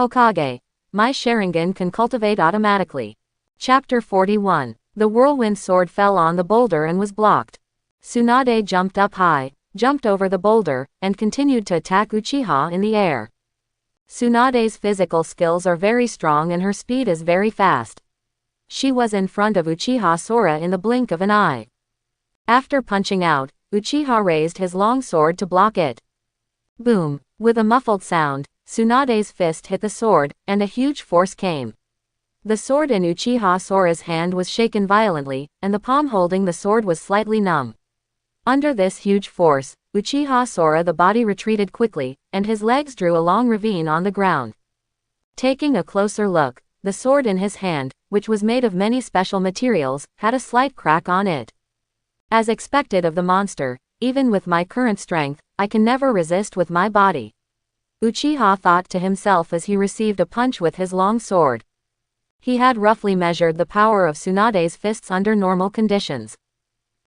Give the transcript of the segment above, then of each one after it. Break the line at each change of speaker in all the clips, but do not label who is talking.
Hokage. My Sharingan can cultivate automatically. Chapter 41. The whirlwind sword fell on the boulder and was blocked. Tsunade jumped up high, jumped over the boulder, and continued to attack Uchiha in the air. Tsunade's physical skills are very strong and her speed is very fast. She was in front of Uchiha Sora in the blink of an eye. After punching out, Uchiha raised his long sword to block it. Boom! With a muffled sound, Tsunade's fist hit the sword, and a huge force came. The sword in Uchiha Sora's hand was shaken violently, and the palm holding the sword was slightly numb. Under this huge force, Uchiha Sora the body retreated quickly, and his legs drew a long ravine on the ground. Taking a closer look, the sword in his hand, which was made of many special materials, had a slight crack on it. As expected of the monster, even with my current strength, I can never resist with my body. Uchiha thought to himself as he received a punch with his long sword. He had roughly measured the power of Tsunade's fists under normal conditions.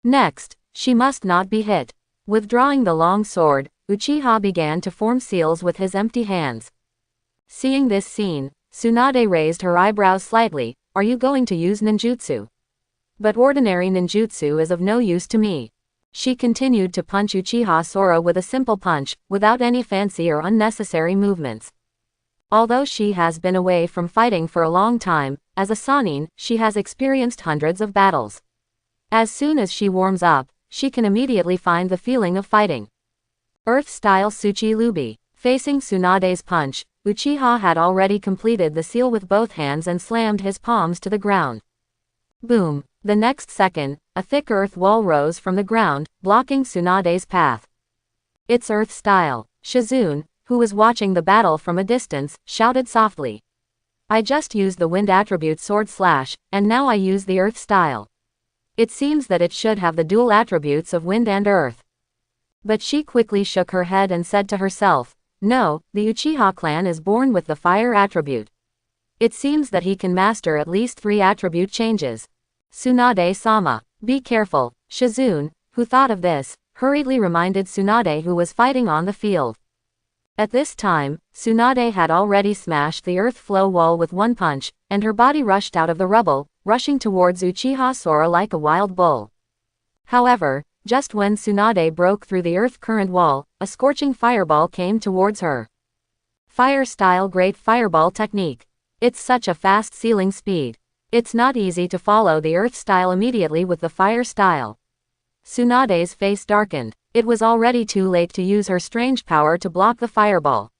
Next, she must not be hit. Withdrawing the long sword, Uchiha began to form seals with his empty hands. Seeing this scene, Tsunade raised her eyebrows slightly. Are you going to use ninjutsu? But ordinary ninjutsu is of no use to me. She continued to punch Uchiha Sora with a simple punch, without any fancy or unnecessary movements. Although she has been away from fighting for a long time, as a Sannin, she has experienced hundreds of battles. As soon as she warms up, she can immediately find the feeling of fighting. Earth-style Tsuchi Lubi. Facing Tsunade's punch, Uchiha had already completed the seal with both hands and slammed his palms to the ground. Boom! The next second, a thick earth wall rose from the ground, blocking Tsunade's path. It's earth-style. Shizune, who was watching the battle from a distance, shouted softly. I just used the wind attribute sword slash, and now I use the earth style. It seems that it should have the dual attributes of wind and earth. But she quickly shook her head and said to herself, no, the Uchiha clan is born with the fire attribute. It seems that he can master at least 3 attribute changes. Tsunade-sama, be careful. Shizune, who thought of this, hurriedly reminded Tsunade who was fighting on the field. At this time, Tsunade had already smashed the earth flow wall with one punch, and her body rushed out of the rubble, rushing towards Uchiha Sora like a wild bull. However, just when Tsunade broke through the earth current wall, a scorching fireball came towards her. Fire-style Great Fireball Technique. It's such a fast sealing speed. It's not easy to follow the earth style immediately with the fire style. Tsunade's face darkened. It was already too late to use her strange power to block the fireball.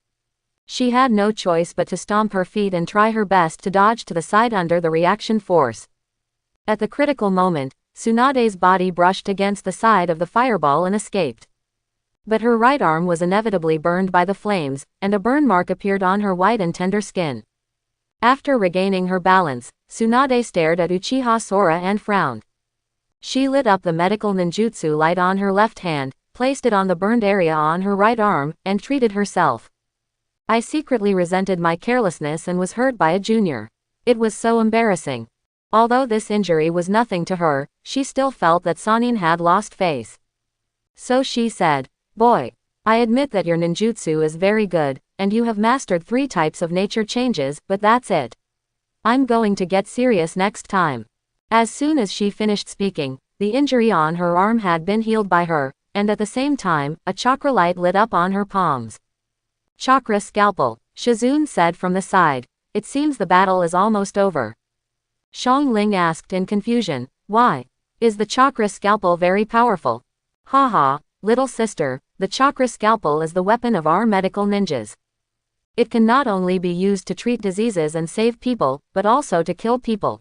She had no choice but to stomp her feet and try her best to dodge to the side under the reaction force. At the critical moment, Tsunade's body brushed against the side of the fireball and escaped. But her right arm was inevitably burned by the flames, and a burn mark appeared on her white and tender skin. After regaining her balance, Tsunade stared at Uchiha Sora and frowned. She lit up the medical ninjutsu light on her left hand, placed it on the burned area on her right arm, and treated herself. I secretly resented my carelessness and was hurt by a junior. It was so embarrassing. Although this injury was nothing to her, she still felt that Sannin had lost face. So she said, boy, I admit that your ninjutsu is very good, and you have mastered 3 types of nature changes, but that's it. I'm going to get serious next time. As soon as she finished speaking, the injury on her arm had been healed by her, and at the same time, a chakra light lit up on her palms. Chakra Scalpel, Shizune said from the side. It seems the battle is almost over. Xiangling asked in confusion, why? Is the chakra scalpel very powerful? Haha, little sister, the chakra scalpel is the weapon of our medical ninjas. It can not only be used to treat diseases and save people, but also to kill people.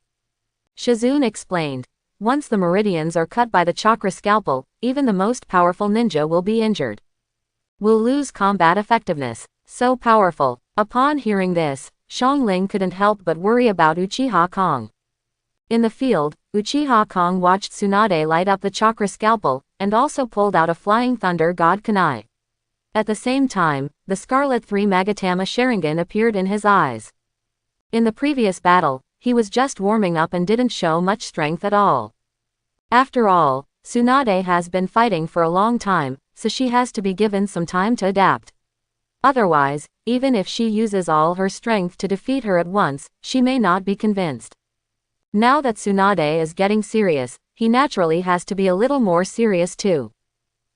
Shizune explained. Once the meridians are cut by the chakra scalpel, even the most powerful ninja will be injured. Will lose combat effectiveness. So powerful. Upon hearing this, Xiangling couldn't help but worry about Uchiha Kong. In the field, Uchiha Kong watched Tsunade light up the chakra scalpel, and also pulled out a flying thunder god kunai. At the same time, the Scarlet 3 Magatama Sharingan appeared in his eyes. In the previous battle, he was just warming up and didn't show much strength at all. After all, Tsunade has been fighting for a long time, so she has to be given some time to adapt. Otherwise, even if she uses all her strength to defeat her at once, she may not be convinced. Now that Tsunade is getting serious, he naturally has to be a little more serious too.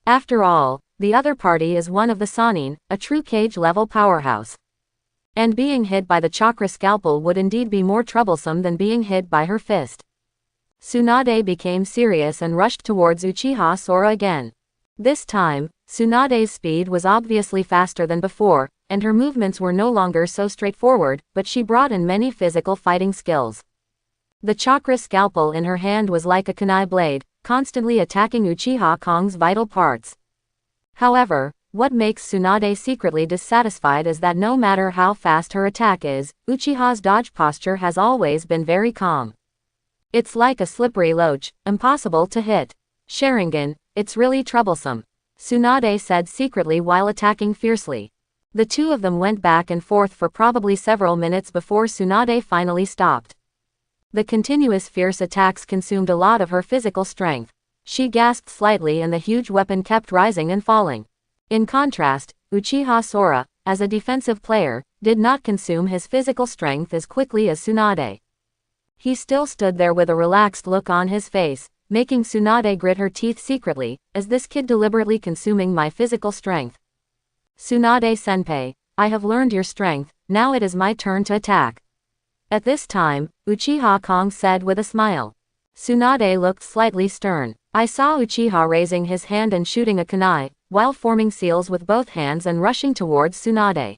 After all, the other party is one of the Sannin, a true cage-level powerhouse. And being hit by the chakra scalpel would indeed be more troublesome than being hit by her fist. Tsunade became serious and rushed towards Uchiha Sora again. This time, Tsunade's speed was obviously faster than before, and her movements were no longer so straightforward, but she brought in many physical fighting skills. The chakra scalpel in her hand was like a kunai blade, constantly attacking Uchiha Kong's vital parts. However, what makes Tsunade secretly dissatisfied is that no matter how fast her attack is, Uchiha's dodge posture has always been very calm. It's like a slippery loach, impossible to hit. Sharingan, it's really troublesome, Tsunade said secretly while attacking fiercely. The two of them went back and forth for probably several minutes before Tsunade finally stopped. The continuous fierce attacks consumed a lot of her physical strength. She gasped slightly and the huge weapon kept rising and falling. In contrast, Uchiha Sora, as a defensive player, did not consume his physical strength as quickly as Tsunade. He still stood there with a relaxed look on his face, making Tsunade grit her teeth secretly. Is this kid deliberately consuming my physical strength? Tsunade-senpai, I have learned your strength, now it is my turn to attack. At this time, Uchiha Kong said with a smile. Tsunade looked slightly stern. I saw Uchiha raising his hand and shooting a kunai, while forming seals with both hands and rushing towards Tsunade.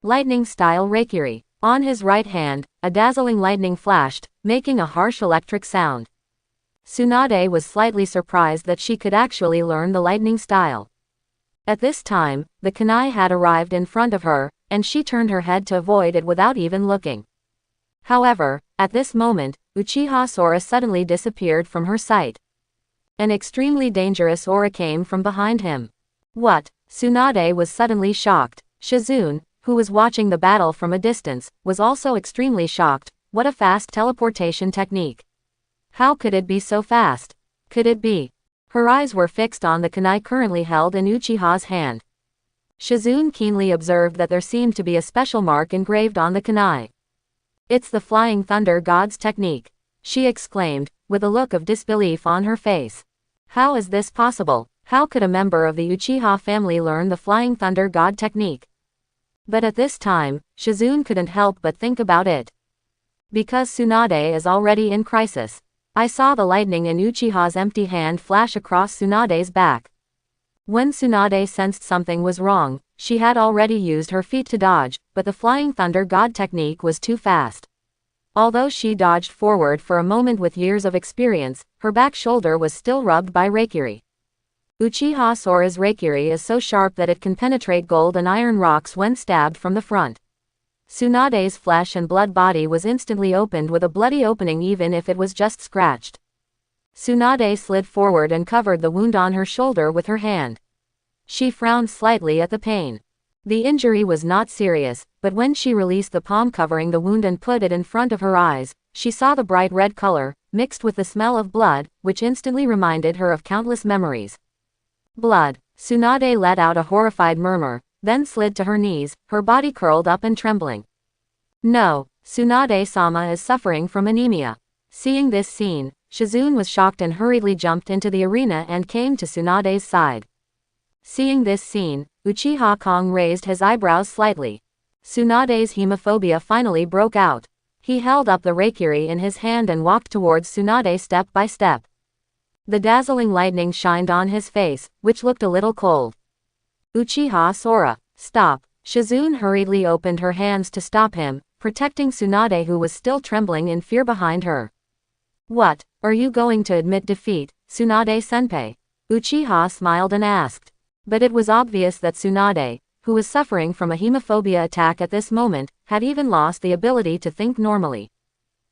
Lightning-style Reikiri. On his right hand, a dazzling lightning flashed, making a harsh electric sound. Tsunade was slightly surprised that she could actually learn the lightning style. At this time, the kunai had arrived in front of her, and she turned her head to avoid it without even looking. However, at this moment, Uchiha Sora suddenly disappeared from her sight. An extremely dangerous aura came from behind him. What? Tsunade was suddenly shocked. Shizune, who was watching the battle from a distance, was also extremely shocked. What a fast teleportation technique. How could it be so fast? Could it be? Her eyes were fixed on the kunai currently held in Uchiha's hand. Shizune keenly observed that there seemed to be a special mark engraved on the kunai. It's the Flying Thunder God's technique, she exclaimed, with a look of disbelief on her face. How is this possible? How could a member of the Uchiha family learn the Flying Thunder God technique? But at this time, Shizune couldn't help but think about it. Because Tsunade is already in crisis. I saw the lightning in Uchiha's empty hand flash across Tsunade's back. When Tsunade sensed something was wrong, she had already used her feet to dodge, but the Flying Thunder God technique was too fast. Although she dodged forward for a moment with years of experience, her back shoulder was still rubbed by Reikiri. Uchiha Sora's Reikiri is so sharp that it can penetrate gold and iron rocks when stabbed from the front. Tsunade's flesh and blood body was instantly opened with a bloody opening even if it was just scratched. Tsunade slid forward and covered the wound on her shoulder with her hand. She frowned slightly at the pain. The injury was not serious, but when she released the palm covering the wound and put it in front of her eyes, she saw the bright red color, mixed with the smell of blood, which instantly reminded her of countless memories. Blood. Tsunade let out a horrified murmur, then slid to her knees, her body curled up and trembling. No, Tsunade-sama is suffering from anemia. Seeing this scene, Shizune was shocked and hurriedly jumped into the arena and came to Tsunade's side. Seeing this scene, Uchiha Kong raised his eyebrows slightly. Tsunade's hemophobia finally broke out. He held up the Reikiri in his hand and walked towards Tsunade step by step. The dazzling lightning shined on his face, which looked a little cold. Uchiha Sora, stop. Shizune hurriedly opened her hands to stop him, protecting Tsunade who was still trembling in fear behind her. What, are you going to admit defeat, Tsunade-senpai? Uchiha smiled and asked. But it was obvious that Tsunade, who was suffering from a hemophobia attack at this moment, had even lost the ability to think normally.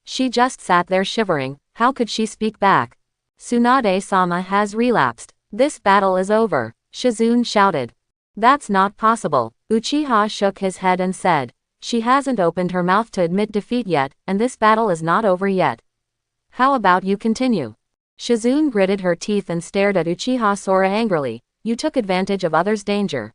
She just sat there shivering. How could she speak back? Tsunade-sama has relapsed. This battle is over, Shizune shouted. That's not possible. Uchiha shook his head and said. She hasn't opened her mouth to admit defeat yet, and this battle is not over yet. How about you continue? Shizune gritted her teeth and stared at Uchiha Sora angrily. You took advantage of others' danger.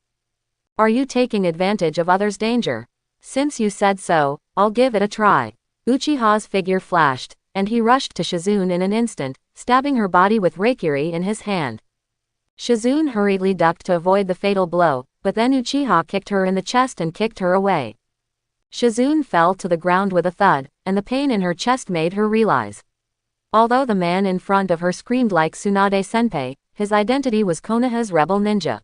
Are you taking advantage of others' danger? Since you said so, I'll give it a try. Uchiha's figure flashed, and he rushed to Shizune in an instant, stabbing her body with Reikiri in his hand. Shizune hurriedly ducked to avoid the fatal blow, but then Uchiha kicked her in the chest and kicked her away. Shizune fell to the ground with a thud, and the pain in her chest made her realize. Although the man in front of her screamed like Tsunade-senpai, his identity was Konoha's rebel ninja.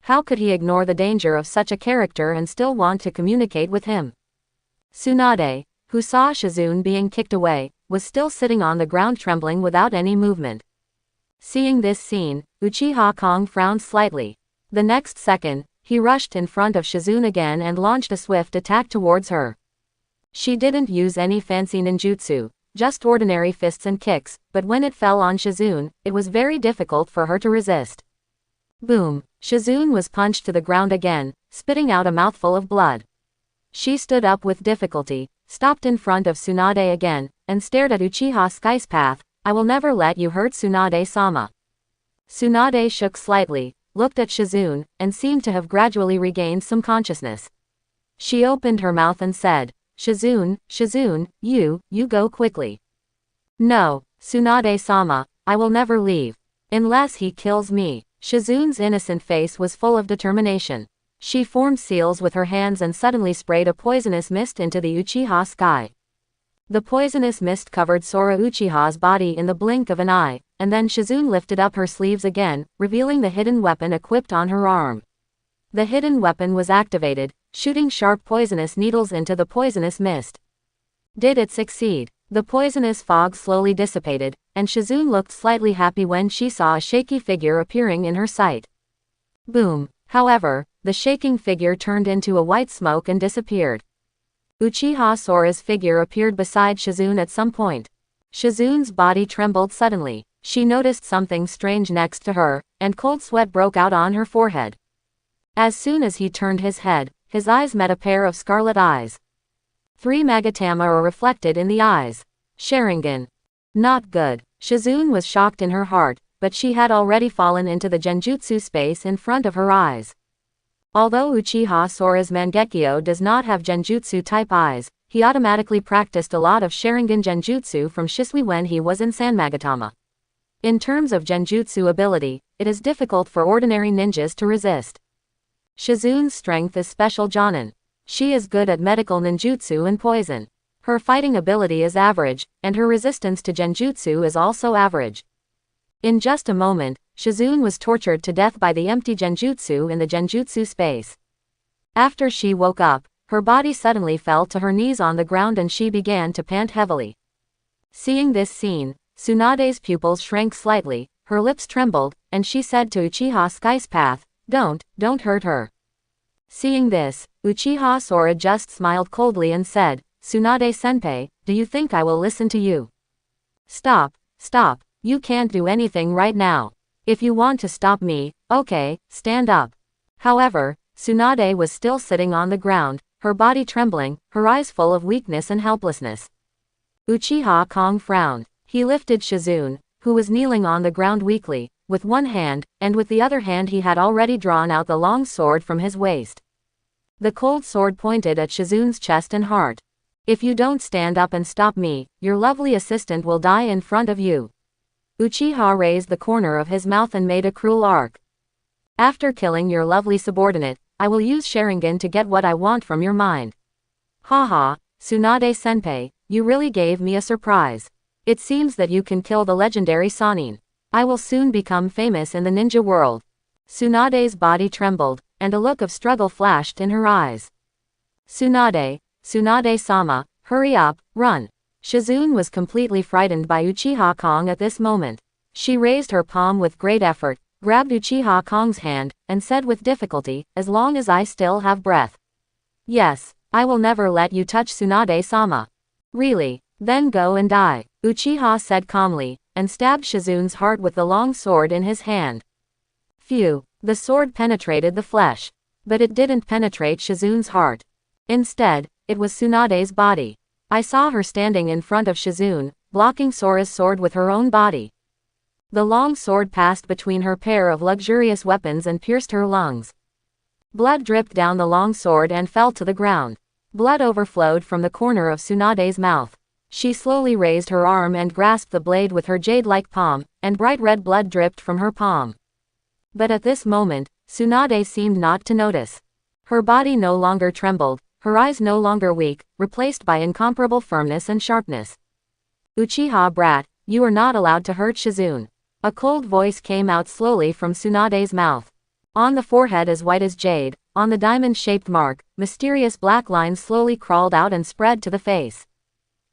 How could he ignore the danger of such a character and still want to communicate with him? Tsunade, who saw Shizune being kicked away, was still sitting on the ground trembling without any movement. Seeing this scene, Uchiha Kong frowned slightly. The next second, he rushed in front of Shizune again and launched a swift attack towards her. She didn't use any fancy ninjutsu, just ordinary fists and kicks, but when it fell on Shizune, it was very difficult for her to resist. Boom! Shizune was punched to the ground again, spitting out a mouthful of blood. She stood up with difficulty, stopped in front of Tsunade again, and stared at Uchiha Sky's path. I will never let you hurt Tsunade-sama. Tsunade shook slightly, looked at Shizune, and seemed to have gradually regained some consciousness. She opened her mouth and said, Shizune, you go quickly. No, Tsunade-sama, I will never leave. Unless he kills me. Shizune's innocent face was full of determination. She formed seals with her hands and suddenly sprayed a poisonous mist into the Uchiha Sky. The poisonous mist covered Sora Uchiha's body in the blink of an eye, and then Shizune lifted up her sleeves again, revealing the hidden weapon equipped on her arm. The hidden weapon was activated, shooting sharp poisonous needles into the poisonous mist. Did it succeed? The poisonous fog slowly dissipated, and Shizune looked slightly happy when she saw a shaky figure appearing in her sight. Boom! However, the shaking figure turned into a white smoke and disappeared. Uchiha Sora's figure appeared beside Shizune at some point. Shizune's body trembled suddenly. She noticed something strange next to her, and cold sweat broke out on her forehead. As soon as he turned his head, his eyes met a pair of scarlet eyes. 3 Magatama are reflected in the eyes. Sharingan. Not good. Shizune was shocked in her heart, but she had already fallen into the genjutsu space in front of her eyes. Although Uchiha Sora's Mangekyo does not have genjutsu-type eyes, he automatically practiced a lot of Sharingan genjutsu from Shisui when he was in Sanmagatama. In terms of genjutsu ability, it is difficult for ordinary ninjas to resist. Shizune's strength is special Jonin. She is good at medical ninjutsu and poison. Her fighting ability is average, and her resistance to genjutsu is also average. In just a moment, Shizune was tortured to death by the empty genjutsu in the genjutsu space. After she woke up, her body suddenly fell to her knees on the ground and she began to pant heavily. Seeing this scene, Tsunade's pupils shrank slightly, her lips trembled, and she said to Uchiha Sky's path, don't hurt her. Seeing this, Uchiha Sora just smiled coldly and said, Tsunade-senpai, do you think I will listen to you? Stop, you can't do anything right now. If you want to stop me, okay, stand up. However, Tsunade was still sitting on the ground, her body trembling, her eyes full of weakness and helplessness. Uchiha Kong frowned. He lifted Shizune, who was kneeling on the ground weakly, with one hand, and with the other hand he had already drawn out the long sword from his waist. The cold sword pointed at Shizune's chest and heart. If you don't stand up and stop me, your lovely assistant will die in front of you. Uchiha raised the corner of his mouth and made a cruel arc. After killing your lovely subordinate, I will use Sharingan to get what I want from your mind. Haha, Tsunade-senpai, you really gave me a surprise. It seems that you can kill the legendary Sannin. I will soon become famous in the ninja world. Tsunade's body trembled, and a look of struggle flashed in her eyes. Tsunade-sama, hurry up, run. Shizune was completely frightened by Uchiha Kong at this moment. She raised her palm with great effort, grabbed Uchiha Kong's hand, and said with difficulty, as long as I still have breath. Yes, I will never let you touch Tsunade-sama. Really? Then go and die, Uchiha said calmly, and stabbed Shizune's heart with the long sword in his hand. Phew, the sword penetrated the flesh. But it didn't penetrate Shizune's heart. Instead, it was Tsunade's body. I saw her standing in front of Shizune, blocking Sora's sword with her own body. The long sword passed between her pair of luxurious weapons and pierced her lungs. Blood dripped down the long sword and fell to the ground. Blood overflowed from the corner of Tsunade's mouth. She slowly raised her arm and grasped the blade with her jade-like palm, and bright red blood dripped from her palm. But at this moment, Tsunade seemed not to notice. Her body no longer trembled, her eyes no longer weak, replaced by incomparable firmness and sharpness. Uchiha brat, you are not allowed to hurt Shizune. A cold voice came out slowly from Tsunade's mouth. On the forehead as white as jade, on the diamond-shaped mark, mysterious black lines slowly crawled out and spread to the face.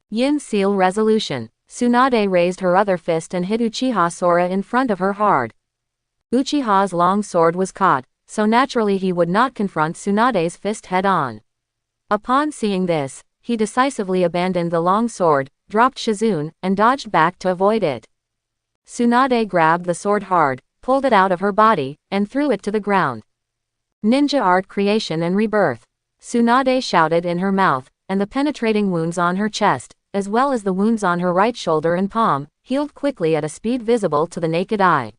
Yin Seal Resolution. Tsunade raised her other fist and hit Uchiha Sora in front of her hard. Uchiha's long sword was caught, so naturally he would not confront Tsunade's fist head-on. Upon seeing this, he decisively abandoned the long sword, dropped Shizune, and dodged back to avoid it. Tsunade grabbed the sword hard, pulled it out of her body, and threw it to the ground. Ninja art creation and rebirth. Tsunade shouted in her mouth, and the penetrating wounds on her chest, as well as the wounds on her right shoulder and palm, healed quickly at a speed visible to the naked eye.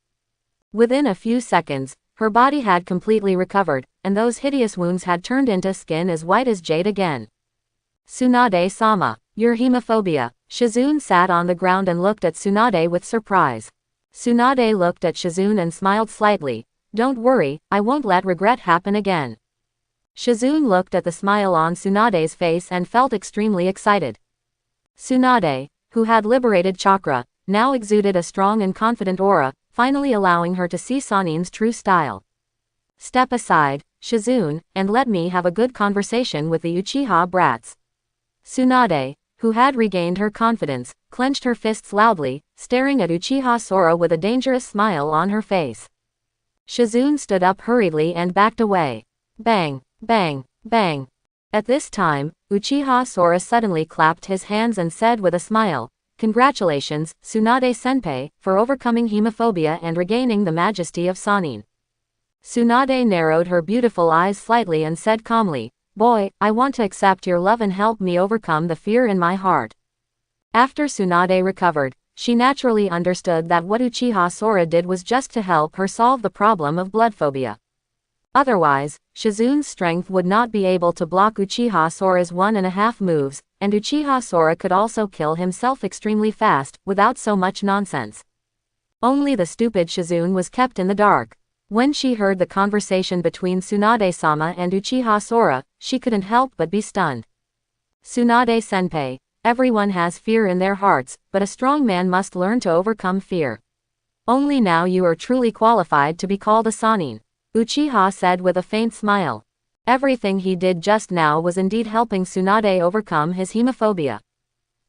Within a few seconds, her body had completely recovered, and those hideous wounds had turned into skin as white as jade again. Tsunade-sama, your hemophobia. Shizune sat on the ground and looked at Tsunade with surprise. Tsunade looked at Shizune and smiled slightly. Don't worry, I won't let regret happen again. Shizune looked at the smile on Tsunade's face and felt extremely excited. Tsunade, who had liberated chakra, now exuded a strong and confident aura, finally allowing her to see Sanin's true style. Step aside, Shizune, and let me have a good conversation with the Uchiha brats. Tsunade, who had regained her confidence, clenched her fists loudly, staring at Uchiha Sora with a dangerous smile on her face. Shizune stood up hurriedly and backed away. Bang, bang, bang. At this time, Uchiha Sora suddenly clapped his hands and said with a smile, "Congratulations, Tsunade-senpai, for overcoming hemophobia and regaining the majesty of Sanin." Tsunade narrowed her beautiful eyes slightly and said calmly, "Boy, I want to accept your love and help me overcome the fear in my heart." After Tsunade recovered, she naturally understood that what Uchiha Sora did was just to help her solve the problem of bloodphobia. Otherwise, Shizune's strength would not be able to block Uchiha Sora's 1.5 moves, and Uchiha Sora could also kill himself extremely fast, without so much nonsense. Only the stupid Shizune was kept in the dark. When she heard the conversation between Tsunade-sama and Uchiha Sora, she couldn't help but be stunned. Tsunade-senpai, everyone has fear in their hearts, but a strong man must learn to overcome fear. Only now you are truly qualified to be called a Sanin, Uchiha said with a faint smile. Everything he did just now was indeed helping Tsunade overcome his hemophobia.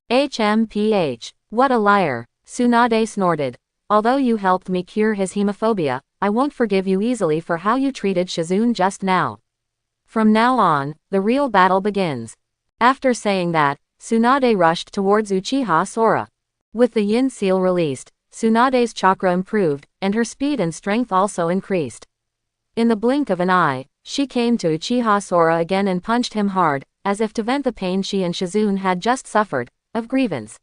HMPH. What a liar, Tsunade snorted. Although you helped me cure his hemophobia, I won't forgive you easily for how you treated Shizune just now. From now on, the real battle begins. After saying that, Tsunade rushed towards Uchiha Sora. With the Yin Seal released, Tsunade's chakra improved, and her speed and strength also increased. In the blink of an eye, she came to Uchiha Sora again and punched him hard, as if to vent the pain she and Shizune had just suffered, of grievance.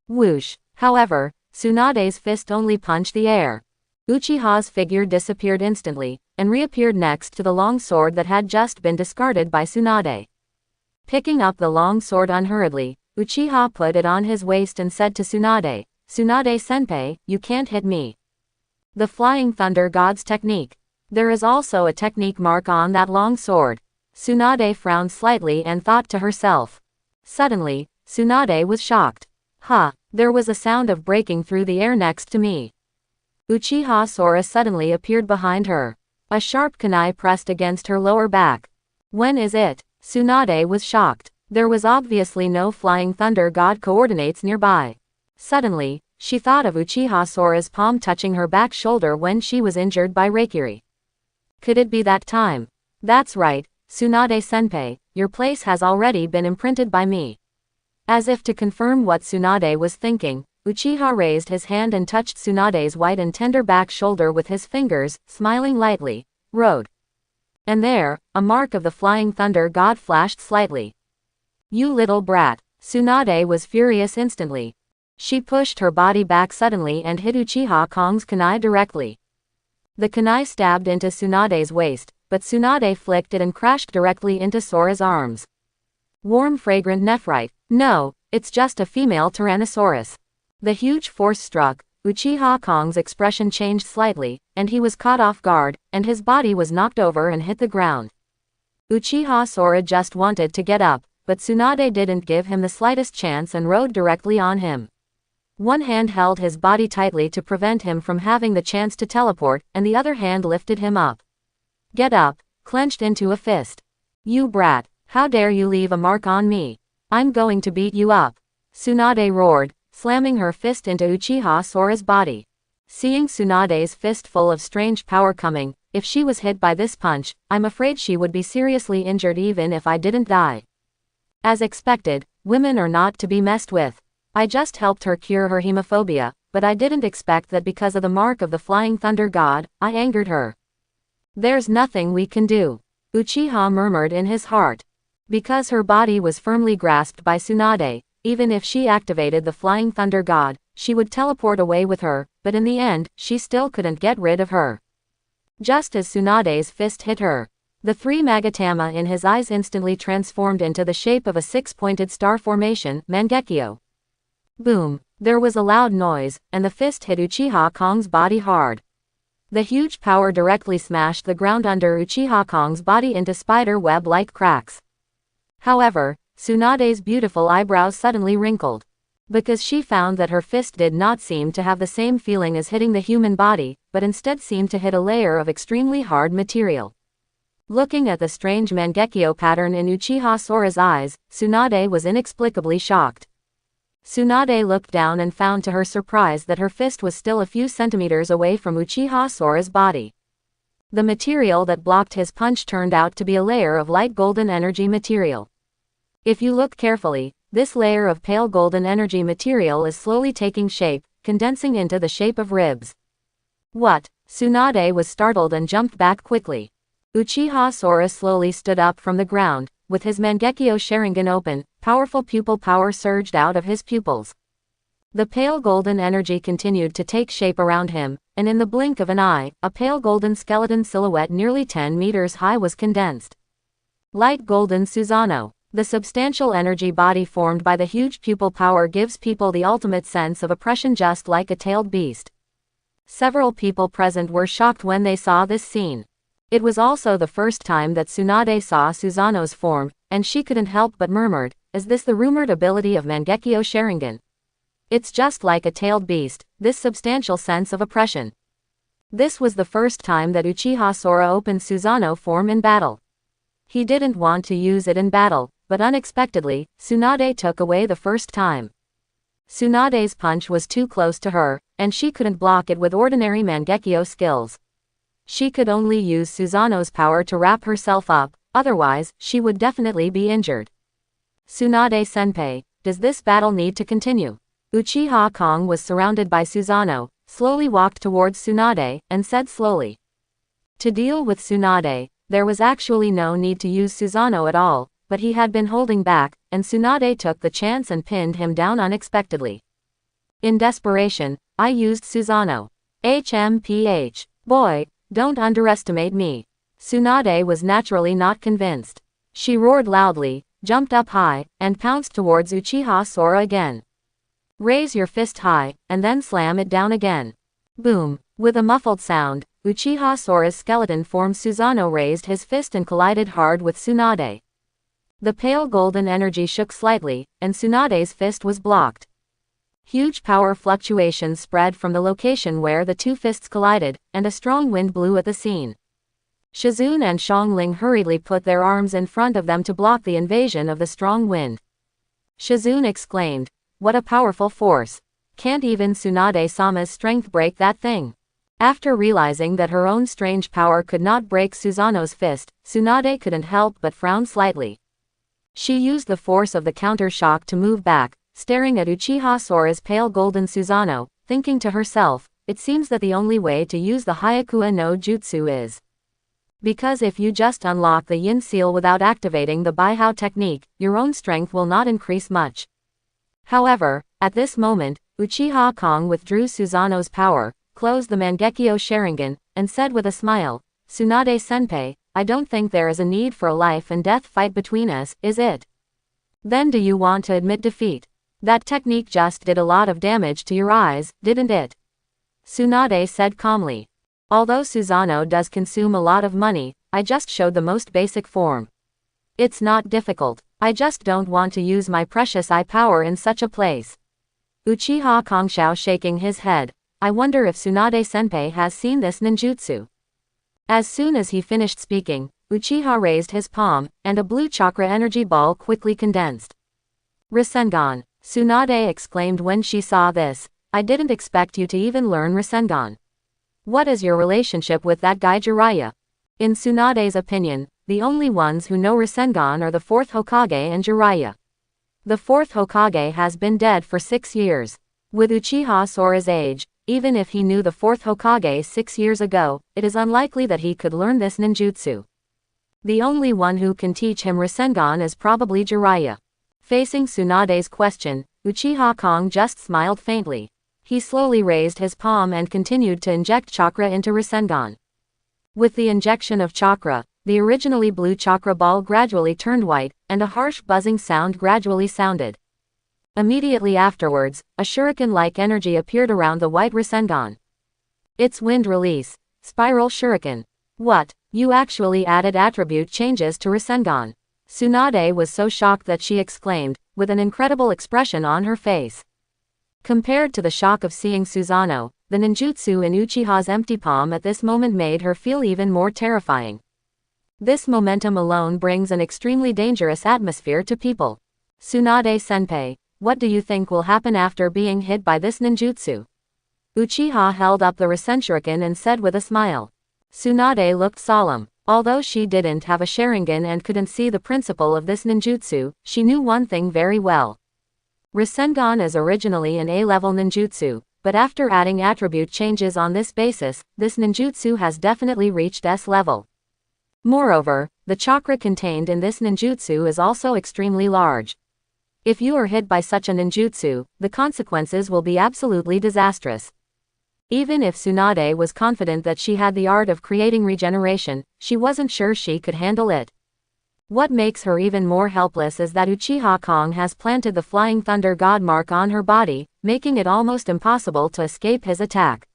Whoosh! However, Tsunade's fist only punched the air. Uchiha's figure disappeared instantly, and reappeared next to the long sword that had just been discarded by Tsunade. Picking up the long sword unhurriedly, Uchiha put it on his waist and said to Tsunade, "Tsunade-senpai, you can't hit me." The Flying Thunder God's technique. There is also a technique mark on that long sword. Tsunade frowned slightly and thought to herself. Suddenly, Tsunade was shocked. There was a sound of breaking through the air next to me. Uchiha Sora suddenly appeared behind her. A sharp kunai pressed against her lower back. When is it? Tsunade was shocked. There was obviously no Flying Thunder God coordinates nearby. Suddenly, she thought of Uchiha Sora's palm touching her back shoulder when she was injured by Reikiri. Could it be that time? That's right, Tsunade-senpai, your place has already been imprinted by me. As if to confirm what Tsunade was thinking, Uchiha raised his hand and touched Tsunade's white and tender back shoulder with his fingers, smiling lightly. Road. And there, a mark of the Flying Thunder God flashed slightly. You little brat. Tsunade was furious instantly. She pushed her body back suddenly and hit Uchiha Kong's kunai directly. The kunai stabbed into Tsunade's waist, but Tsunade flicked it and crashed directly into Sora's arms. Warm fragrant nephrite. No, it's just a female Tyrannosaurus. The huge force struck, Uchiha Kong's expression changed slightly, and he was caught off guard, and his body was knocked over and hit the ground. Uchiha Sora just wanted to get up, but Tsunade didn't give him the slightest chance and rode directly on him. One hand held his body tightly to prevent him from having the chance to teleport, and the other hand lifted him up. Get up, clenched into a fist. You brat, how dare you leave a mark on me? I'm going to beat you up. Tsunade roared, slamming her fist into Uchiha Sora's body. Seeing Tsunade's fist full of strange power coming, if she was hit by this punch, I'm afraid she would be seriously injured even if I didn't die. As expected, women are not to be messed with. I just helped her cure her hemophobia, but I didn't expect that because of the mark of the Flying Thunder God, I angered her. There's nothing we can do, Uchiha murmured in his heart. Because her body was firmly grasped by Tsunade, even if she activated the Flying Thunder God, she would teleport away with her, but in the end, she still couldn't get rid of her. Just as Tsunade's fist hit her, the three Magatama in his eyes instantly transformed into the shape of a six-pointed star formation, Mangekyo. Boom! There was a loud noise, and the fist hit Uchiha Kong's body hard. The huge power directly smashed the ground under Uchiha Kong's body into spider web-like cracks. However, Tsunade's beautiful eyebrows suddenly wrinkled. Because she found that her fist did not seem to have the same feeling as hitting the human body, but instead seemed to hit a layer of extremely hard material. Looking at the strange Mangekyo pattern in Uchiha Sora's eyes, Tsunade was inexplicably shocked. Tsunade looked down and found to her surprise that her fist was still a few centimeters away from Uchiha Sora's body. The material that blocked his punch turned out to be a layer of light golden energy material. If you look carefully, this layer of pale golden energy material is slowly taking shape, condensing into the shape of ribs. What? Tsunade was startled and jumped back quickly. Uchiha Sora slowly stood up from the ground, with his Mangekyo Sharingan open, powerful pupil power surged out of his pupils. The pale golden energy continued to take shape around him, and in the blink of an eye, a pale golden skeleton silhouette nearly 10 meters high was condensed. Light golden Susanoo. The substantial energy body formed by the huge pupil power gives people the ultimate sense of oppression, just like a tailed beast. Several people present were shocked when they saw this scene. It was also the first time that Tsunade saw Susanoo's form, and she couldn't help but murmured, "Is this the rumored ability of Mangekyo Sharingan? It's just like a tailed beast, this substantial sense of oppression." This was the first time that Uchiha Sora opened Susanoo form in battle. He didn't want to use it in battle, but unexpectedly, Tsunade took away the first time. Tsunade's punch was too close to her, and she couldn't block it with ordinary Mangekyo skills. She could only use Susanoo's power to wrap herself up, otherwise, she would definitely be injured. Tsunade-senpai, does this battle need to continue? Uchiha Kong was surrounded by Susanoo, slowly walked towards Tsunade, and said slowly. To deal with Tsunade, there was actually no need to use Susanoo at all, but he had been holding back, and Tsunade took the chance and pinned him down unexpectedly. In desperation, I used Susanoo. HMPH. Boy, don't underestimate me. Tsunade was naturally not convinced. She roared loudly, jumped up high, and pounced towards Uchiha Sora again. Raise your fist high, and then slam it down again. Boom. With a muffled sound, Uchiha Sora's skeleton form Susanoo raised his fist and collided hard with Tsunade. The pale golden energy shook slightly, and Tsunade's fist was blocked. Huge power fluctuations spread from the location where the two fists collided, and a strong wind blew at the scene. Shizune and Xiangling hurriedly put their arms in front of them to block the invasion of the strong wind. Shizune exclaimed, "What a powerful force! Can't even Tsunade-sama's strength break that thing?" After realizing that her own strange power could not break Susanoo's fist, Tsunade couldn't help but frown slightly. She used the force of the counter-shock to move back, staring at Uchiha Sora's pale golden Susanoo, thinking to herself, it seems that the only way to use the Hyakuya no Jutsu is. Because if you just unlock the Yin Seal without activating the Baihao technique, your own strength will not increase much. However, at this moment, Uchiha Kong withdrew Susanoo's power, closed the Mangekyo Sharingan, and said with a smile, "Tsunade-senpai, I don't think there is a need for a life and death fight between us, is it? Then do you want to admit defeat? That technique just did a lot of damage to your eyes, didn't it? Tsunade said calmly. Although Susanoo does consume a lot of money, I just showed the most basic form. It's not difficult, I just don't want to use my precious eye power in such a place. Uchiha Kongshao shaking his head. I wonder if Tsunade-senpai has seen this ninjutsu. As soon as he finished speaking, Uchiha raised his palm, and a blue chakra energy ball quickly condensed. Rasengan, Tsunade exclaimed when she saw this. I didn't expect you to even learn Rasengan. What is your relationship with that guy Jiraiya? In Tsunade's opinion, the only ones who know Rasengan are the 4th Hokage and Jiraiya. The 4th Hokage has been dead for 6 years. With Uchiha Sora's age, even if he knew the 4th Hokage 6 years ago, it is unlikely that he could learn this ninjutsu. The only one who can teach him Rasengan is probably Jiraiya. Facing Tsunade's question, Uchiha Kong just smiled faintly. He slowly raised his palm and continued to inject chakra into Rasengan. With the injection of chakra, the originally blue chakra ball gradually turned white, and a harsh buzzing sound gradually sounded. Immediately afterwards, a shuriken-like energy appeared around the white Rasengan. It's wind release, spiral shuriken. What, you actually added attribute changes to Rasengan? Tsunade was so shocked that she exclaimed, with an incredible expression on her face. Compared to the shock of seeing Susanoo, the ninjutsu in Uchiha's empty palm at this moment made her feel even more terrifying. This momentum alone brings an extremely dangerous atmosphere to people. Tsunade-senpai, what do you think will happen after being hit by this ninjutsu? Uchiha held up the Rasen Shuriken and said with a smile. Tsunade looked solemn. Although she didn't have a Sharingan and couldn't see the principle of this ninjutsu, she knew one thing very well. Rasengan is originally an A-level ninjutsu, but after adding attribute changes on this basis, this ninjutsu has definitely reached S level. Moreover, the chakra contained in this ninjutsu is also extremely large. If you are hit by such a ninjutsu, the consequences will be absolutely disastrous. Even if Tsunade was confident that she had the art of creating regeneration, she wasn't sure she could handle it. What makes her even more helpless is that Uchiha Kong has planted the Flying Thunder God mark on her body, making it almost impossible to escape his attack.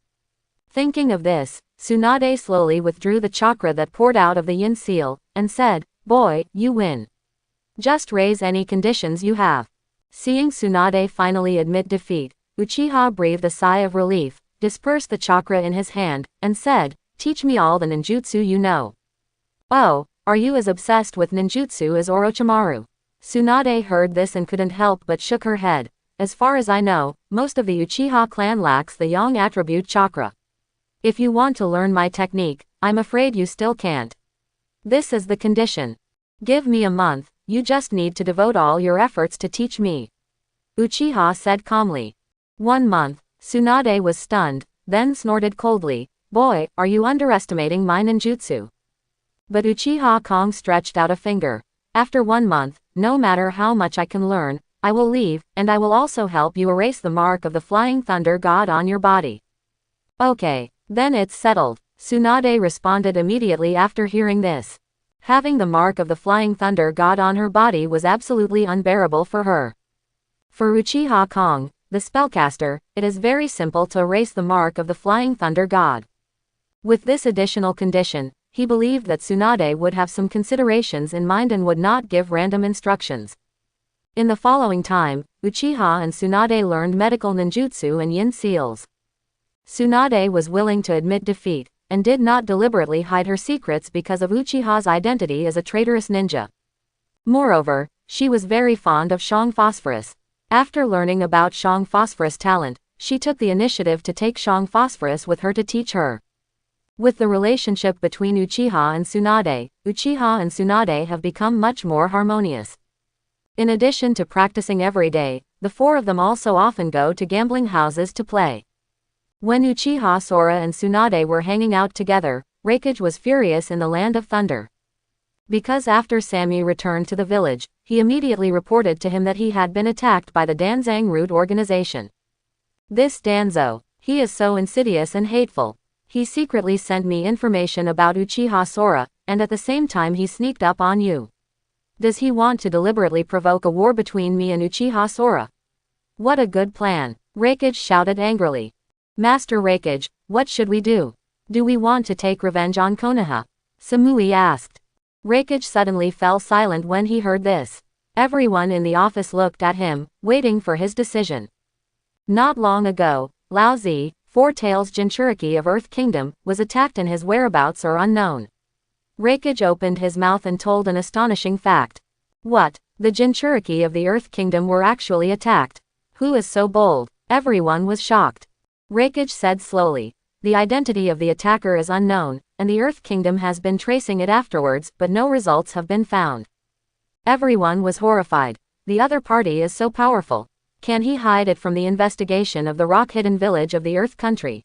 Thinking of this, Tsunade slowly withdrew the chakra that poured out of the Yin seal, and said, "Boy, you win. Just raise any conditions you have." Seeing Tsunade finally admit defeat, Uchiha breathed a sigh of relief, dispersed the chakra in his hand, and said, "Teach me all the ninjutsu you know." "Oh, are you as obsessed with ninjutsu as Orochimaru?" Tsunade heard this and couldn't help but shook her head. As far as I know, most of the Uchiha clan lacks the yang attribute chakra. If you want to learn my technique, I'm afraid you still can't. This is the condition. Give me a month, you just need to devote all your efforts to teach me. Uchiha said calmly. 1 month, Tsunade was stunned, then snorted coldly, "Boy, are you underestimating my ninjutsu?" But Uchiha Kong stretched out a finger. "After 1 month, no matter how much I can learn, I will leave, and I will also help you erase the mark of the Flying Thunder God on your body." "Okay, then it's settled," Tsunade responded immediately after hearing this. Having the mark of the Flying Thunder God on her body was absolutely unbearable for her. For Uchiha Kong, the spellcaster, it is very simple to erase the mark of the Flying Thunder God. With this additional condition, he believed that Tsunade would have some considerations in mind and would not give random instructions. In the following time, Uchiha and Tsunade learned medical ninjutsu and yin seals. Tsunade was willing to admit defeat, and did not deliberately hide her secrets because of Uchiha's identity as a traitorous ninja. Moreover, she was very fond of Shang Phosphorus. After learning about Shang Phosphorus' talent, she took the initiative to take Shang Phosphorus with her to teach her. With the relationship between Uchiha and Tsunade have become much more harmonious. In addition to practicing every day, the four of them also often go to gambling houses to play. When Uchiha Sora and Tsunade were hanging out together, Hokage was furious in the Land of Thunder. Because after Sammy returned to the village, he immediately reported to him that he had been attacked by the Danzang Root organization. "This Danzo, he is so insidious and hateful. He secretly sent me information about Uchiha Sora, and at the same time he sneaked up on you. Does he want to deliberately provoke a war between me and Uchiha Sora? What a good plan! Hokage shouted angrily. Master Hokage, what should we do? Do we want to take revenge on Konoha? Samui asked. Hokage suddenly fell silent when he heard this. Everyone in the office looked at him, waiting for his decision. Not long ago, Lao Zi, Four Tails Jinchuriki of Earth Kingdom, was attacked and his whereabouts are unknown. Hokage opened his mouth and told an astonishing fact. What? The Jinchuriki of the Earth Kingdom were actually attacked? Who is so bold? Everyone was shocked. Hokage said slowly. The identity of the attacker is unknown, and the Earth Kingdom has been tracing it afterwards, but no results have been found. Everyone was horrified. The other party is so powerful. Can he hide it from the investigation of the rock-hidden village of the Earth Country?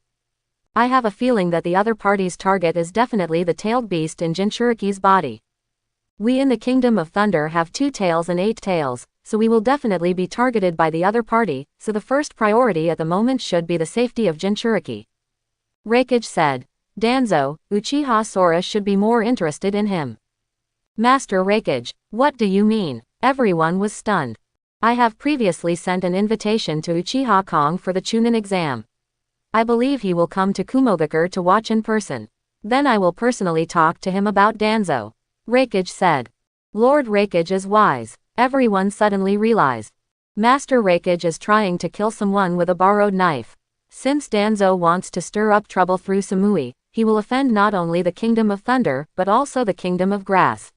I have a feeling that the other party's target is definitely the tailed beast in Jinchuriki's body. We in the Kingdom of Thunder have 2 tails and 8 tails, so we will definitely be targeted by the other party, so the first priority at the moment should be the safety of Jinchuriki. Hokage said. Danzo, Uchiha Sora should be more interested in him. Master Hokage, what do you mean? Everyone was stunned. I have previously sent an invitation to Uchiha Kong for the Chunin exam. I believe he will come to Kumogakure to watch in person. Then I will personally talk to him about Danzo. Hokage said. Lord Hokage is wise. Everyone suddenly realized. Master Hokage is trying to kill someone with a borrowed knife. Since Danzo wants to stir up trouble through Samui, he will offend not only the Kingdom of Thunder, but also the Kingdom of Grass.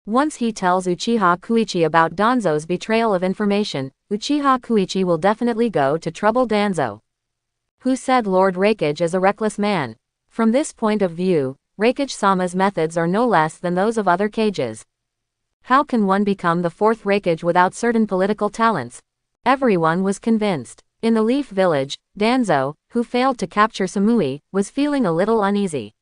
Once he tells Uchiha Kuichi about Danzo's betrayal of information, Uchiha Kuichi will definitely go to trouble Danzo. Who said Lord Hokage is a reckless man? From this point of view, Hokage-sama's methods are no less than those of other Kages. How can one become the 4th Hokage without certain political talents? Everyone was convinced. In the Leaf Village, Danzo, who failed to capture Samui, was feeling a little uneasy.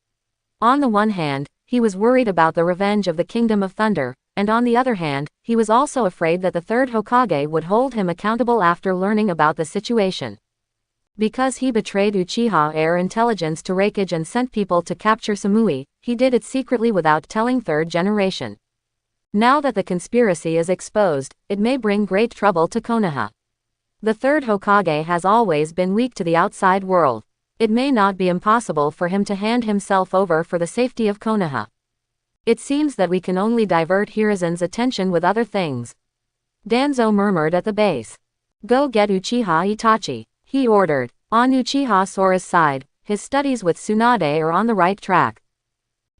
On the one hand, he was worried about the revenge of the Kingdom of Thunder, and on the other hand, he was also afraid that the 3rd Hokage would hold him accountable after learning about the situation. Because he betrayed Uchiha Air Intelligence to Hokage and sent people to capture Samui, he did it secretly without telling 3rd generation. Now that the conspiracy is exposed, it may bring great trouble to Konoha. The 3rd Hokage has always been weak to the outside world. It may not be impossible for him to hand himself over for the safety of Konoha. It seems that we can only divert Hiruzen's attention with other things. Danzo murmured at the base. Go get Uchiha Itachi, he ordered. On Uchiha Sora's side, his studies with Tsunade are on the right track.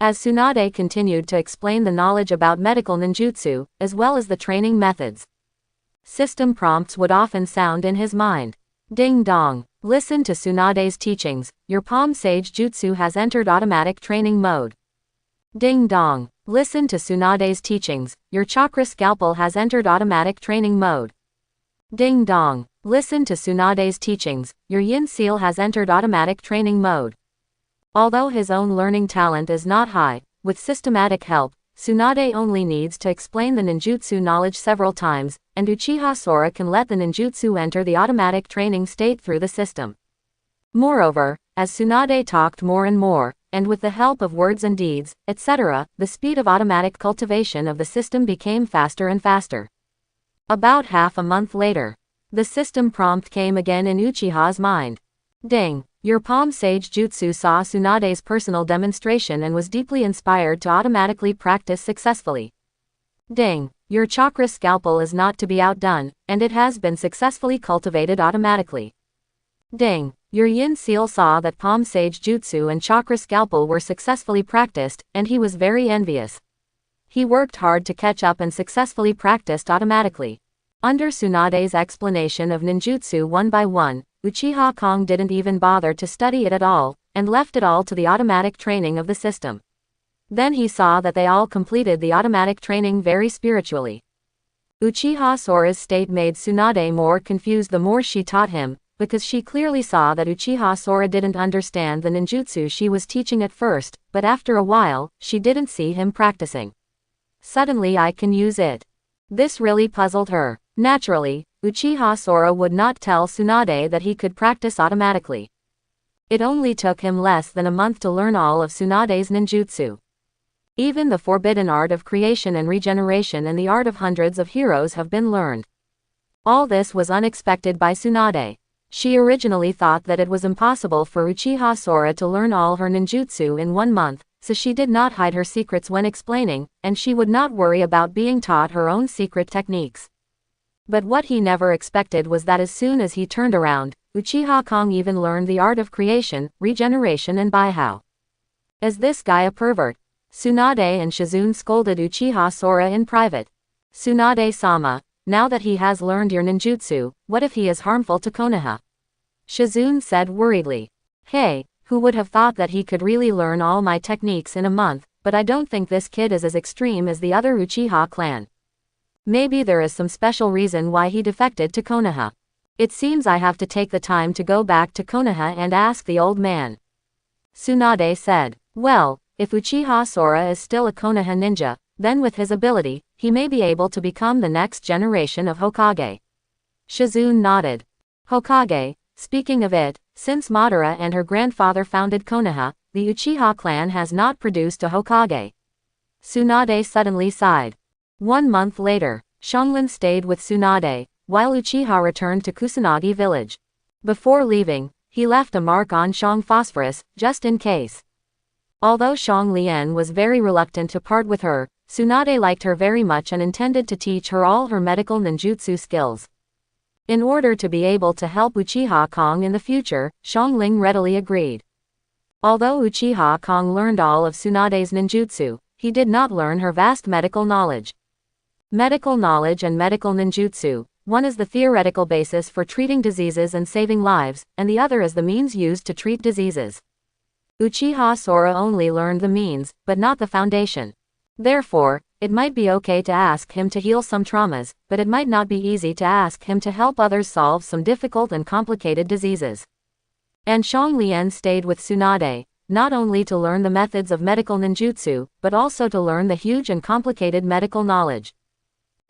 As Tsunade continued to explain the knowledge about medical ninjutsu, as well as the training methods, system prompts would often sound in his mind. Ding dong. Listen to Tsunade's teachings, your Palm Sage Jutsu has entered automatic training mode. Ding dong. Listen to Tsunade's teachings, your Chakra Scalpel has entered automatic training mode. Ding dong. Listen to Tsunade's teachings, your Yin Seal has entered automatic training mode. Although his own learning talent is not high, with systematic help, Tsunade only needs to explain the ninjutsu knowledge several times, and Uchiha Sora can let the ninjutsu enter the automatic training state through the system. Moreover, as Tsunade talked more and more, and with the help of words and deeds, etc., the speed of automatic cultivation of the system became faster and faster. About half a month later, the system prompt came again in Uchiha's mind. Ding. Your Palm Sage Jutsu saw Tsunade's personal demonstration and was deeply inspired to automatically practice successfully. Ding. Your Chakra Scalpel is not to be outdone, and it has been successfully cultivated automatically. Ding. Your Yin Seal saw that Palm Sage Jutsu and Chakra Scalpel were successfully practiced, and he was very envious. He worked hard to catch up and successfully practiced automatically. Under Tsunade's explanation of ninjutsu one by one, Uchiha Kong didn't even bother to study it at all, and left it all to the automatic training of the system. Then he saw that they all completed the automatic training very spiritually. Uchiha Sora's state made Tsunade more confused the more she taught him, because she clearly saw that Uchiha Sora didn't understand the ninjutsu she was teaching at first, but after a while, she didn't see him practicing. Suddenly I can use it. This really puzzled her. Naturally, Uchiha Sora would not tell Tsunade that he could practice automatically. It only took him less than a month to learn all of Tsunade's ninjutsu. Even the forbidden art of creation and regeneration and the art of hundreds of heroes have been learned. All this was unexpected by Tsunade. She originally thought that it was impossible for Uchiha Sora to learn all her ninjutsu in 1 month, so she did not hide her secrets when explaining, and she would not worry about being taught her own secret techniques. But what he never expected was that as soon as he turned around, Uchiha Kong even learned the art of creation, regeneration and Baihao. Is this guy a pervert? Tsunade and Shizune scolded Uchiha Sora in private. Tsunade-sama, now that he has learned your ninjutsu, what if he is harmful to Konoha? Shizune said worriedly. Hey, who would have thought that he could really learn all my techniques in a month, but I don't think this kid is as extreme as the other Uchiha clan. Maybe there is some special reason why he defected to Konoha. It seems I have to take the time to go back to Konoha and ask the old man. Tsunade said. Well, if Uchiha Sora is still a Konoha ninja, then with his ability, he may be able to become the next generation of Hokage. Shizune nodded. Hokage, speaking of it, since Madara and her grandfather founded Konoha, the Uchiha clan has not produced a Hokage. Tsunade suddenly sighed. 1 month later, Xianglin stayed with Tsunade, while Uchiha returned to Kusanagi village. Before leaving, he left a mark on Xiang Phosphorus, just in case. Although Xiang Lian was very reluctant to part with her, Tsunade liked her very much and intended to teach her all her medical ninjutsu skills. In order to be able to help Uchiha Kong in the future, Xiangling readily agreed. Although Uchiha Kong learned all of Tsunade's ninjutsu, he did not learn her vast medical knowledge. Medical knowledge and medical ninjutsu, one is the theoretical basis for treating diseases and saving lives, and the other is the means used to treat diseases. Uchiha Sora only learned the means, but not the foundation. Therefore, it might be okay to ask him to heal some traumas, but it might not be easy to ask him to help others solve some difficult and complicated diseases. And Xiang Lian stayed with Tsunade, not only to learn the methods of medical ninjutsu, but also to learn the huge and complicated medical knowledge.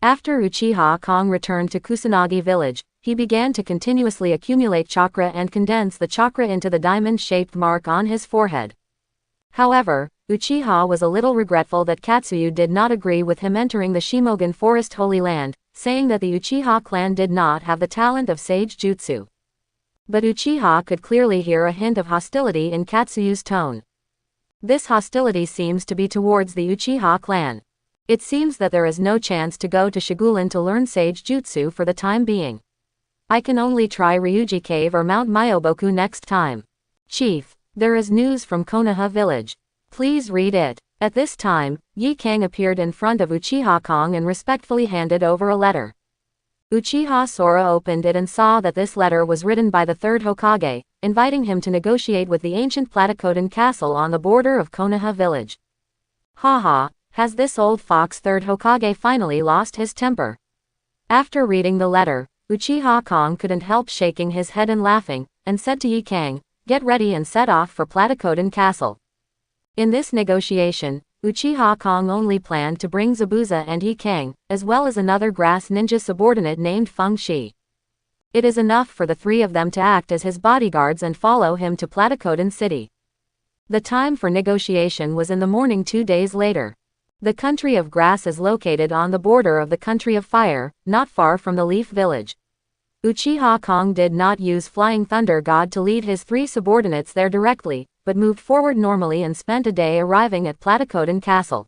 After Uchiha Kong returned to Kusanagi village, he began to continuously accumulate chakra and condense the chakra into the diamond-shaped mark on his forehead. However, Uchiha was a little regretful that Katsuyu did not agree with him entering the Shimogan Forest Holy Land, saying that the Uchiha clan did not have the talent of sage jutsu. But Uchiha could clearly hear a hint of hostility in Katsuyu's tone. This hostility seems to be towards the Uchiha clan. It seems that there is no chance to go to Shigulan to learn sage jutsu for the time being. I can only try Ryuji Cave or Mount Myoboku next time. Chief, there is news from Konoha village. Please read it. At this time, Yi Kang appeared in front of Uchiha Kong and respectfully handed over a letter. Uchiha Sora opened it and saw that this letter was written by the third Hokage, inviting him to negotiate with the ancient Platycoden castle on the border of Konoha village. Haha, has this old fox third Hokage finally lost his temper? After reading the letter, Uchiha Kong couldn't help shaking his head and laughing, and said to Yi Kang, get ready and set off for Platycoden castle. In this negotiation, Uchiha Kong only planned to bring Zabuza and Yi Kang, as well as another grass ninja subordinate named Feng Shi. It is enough for the three of them to act as his bodyguards and follow him to Platycoden City. The time for negotiation was in the morning 2 days later. The country of grass is located on the border of the country of fire, not far from the Leaf Village. Uchiha Kong did not use Flying Thunder God to lead his three subordinates there directly, but moved forward normally and spent a day arriving at Platycoden Castle.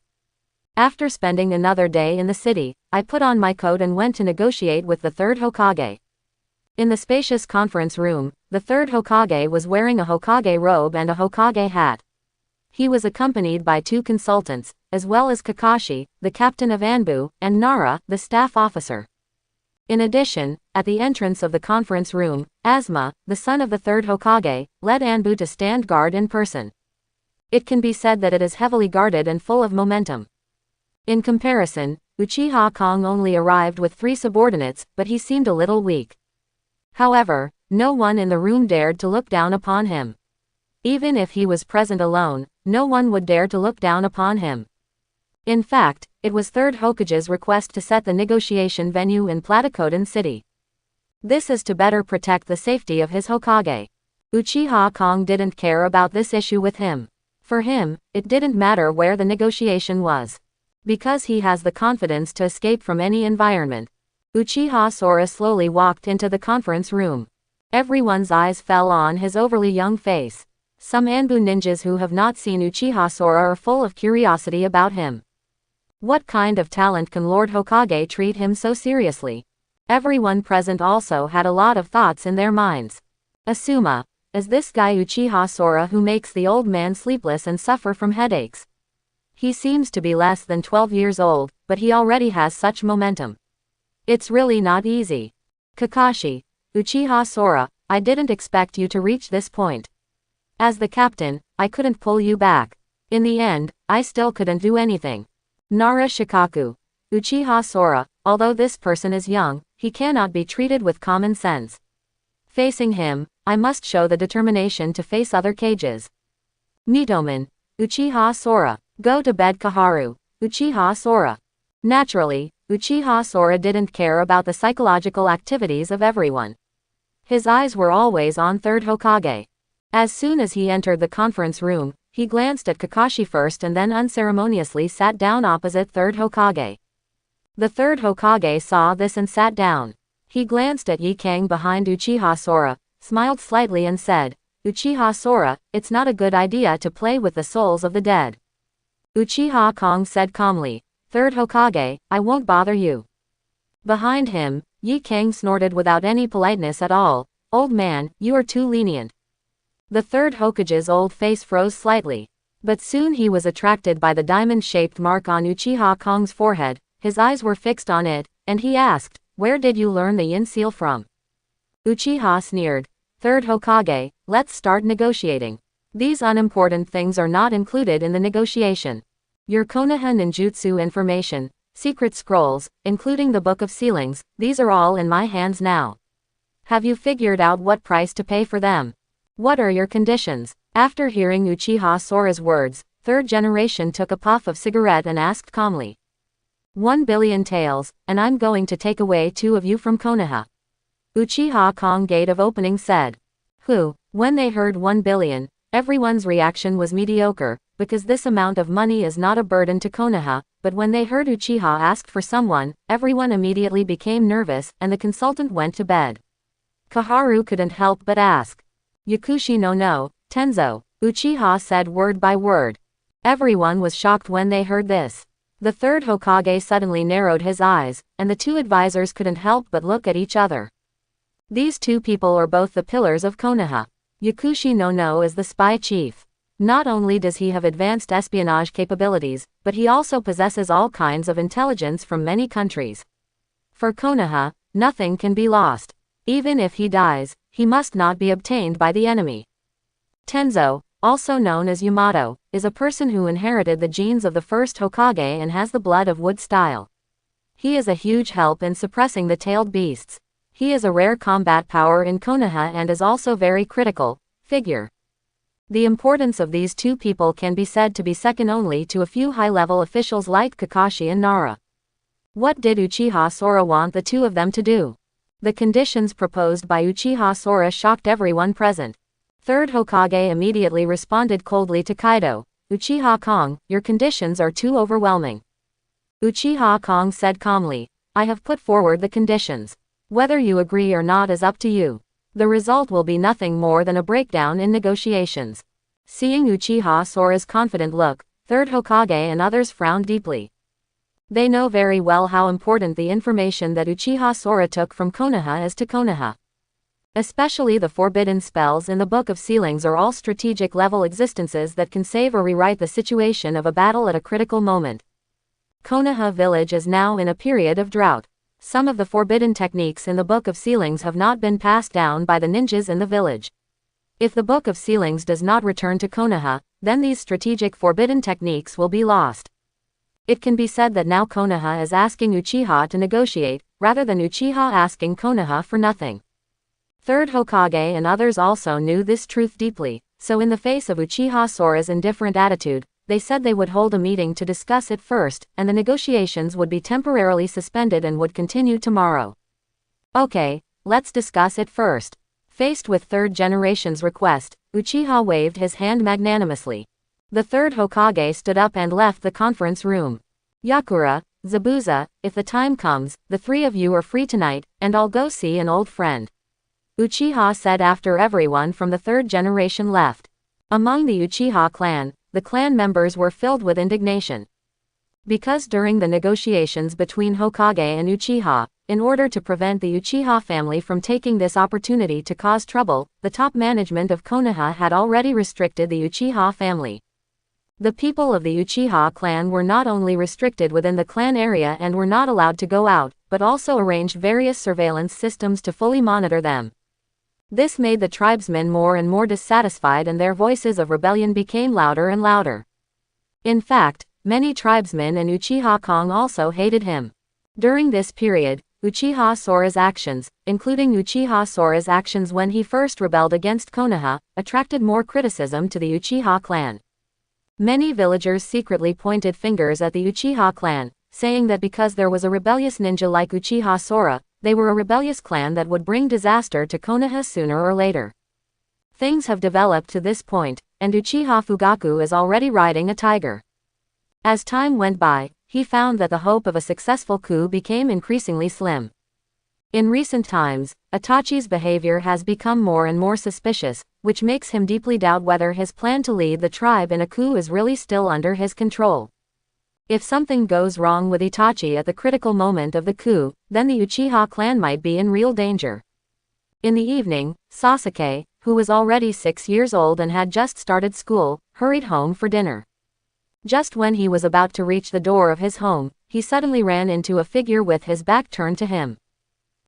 After spending another day in the city, I put on my coat and went to negotiate with the third Hokage. In the spacious conference room, the third Hokage was wearing a Hokage robe and a Hokage hat. He was accompanied by 2 consultants, as well as Kakashi, the captain of Anbu, and Nara, the staff officer. In addition, at the entrance of the conference room, Asma, the son of the third Hokage, led Anbu to stand guard in person. It can be said that it is heavily guarded and full of momentum. In comparison, Uchiha Kong only arrived with 3 subordinates, but he seemed a little weak. However, no one in the room dared to look down upon him. Even if he was present alone, no one would dare to look down upon him. In fact, it was third Hokage's request to set the negotiation venue in Platycoden City. This is to better protect the safety of his Hokage. Uchiha Kong didn't care about this issue with him. For him, it didn't matter where the negotiation was. Because he has the confidence to escape from any environment. Uchiha Sora slowly walked into the conference room. Everyone's eyes fell on his overly young face. Some Anbu ninjas who have not seen Uchiha Sora are full of curiosity about him. What kind of talent can Lord Hokage treat him so seriously? Everyone present also had a lot of thoughts in their minds. Asuma, is this guy Uchiha Sora who makes the old man sleepless and suffer from headaches? He seems to be less than 12 years old, but he already has such momentum. It's really not easy. Kakashi, Uchiha Sora, I didn't expect you to reach this point. As the captain, I couldn't pull you back. In the end, I still couldn't do anything. Nara Shikaku, Uchiha Sora, although this person is young, he cannot be treated with common sense. Facing him, I must show the determination to face other cages. Mitomen, Uchiha Sora, go to bed Kaharu, Uchiha Sora. Naturally, Uchiha Sora didn't care about the psychological activities of everyone. His eyes were always on third Hokage. As soon as he entered the conference room, he glanced at Kakashi first and then unceremoniously sat down opposite third Hokage. The third Hokage saw this and sat down. He glanced at Yi Kang behind Uchiha Sora, smiled slightly and said, Uchiha Sora, it's not a good idea to play with the souls of the dead. Uchiha Kong said calmly, Third Hokage, I won't bother you. Behind him, Yi Kang snorted without any politeness at all, Old man, you are too lenient. The third Hokage's old face froze slightly. But soon he was attracted by the diamond-shaped mark on Uchiha Kong's forehead, his eyes were fixed on it, and he asked, where did you learn the yin seal from? Uchiha sneered, Third Hokage, let's start negotiating. These unimportant things are not included in the negotiation. Your Konoha ninjutsu information, secret scrolls, including the Book of Sealings, these are all in my hands now. Have you figured out what price to pay for them? What are your conditions? After hearing Uchiha Sora's words, third generation took a puff of cigarette and asked calmly. 1 billion taels, and I'm going to take away 2 of you from Konoha. Uchiha Kong Gate of Opening said. When they heard 1 billion, everyone's reaction was mediocre, because this amount of money is not a burden to Konoha, but when they heard Uchiha asked for someone, everyone immediately became nervous and the consultant went to bed. Kaharu couldn't help but ask. Yakushi no, Tenzo, Uchiha said word by word. Everyone was shocked when they heard this. The third Hokage suddenly narrowed his eyes, and the 2 advisors couldn't help but look at each other. These 2 people are both the pillars of Konoha. Yakushi no is the spy chief. Not only does he have advanced espionage capabilities, but he also possesses all kinds of intelligence from many countries. For Konoha, nothing can be lost. Even if he dies, he must not be obtained by the enemy. Tenzo, also known as Yamato, is a person who inherited the genes of the first Hokage and has the blood of wood style. He is a huge help in suppressing the tailed beasts. He is a rare combat power in Konoha and is also very critical figure. The importance of these 2 people can be said to be second only to a few high-level officials like Kakashi and Nara. What did Uchiha Sora want the 2 of them to do? The conditions proposed by Uchiha Sora shocked everyone present. Third Hokage immediately responded coldly to Kaido, Uchiha Kong, your conditions are too overwhelming. Uchiha Kong said calmly, I have put forward the conditions. Whether you agree or not is up to you. The result will be nothing more than a breakdown in negotiations. Seeing Uchiha Sora's confident look, third Hokage and others frowned deeply. They know very well how important the information that Uchiha Sora took from Konoha is to Konoha. Especially the forbidden spells in the Book of Sealings are all strategic level existences that can save or rewrite the situation of a battle at a critical moment. Konoha village is now in a period of drought. Some of the forbidden techniques in the Book of Sealings have not been passed down by the ninjas in the village. If the Book of Sealings does not return to Konoha, then these strategic forbidden techniques will be lost. It can be said that now Konoha is asking Uchiha to negotiate, rather than Uchiha asking Konoha for nothing. Third Hokage and others also knew this truth deeply, so in the face of Uchiha Sora's indifferent attitude, they said they would hold a meeting to discuss it first, and the negotiations would be temporarily suspended and would continue tomorrow. Okay, let's discuss it first. Faced with third generation's request, Uchiha waved his hand magnanimously. The third Hokage stood up and left the conference room. Yakura, Zabuza, if the time comes, the three of you are free tonight, and I'll go see an old friend. Uchiha said after everyone from the third generation left. Among the Uchiha clan, the clan members were filled with indignation. Because during the negotiations between Hokage and Uchiha, in order to prevent the Uchiha family from taking this opportunity to cause trouble, the top management of Konoha had already restricted the Uchiha family. The people of the Uchiha clan were not only restricted within the clan area and were not allowed to go out, but also arranged various surveillance systems to fully monitor them. This made the tribesmen more and more dissatisfied, and their voices of rebellion became louder and louder. In fact, many tribesmen and Uchiha Kong also hated him. During this period, Uchiha Sora's actions, including Uchiha Sora's actions when he first rebelled against Konoha, attracted more criticism to the Uchiha clan. Many villagers secretly pointed fingers at the Uchiha clan, saying that because there was a rebellious ninja like Uchiha Sora, they were a rebellious clan that would bring disaster to Konoha sooner or later. Things have developed to this point, and Uchiha Fugaku is already riding a tiger. As time went by, he found that the hope of a successful coup became increasingly slim. In recent times, Itachi's behavior has become more and more suspicious, which makes him deeply doubt whether his plan to lead the tribe in a coup is really still under his control. If something goes wrong with Itachi at the critical moment of the coup, then the Uchiha clan might be in real danger. In the evening, Sasuke, who was already 6 years old and had just started school, hurried home for dinner. Just when he was about to reach the door of his home, he suddenly ran into a figure with his back turned to him.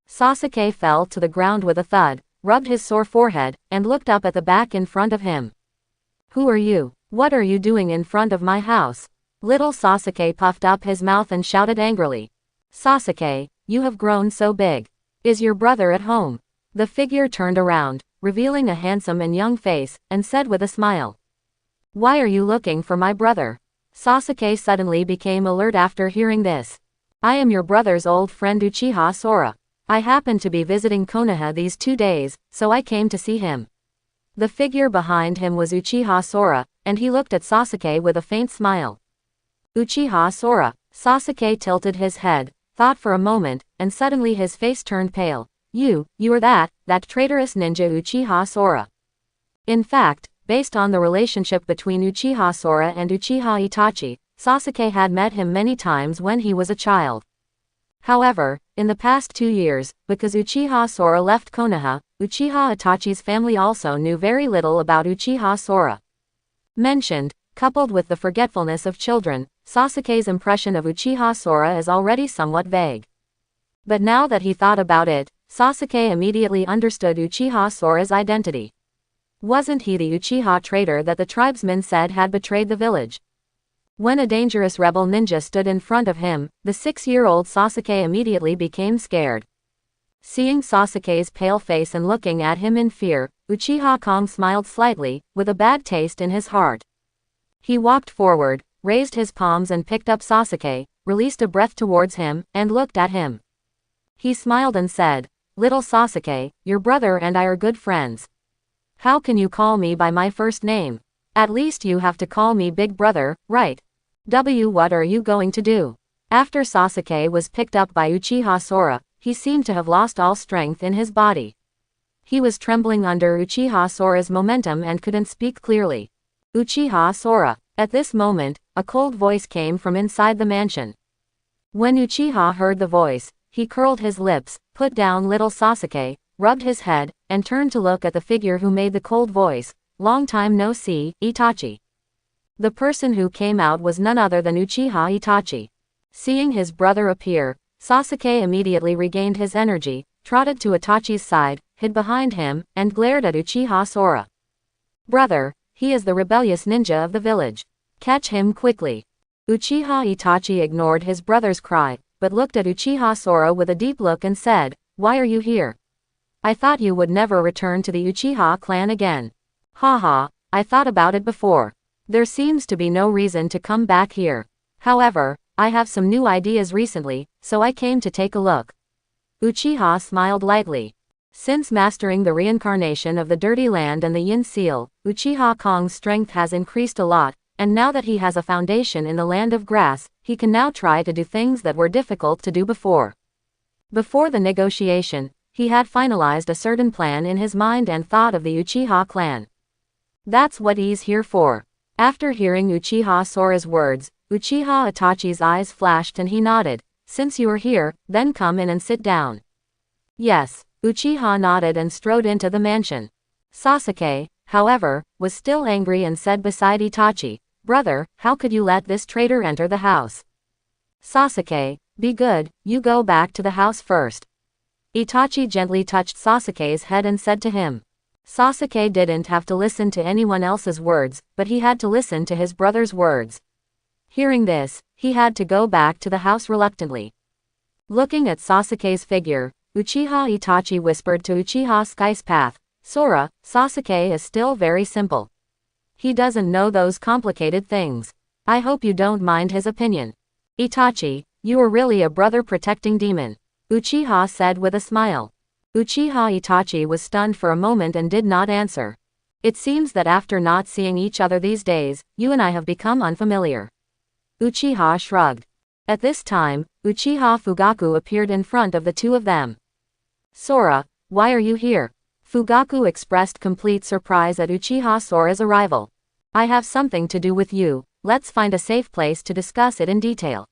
Sasuke fell to the ground with a thud, rubbed his sore forehead, and looked up at the back in front of him. "Who are you? What are you doing in front of my house?" Little Sasuke puffed up his mouth and shouted angrily. "Sasuke, you have grown so big. Is your brother at home?" The figure turned around, revealing a handsome and young face, and said with a smile, "Why are you looking for my brother?" Sasuke suddenly became alert after hearing this. "I am your brother's old friend Uchiha Sora. I happened to be visiting Konoha these 2 days, so I came to see him." The figure behind him was Uchiha Sora, and he looked at Sasuke with a faint smile. "Uchiha Sora." Sasuke tilted his head, thought for a moment, and suddenly his face turned pale. You are that traitorous ninja Uchiha Sora." In fact, based on the relationship between Uchiha Sora and Uchiha Itachi, Sasuke had met him many times when he was a child. However, in the past 2 years, because Uchiha Sora left Konoha, Uchiha Itachi's family also knew very little about Uchiha Sora. Mentioned, coupled with the forgetfulness of children, Sasuke's impression of Uchiha Sora is already somewhat vague. But now that he thought about it, Sasuke immediately understood Uchiha Sora's identity. Wasn't he the Uchiha traitor that the tribesmen said had betrayed the village? When a dangerous rebel ninja stood in front of him, the 6-year-old Sasuke immediately became scared. Seeing Sasuke's pale face and looking at him in fear, Uchiha Kong smiled slightly, with a bad taste in his heart. He walked forward, raised his palms and picked up Sasuke, released a breath towards him, and looked at him. He smiled and said, "Little Sasuke, your brother and I are good friends. How can you call me by my first name? At least you have to call me Big Brother, right? What are you going to do?" After Sasuke was picked up by Uchiha Sora, he seemed to have lost all strength in his body. He was trembling under Uchiha Sora's momentum and couldn't speak clearly. "Uchiha Sora." At this moment, a cold voice came from inside the mansion. When Uchiha heard the voice, he curled his lips, put down little Sasuke, rubbed his head, and turned to look at the figure who made the cold voice. "Long time no see, Itachi." The person who came out was none other than Uchiha Itachi. Seeing his brother appear, Sasuke immediately regained his energy, trotted to Itachi's side, hid behind him, and glared at Uchiha Sora. "Brother, he is the rebellious ninja of the village. Catch him quickly." Uchiha Itachi ignored his brother's cry, but looked at Uchiha Sora with a deep look and said, "Why are you here? I thought you would never return to the Uchiha clan again." "Haha, I thought about it before. There seems to be no reason to come back here. However, I have some new ideas recently, so I came to take a look." Uchiha smiled lightly. Since mastering the reincarnation of the Dirty Land and the Yin Seal, Uchiha Kong's strength has increased a lot, and now that he has a foundation in the land of grass, he can now try to do things that were difficult to do before. Before the negotiation, he had finalized a certain plan in his mind and thought of the Uchiha clan. That's what he's here for. After hearing Uchiha Sora's words, Uchiha Itachi's eyes flashed and he nodded. Since you are here, then come in and sit down. Yes, Uchiha nodded and strode into the mansion. Sasuke, however, was still angry and said beside Itachi, "Brother, how could you let this traitor enter the house?" Sasuke, be good, you go back to the house first. Itachi gently touched Sasuke's head and said to him. Sasuke didn't have to listen to anyone else's words, but he had to listen to his brother's words. Hearing this, he had to go back to the house reluctantly. Looking at Sasuke's figure, Uchiha Itachi whispered to Uchiha Sky's Path, Sora, Sasuke is still very simple. He doesn't know those complicated things. I hope you don't mind his opinion. Itachi, you are really a brother-protecting demon, Uchiha said with a smile. Uchiha Itachi was stunned for a moment and did not answer. It seems that after not seeing each other these days, you and I have become unfamiliar. Uchiha shrugged. At this time, Uchiha Fugaku appeared in front of the two of them. Sora, why are you here? Fugaku expressed complete surprise at Uchiha Sora's arrival. I have something to do with you, let's find a safe place to discuss it in detail.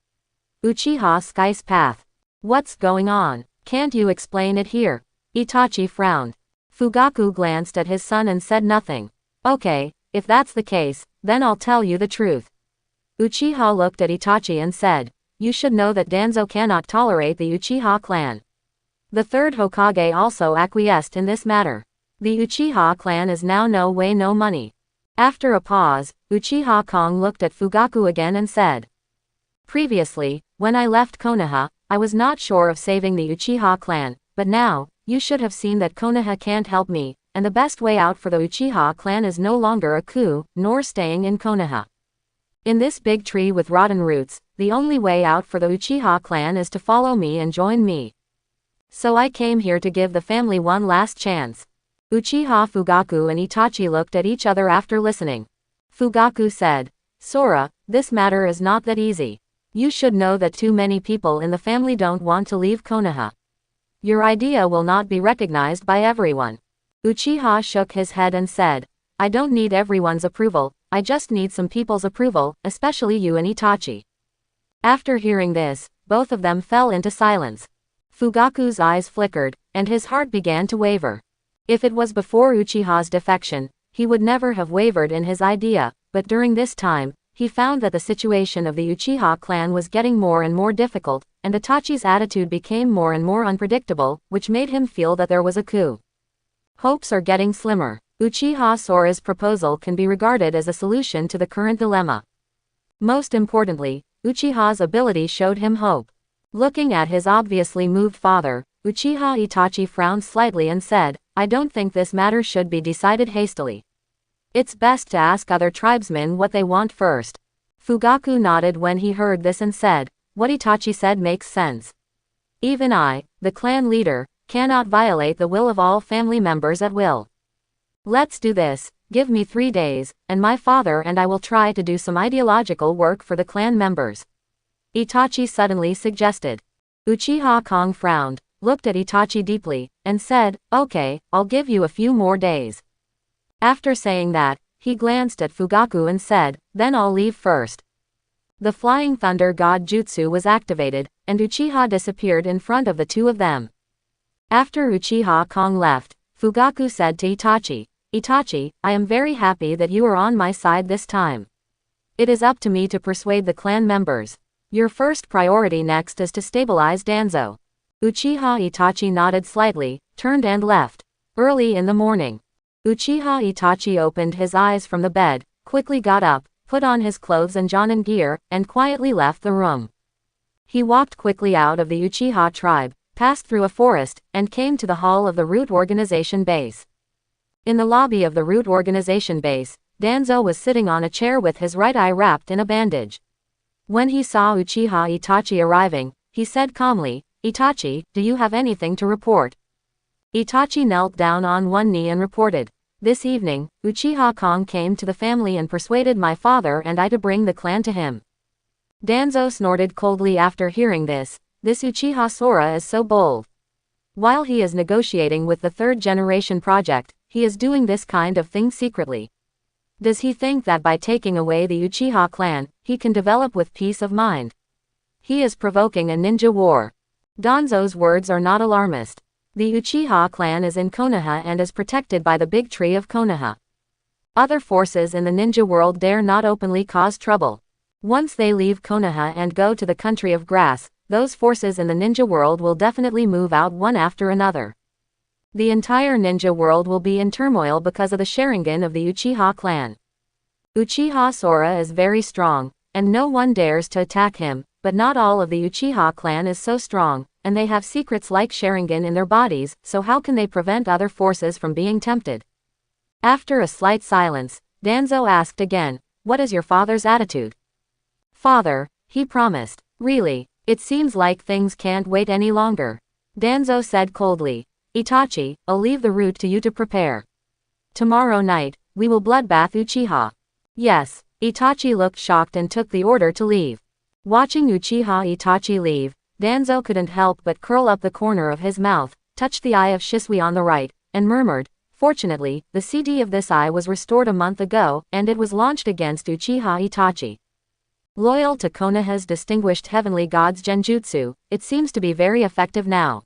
Uchiha Sky's Path. What's going on? Can't you explain it here? Itachi frowned. Fugaku glanced at his son and said nothing. Okay, if that's the case, then I'll tell you the truth. Uchiha looked at Itachi and said, you should know that Danzo cannot tolerate the Uchiha clan. The third Hokage also acquiesced in this matter. The Uchiha clan is now no way no money. After a pause, Uchiha Kong looked at Fugaku again and said. Previously, when I left Konoha, I was not sure of saving the Uchiha clan, but now, you should have seen that Konoha can't help me, and the best way out for the Uchiha clan is no longer a coup, nor staying in Konoha. In this big tree with rotten roots, the only way out for the Uchiha clan is to follow me and join me. So I came here to give the family one last chance. Uchiha Fugaku and Itachi looked at each other after listening. Fugaku said, Sora, this matter is not that easy. You should know that too many people in the family don't want to leave Konoha. Your idea will not be recognized by everyone. Uchiha shook his head and said, I don't need everyone's approval, I just need some people's approval, especially you and Itachi. After hearing this, both of them fell into silence. Fugaku's eyes flickered, and his heart began to waver. If it was before Uchiha's defection, he would never have wavered in his idea, but during this time, he found that the situation of the Uchiha clan was getting more and more difficult, and Itachi's attitude became more and more unpredictable, which made him feel that there was a coup. Hopes are getting slimmer. Uchiha Sora's proposal can be regarded as a solution to the current dilemma. Most importantly, Uchiha's ability showed him hope. Looking at his obviously moved father, Uchiha Itachi frowned slightly and said, I don't think this matter should be decided hastily. It's best to ask other tribesmen what they want first. Fugaku nodded when he heard this and said, what Itachi said makes sense. Even I, the clan leader, cannot violate the will of all family members at will. Let's do this, give me 3 days, and my father and I will try to do some ideological work for the clan members. Itachi suddenly suggested. Uchiha Kong frowned, looked at Itachi deeply, and said, okay, I'll give you a few more days. After saying that, he glanced at Fugaku and said, then I'll leave first. The Flying Thunder God Jutsu was activated, and Uchiha disappeared in front of the two of them. After Uchiha Kong left, Fugaku said to Itachi, Itachi, I am very happy that you are on my side this time. It is up to me to persuade the clan members. Your first priority next is to stabilize Danzo. Uchiha Itachi nodded slightly, turned and left. Early in the morning, Uchiha Itachi opened his eyes from the bed, quickly got up, put on his clothes and Jonin gear, and quietly left the room. He walked quickly out of the Uchiha tribe, passed through a forest, and came to the hall of the Root Organization base. In the lobby of the Root Organization base, Danzo was sitting on a chair with his right eye wrapped in a bandage. When he saw Uchiha Itachi arriving, he said calmly, Itachi, do you have anything to report? Itachi knelt down on one knee and reported. This evening, Uchiha Kong came to the family and persuaded my father and I to bring the clan to him. Danzo snorted coldly after hearing this. This Uchiha Sora is so bold. While he is negotiating with the third generation project, he is doing this kind of thing secretly. Does he think that by taking away the Uchiha clan, he can develop with peace of mind? He is provoking a ninja war. Danzo's words are not alarmist. The Uchiha clan is in Konoha and is protected by the big tree of Konoha. Other forces in the ninja world dare not openly cause trouble. Once they leave Konoha and go to the country of grass, those forces in the ninja world will definitely move out one after another. The entire ninja world will be in turmoil because of the Sharingan of the Uchiha clan. Uchiha Sora is very strong, and no one dares to attack him, but not all of the Uchiha clan is so strong, and they have secrets like Sharingan in their bodies, so how can they prevent other forces from being tempted? After a slight silence, Danzo asked again, "What is your father's attitude?" "Father, he promised." "Really? It seems like things can't wait any longer." Danzo said coldly. "Itachi, I'll leave the route to you to prepare. Tomorrow night, we will bloodbath Uchiha." "Yes." Itachi looked shocked and took the order to leave. Watching Uchiha Itachi leave, Danzo couldn't help but curl up the corner of his mouth, touched the eye of Shisui on the right, and murmured, "Fortunately, the CD of this eye was restored a month ago, and it was launched against Uchiha Itachi. Loyal to Konoha's distinguished heavenly god's genjutsu, it seems to be very effective now.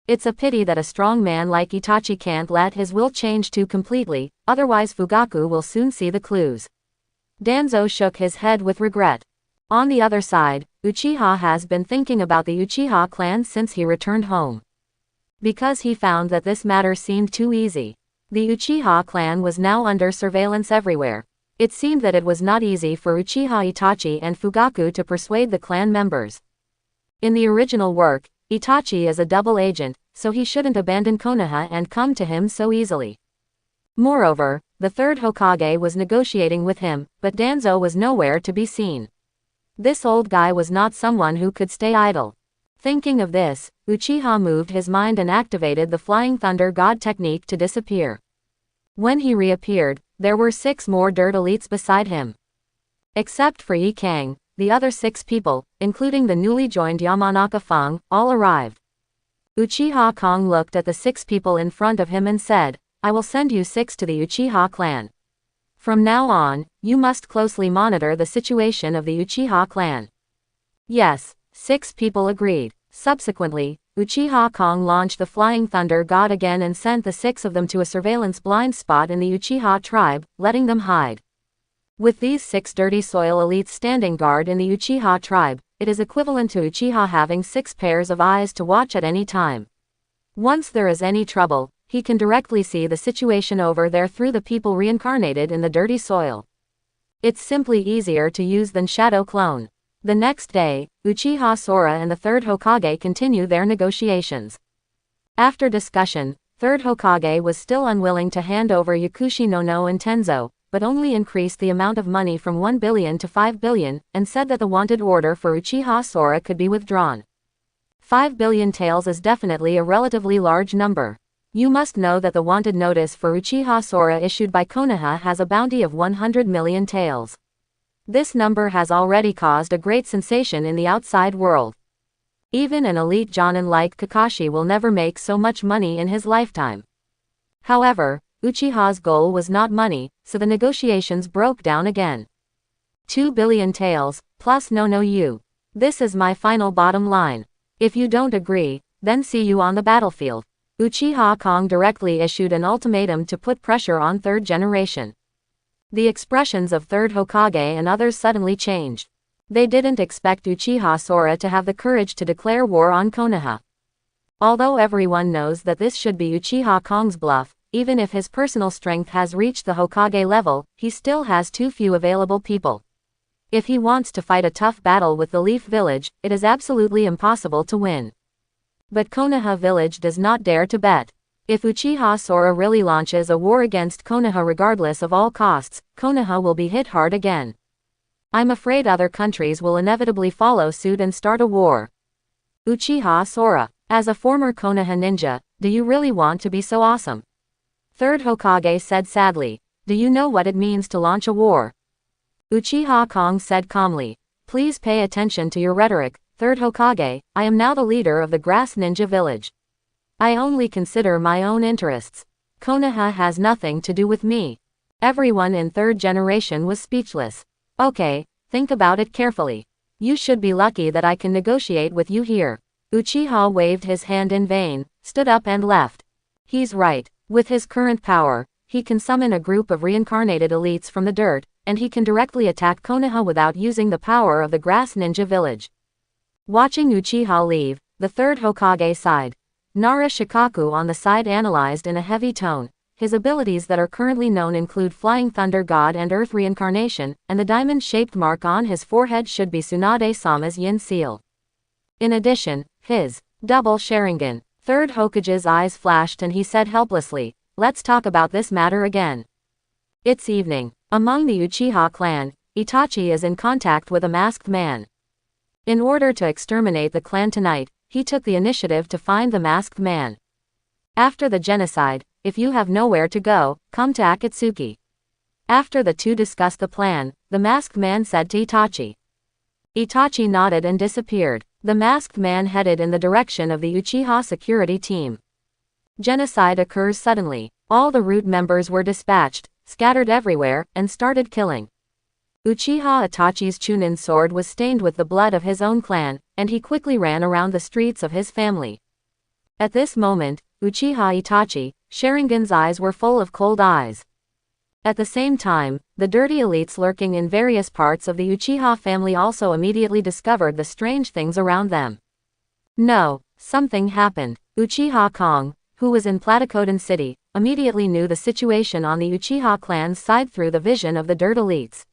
It's a pity that a strong man like Itachi can't let his will change too completely, otherwise Fugaku will soon see the clues." Danzo shook his head with regret. On the other side, Uchiha has been thinking about the Uchiha clan since he returned home. Because he found that this matter seemed too easy. The Uchiha clan was now under surveillance everywhere. It seemed that it was not easy for Uchiha Itachi and Fugaku to persuade the clan members. In the original work, Itachi is a double agent, so he shouldn't abandon Konoha and come to him so easily. Moreover, the third Hokage was negotiating with him, but Danzo was nowhere to be seen. This old guy was not someone who could stay idle. Thinking of this, Uchiha moved his mind and activated the Flying Thunder God technique to disappear. When he reappeared, there were 6 more dirt elites beside him. Except for Yi Kang, the other 6 people, including the newly joined Yamanaka Fang, all arrived. Uchiha Kong looked at the 6 people in front of him and said, "I will send you 6 to the Uchiha clan. From now on, you must closely monitor the situation of the Uchiha clan." "Yes," 6 people agreed. Subsequently, Uchiha Kong launched the Flying Thunder God again and sent the 6 of them to a surveillance blind spot in the Uchiha tribe, letting them hide. With these 6 dirty soil elites standing guard in the Uchiha tribe, it is equivalent to Uchiha having 6 pairs of eyes to watch at any time. Once there is any trouble, he can directly see the situation over there through the people reincarnated in the dirty soil. It's simply easier to use than Shadow Clone. The next day, Uchiha Sora and the third Hokage continue their negotiations. After discussion, third Hokage was still unwilling to hand over Yakushi no and Tenzo, but only increased the amount of money from 1 billion to 5 billion, and said that the wanted order for Uchiha Sora could be withdrawn. 5 billion taels is definitely a relatively large number. You must know that the wanted notice for Uchiha Sora issued by Konoha has a bounty of 100 million taels. This number has already caused a great sensation in the outside world. Even an elite jonin like Kakashi will never make so much money in his lifetime. However, Uchiha's goal was not money, so the negotiations broke down again. 2 billion taels, plus no you. This is my final bottom line. If you don't agree, then see you on the battlefield. Uchiha Kong directly issued an ultimatum to put pressure on third generation. The expressions of third Hokage and others suddenly changed. They didn't expect Uchiha Sora to have the courage to declare war on Konoha. Although everyone knows that this should be Uchiha Kong's bluff, even if his personal strength has reached the Hokage level, he still has too few available people. If he wants to fight a tough battle with the Leaf Village, it is absolutely impossible to win. But Konoha Village does not dare to bet. If Uchiha Sora really launches a war against Konoha regardless of all costs, Konoha will be hit hard again. I'm afraid other countries will inevitably follow suit and start a war. Uchiha Sora, as a former Konoha ninja, do you really want to be so awesome? Third Hokage said sadly. Do you know what it means to launch a war? Uchiha Kong said calmly. Please pay attention to your rhetoric, Third Hokage. I am now the leader of the Grass Ninja Village. I only consider my own interests. Konoha has nothing to do with me. Everyone in third generation was speechless. Okay, think about it carefully. You should be lucky that I can negotiate with you here. Uchiha waved his hand in vain, stood up and left. He's right. With his current power, he can summon a group of reincarnated elites from the dirt, and he can directly attack Konoha without using the power of the Grass Ninja Village. Watching Uchiha leave, the third Hokage sighed. Nara Shikaku on the side analyzed in a heavy tone. His abilities that are currently known include Flying Thunder God and Earth Reincarnation, and the diamond-shaped mark on his forehead should be Tsunade-sama's Yin seal. In addition, his double Sharingan. Third Hokage's eyes flashed and he said helplessly, let's talk about this matter again. It's evening. Among the Uchiha clan, Itachi is in contact with a masked man. In order to exterminate the clan tonight, he took the initiative to find the masked man. After the genocide, if you have nowhere to go, come to Akatsuki. After the two discussed the plan, the masked man said to Itachi. Itachi nodded and disappeared. The masked man headed in the direction of the Uchiha security team. Genocide occurs suddenly. All the root members were dispatched, scattered everywhere, and started killing. Uchiha Itachi's Chunin sword was stained with the blood of his own clan, and he quickly ran around the streets of his family. At this moment, Uchiha Itachi, Sharingan's eyes were full of cold eyes. At the same time, the dirty elites lurking in various parts of the Uchiha family also immediately discovered the strange things around them. No, something happened. Uchiha Kong, who was in Platycodon City, immediately knew the situation on the Uchiha clan's side through the vision of the dirt elites.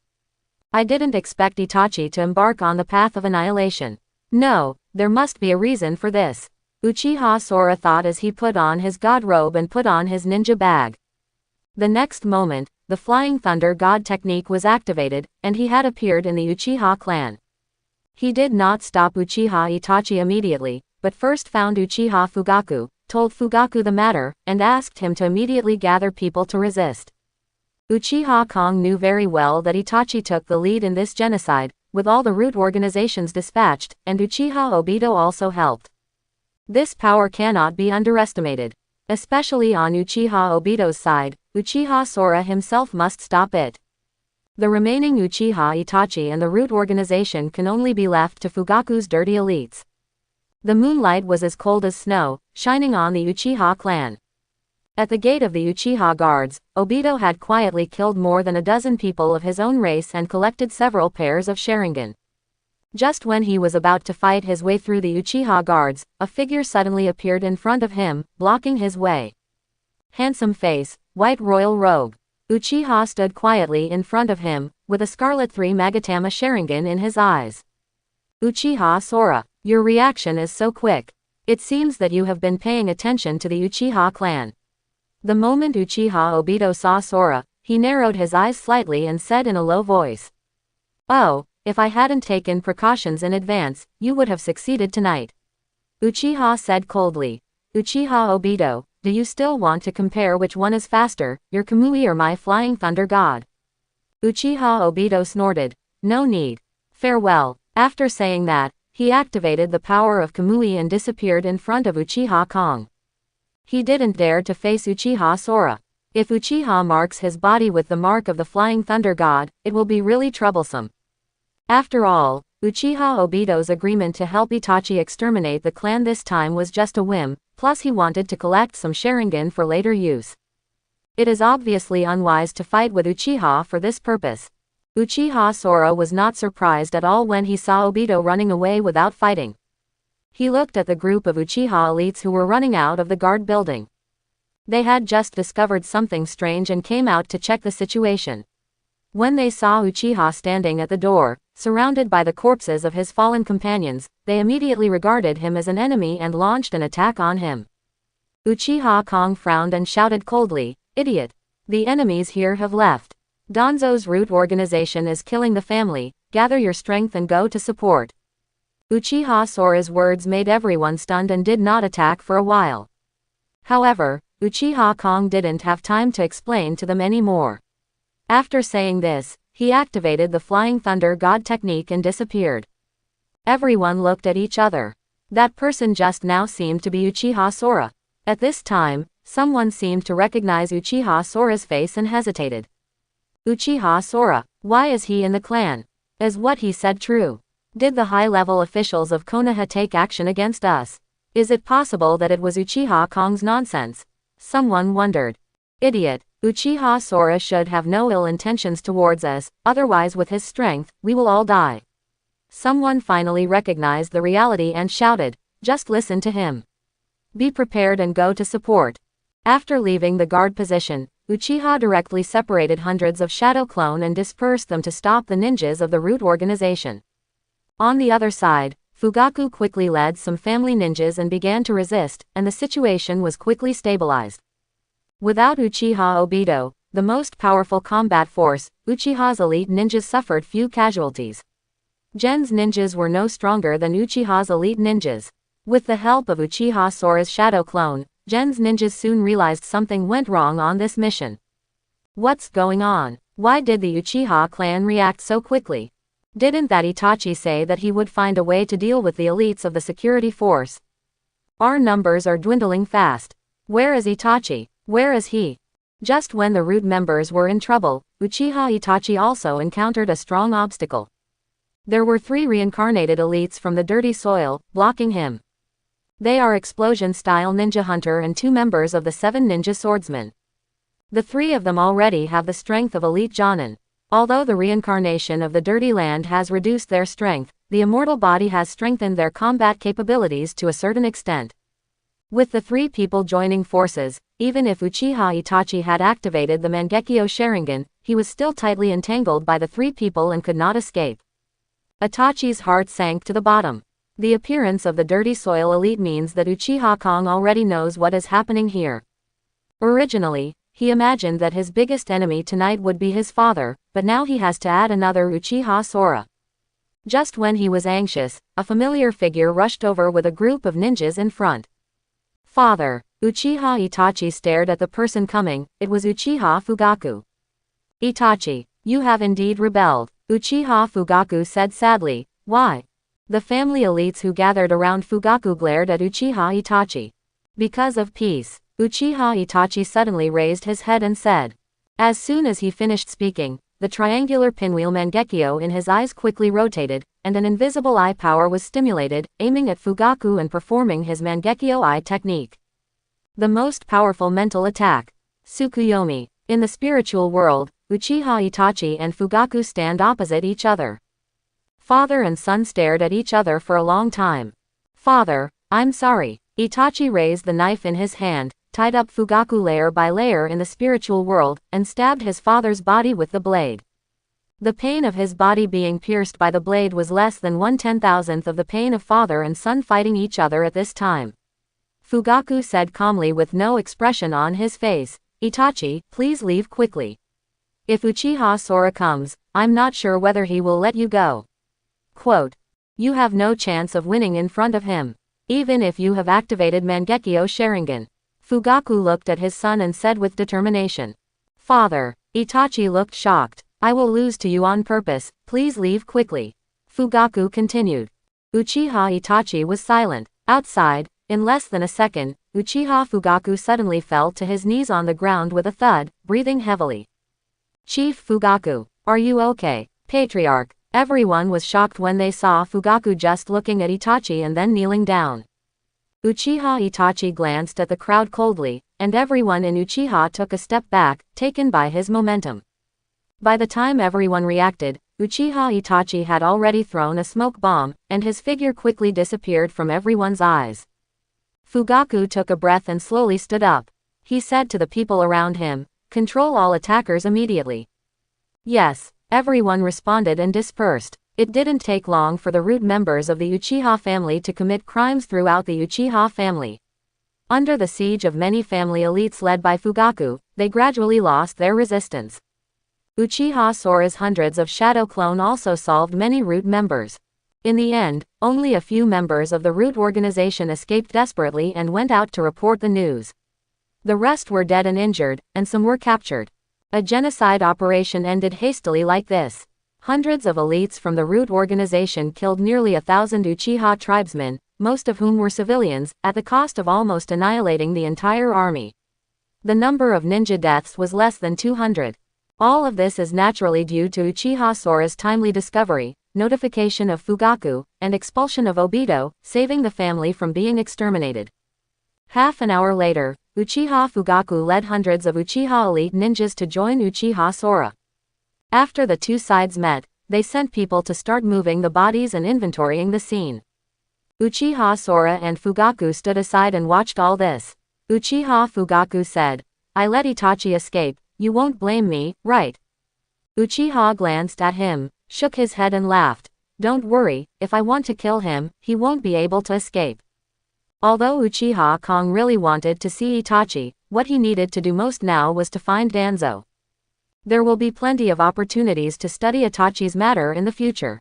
I didn't expect Itachi to embark on the path of annihilation. No, there must be a reason for this. Uchiha Sora thought as he put on his god robe and put on his ninja bag. The next moment, the Flying Thunder God technique was activated, and he had appeared in the Uchiha clan. He did not stop Uchiha Itachi immediately, but first found Uchiha Fugaku, told Fugaku the matter, and asked him to immediately gather people to resist. Uchiha Kong knew very well that Itachi took the lead in this genocide, with all the root organizations dispatched, and Uchiha Obito also helped. This power cannot be underestimated. Especially on Uchiha Obito's side, Uchiha Sora himself must stop it. The remaining Uchiha Itachi and the root organization can only be left to Fugaku's dirty elites. The moonlight was as cold as snow, shining on the Uchiha clan. At the gate of the Uchiha guards, Obito had quietly killed more than a dozen people of his own race and collected several pairs of Sharingan. Just when he was about to fight his way through the Uchiha guards, a figure suddenly appeared in front of him, blocking his way. Handsome face, white royal robe. Uchiha stood quietly in front of him, with a Scarlet 3 Magatama Sharingan in his eyes. Uchiha Sora, your reaction is so quick. It seems that you have been paying attention to the Uchiha clan. The moment Uchiha Obito saw Sora, he narrowed his eyes slightly and said in a low voice. Oh, if I hadn't taken precautions in advance, you would have succeeded tonight. Uchiha said coldly. Uchiha Obito, do you still want to compare which one is faster, your Kamui or my Flying Thunder God? Uchiha Obito snorted. No need. Farewell. After saying that, he activated the power of Kamui and disappeared in front of Uchiha Kong. He didn't dare to face Uchiha Sora. If Uchiha marks his body with the mark of the Flying Thunder God, it will be really troublesome. After all, Uchiha Obito's agreement to help Itachi exterminate the clan this time was just a whim, plus he wanted to collect some Sharingan for later use. It is obviously unwise to fight with Uchiha for this purpose. Uchiha Sora was not surprised at all when he saw Obito running away without fighting. He looked at the group of Uchiha elites who were running out of the guard building. They had just discovered something strange and came out to check the situation. When they saw Uchiha standing at the door, surrounded by the corpses of his fallen companions, they immediately regarded him as an enemy and launched an attack on him. Uchiha Kong frowned and shouted coldly, "Idiot! The enemies here have left. Danzo's root organization is killing the family, gather your strength and go to support." Uchiha Sora's words made everyone stunned and did not attack for a while. However, Uchiha Kong didn't have time to explain to them anymore. After saying this, he activated the Flying Thunder God technique and disappeared. Everyone looked at each other. That person just now seemed to be Uchiha Sora. At this time, someone seemed to recognize Uchiha Sora's face and hesitated. Uchiha Sora, why is he in the clan? Is what he said true? Did the high-level officials of Konoha take action against us? Is it possible that it was Uchiha Kong's nonsense? Someone wondered. Idiot, Uchiha Sora should have no ill intentions towards us, otherwise with his strength, we will all die. Someone finally recognized the reality and shouted, just listen to him. Be prepared and go to support. After leaving the guard position, Uchiha directly separated hundreds of shadow clone and dispersed them to stop the ninjas of the root organization. On the other side, Fugaku quickly led some family ninjas and began to resist, and the situation was quickly stabilized. Without Uchiha Obito, the most powerful combat force, Uchiha's elite ninjas suffered few casualties. Gen's ninjas were no stronger than Uchiha's elite ninjas. With the help of Uchiha Sora's shadow clone, Gen's ninjas soon realized something went wrong on this mission. What's going on? Why did the Uchiha clan react so quickly? Didn't that Itachi say that he would find a way to deal with the elites of the security force? Our numbers are dwindling fast. Where is Itachi? Where is he? Just when the root members were in trouble, Uchiha Itachi also encountered a strong obstacle. There were 3 reincarnated elites from the dirty soil, blocking him. They are explosion-style ninja hunter and 2 members of the 7 ninja swordsmen. The 3 of them already have the strength of elite Jonin. Although the reincarnation of the dirty land has reduced their strength, the immortal body has strengthened their combat capabilities to a certain extent. With the 3 people joining forces, even if Uchiha Itachi had activated the Mangekyo Sharingan, he was still tightly entangled by the 3 people and could not escape. Itachi's heart sank to the bottom. The appearance of the dirty soil elite means that Uchiha Kong already knows what is happening here. Originally, he imagined that his biggest enemy tonight would be his father, but now he has to add another Uchiha Sora. Just when he was anxious, a familiar figure rushed over with a group of ninjas in front. Father! Uchiha Itachi stared at the person coming. It was Uchiha Fugaku. Itachi, you have indeed rebelled, Uchiha Fugaku said sadly. Why? The family elites who gathered around Fugaku glared at Uchiha Itachi. Because of peace. Uchiha Itachi suddenly raised his head and said. As soon as he finished speaking, the triangular pinwheel Mangekyo in his eyes quickly rotated, and an invisible eye power was stimulated, aiming at Fugaku and performing his Mangekyo eye technique. The most powerful mental attack. Tsukuyomi. In the spiritual world, Uchiha Itachi and Fugaku stand opposite each other. Father and son stared at each other for a long time. Father, I'm sorry. Itachi raised the knife in his hand, tied up Fugaku layer by layer in the spiritual world, and stabbed his father's body with the blade. The pain of his body being pierced by the blade was less than 1/10,000th of the pain of father and son fighting each other at this time. Fugaku said calmly with no expression on his face, Itachi, please leave quickly. If Uchiha Sora comes, I'm not sure whether he will let you go. Quote. You have no chance of winning in front of him. Even if you have activated Mangekyo Sharingan. Fugaku looked at his son and said with determination. Father. Itachi looked shocked. I will lose to you on purpose, please leave quickly. Fugaku continued. Uchiha Itachi was silent. Outside, in less than a second, Uchiha Fugaku suddenly fell to his knees on the ground with a thud, breathing heavily. Chief Fugaku, are you okay? Patriarch. Everyone was shocked when they saw Fugaku just looking at Itachi and then kneeling down. Uchiha Itachi glanced at the crowd coldly, and everyone in Uchiha took a step back, taken by his momentum. By the time everyone reacted, Uchiha Itachi had already thrown a smoke bomb, and his figure quickly disappeared from everyone's eyes. Fugaku took a breath and slowly stood up. He said to the people around him, control all attackers immediately. Yes. Everyone responded and dispersed. It didn't take long for the root members of the Uchiha family to commit crimes throughout the Uchiha family. Under the siege of many family elites led by Fugaku, they gradually lost their resistance. Uchiha Sora's hundreds of shadow clone also solved many root members. In the end, only a few members of the root organization escaped desperately and went out to report the news. The rest were dead and injured, and some were captured. A genocide operation ended hastily like this. Hundreds of elites from the root organization killed nearly 1,000 Uchiha tribesmen, most of whom were civilians, at the cost of almost annihilating the entire army. The number of ninja deaths was less than 200. All of this is naturally due to Uchiha Sora's timely discovery, notification of Fugaku, and expulsion of Obito, saving the family from being exterminated. Half an hour later, Uchiha Fugaku led hundreds of Uchiha elite ninjas to join Uchiha Sora. After the two sides met, they sent people to start moving the bodies and inventorying the scene. Uchiha Sora and Fugaku stood aside and watched all this. Uchiha Fugaku said, "I let Itachi escape, you won't blame me, right?" Uchiha glanced at him, shook his head and laughed. "Don't worry, if I want to kill him, he won't be able to escape." Although Uchiha Kong really wanted to see Itachi, what he needed to do most now was to find Danzo. There will be plenty of opportunities to study Itachi's matter in the future.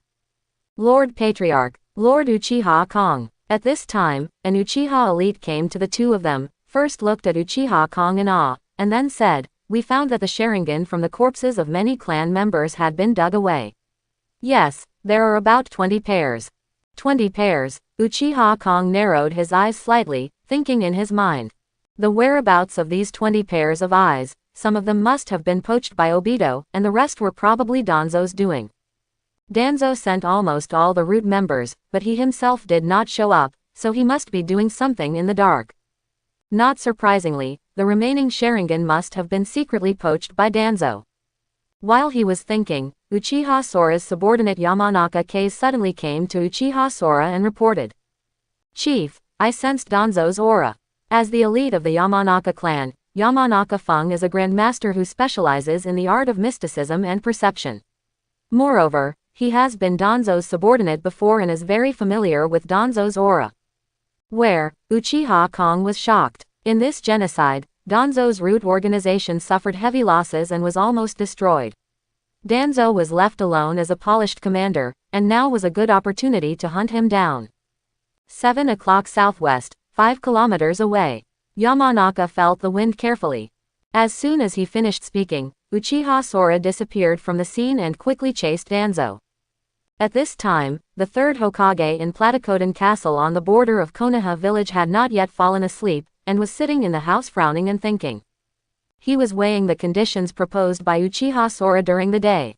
Lord Patriarch, Lord Uchiha Kong. At this time, an Uchiha elite came to the two of them, first looked at Uchiha Kong in awe, and then said, "We found that the Sharingan from the corpses of many clan members had been dug away." "Yes, there are about 20 pairs. 20 pairs. Uchiha Kong narrowed his eyes slightly, thinking in his mind. The whereabouts of these 20 pairs of eyes, some of them must have been poached by Obito, and the rest were probably Danzo's doing. Danzo sent almost all the root members, but he himself did not show up, so he must be doing something in the dark. Not surprisingly, the remaining Sharingan must have been secretly poached by Danzo. While he was thinking, Uchiha Sora's subordinate Yamanaka Kase suddenly came to Uchiha Sora and reported, "Chief, I sensed Danzo's aura." As the elite of the Yamanaka clan, Yamanaka Fung is a grandmaster who specializes in the art of mysticism and perception. Moreover, he has been Danzo's subordinate before and is very familiar with Danzo's aura. Where, Uchiha Kong was shocked. In this genocide, Danzo's root organization suffered heavy losses and was almost destroyed. Danzo was left alone as a polished commander, and now was a good opportunity to hunt him down. 7 o'clock southwest, 5 kilometers away. Yamanaka felt the wind carefully. As soon as he finished speaking, Uchiha Sora disappeared from the scene and quickly chased Danzo. At this time, the third Hokage in Platycoden Castle on the border of Konoha village had not yet fallen asleep, and was sitting in the house frowning and thinking. He was weighing the conditions proposed by Uchiha Sora during the day.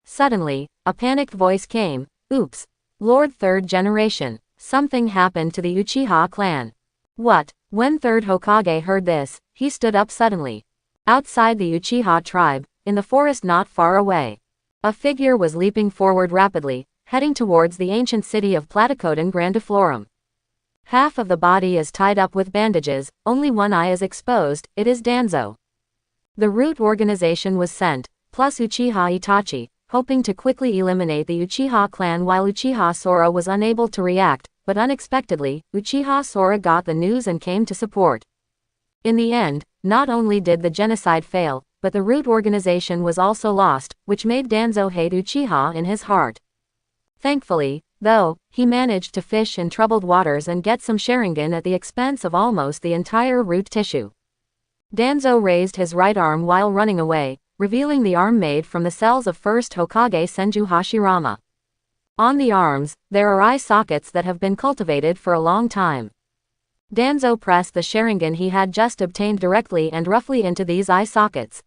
Suddenly, a panicked voice came, "Oops! Lord Third Generation, something happened to the Uchiha clan." "What?" When third Hokage heard this, he stood up suddenly. Outside the Uchiha tribe, in the forest not far away, a figure was leaping forward rapidly, heading towards the ancient city of Platycoden Grandiflorum. Half of the body is tied up with bandages, only one eye is exposed. It is Danzo. The root organization was sent, plus Uchiha Itachi, hoping to quickly eliminate the Uchiha clan while Uchiha Sora was unable to react, but unexpectedly, Uchiha Sora got the news and came to support. In the end, not only did the genocide fail, but the root organization was also lost, which made Danzo hate Uchiha in his heart. Thankfully, though, he managed to fish in troubled waters and get some Sharingan at the expense of almost the entire root tissue. Danzo raised his right arm while running away, revealing the arm made from the cells of first Hokage Senju Hashirama. On the arms, there are eye sockets that have been cultivated for a long time. Danzo pressed the Sharingan he had just obtained directly and roughly into these eye sockets.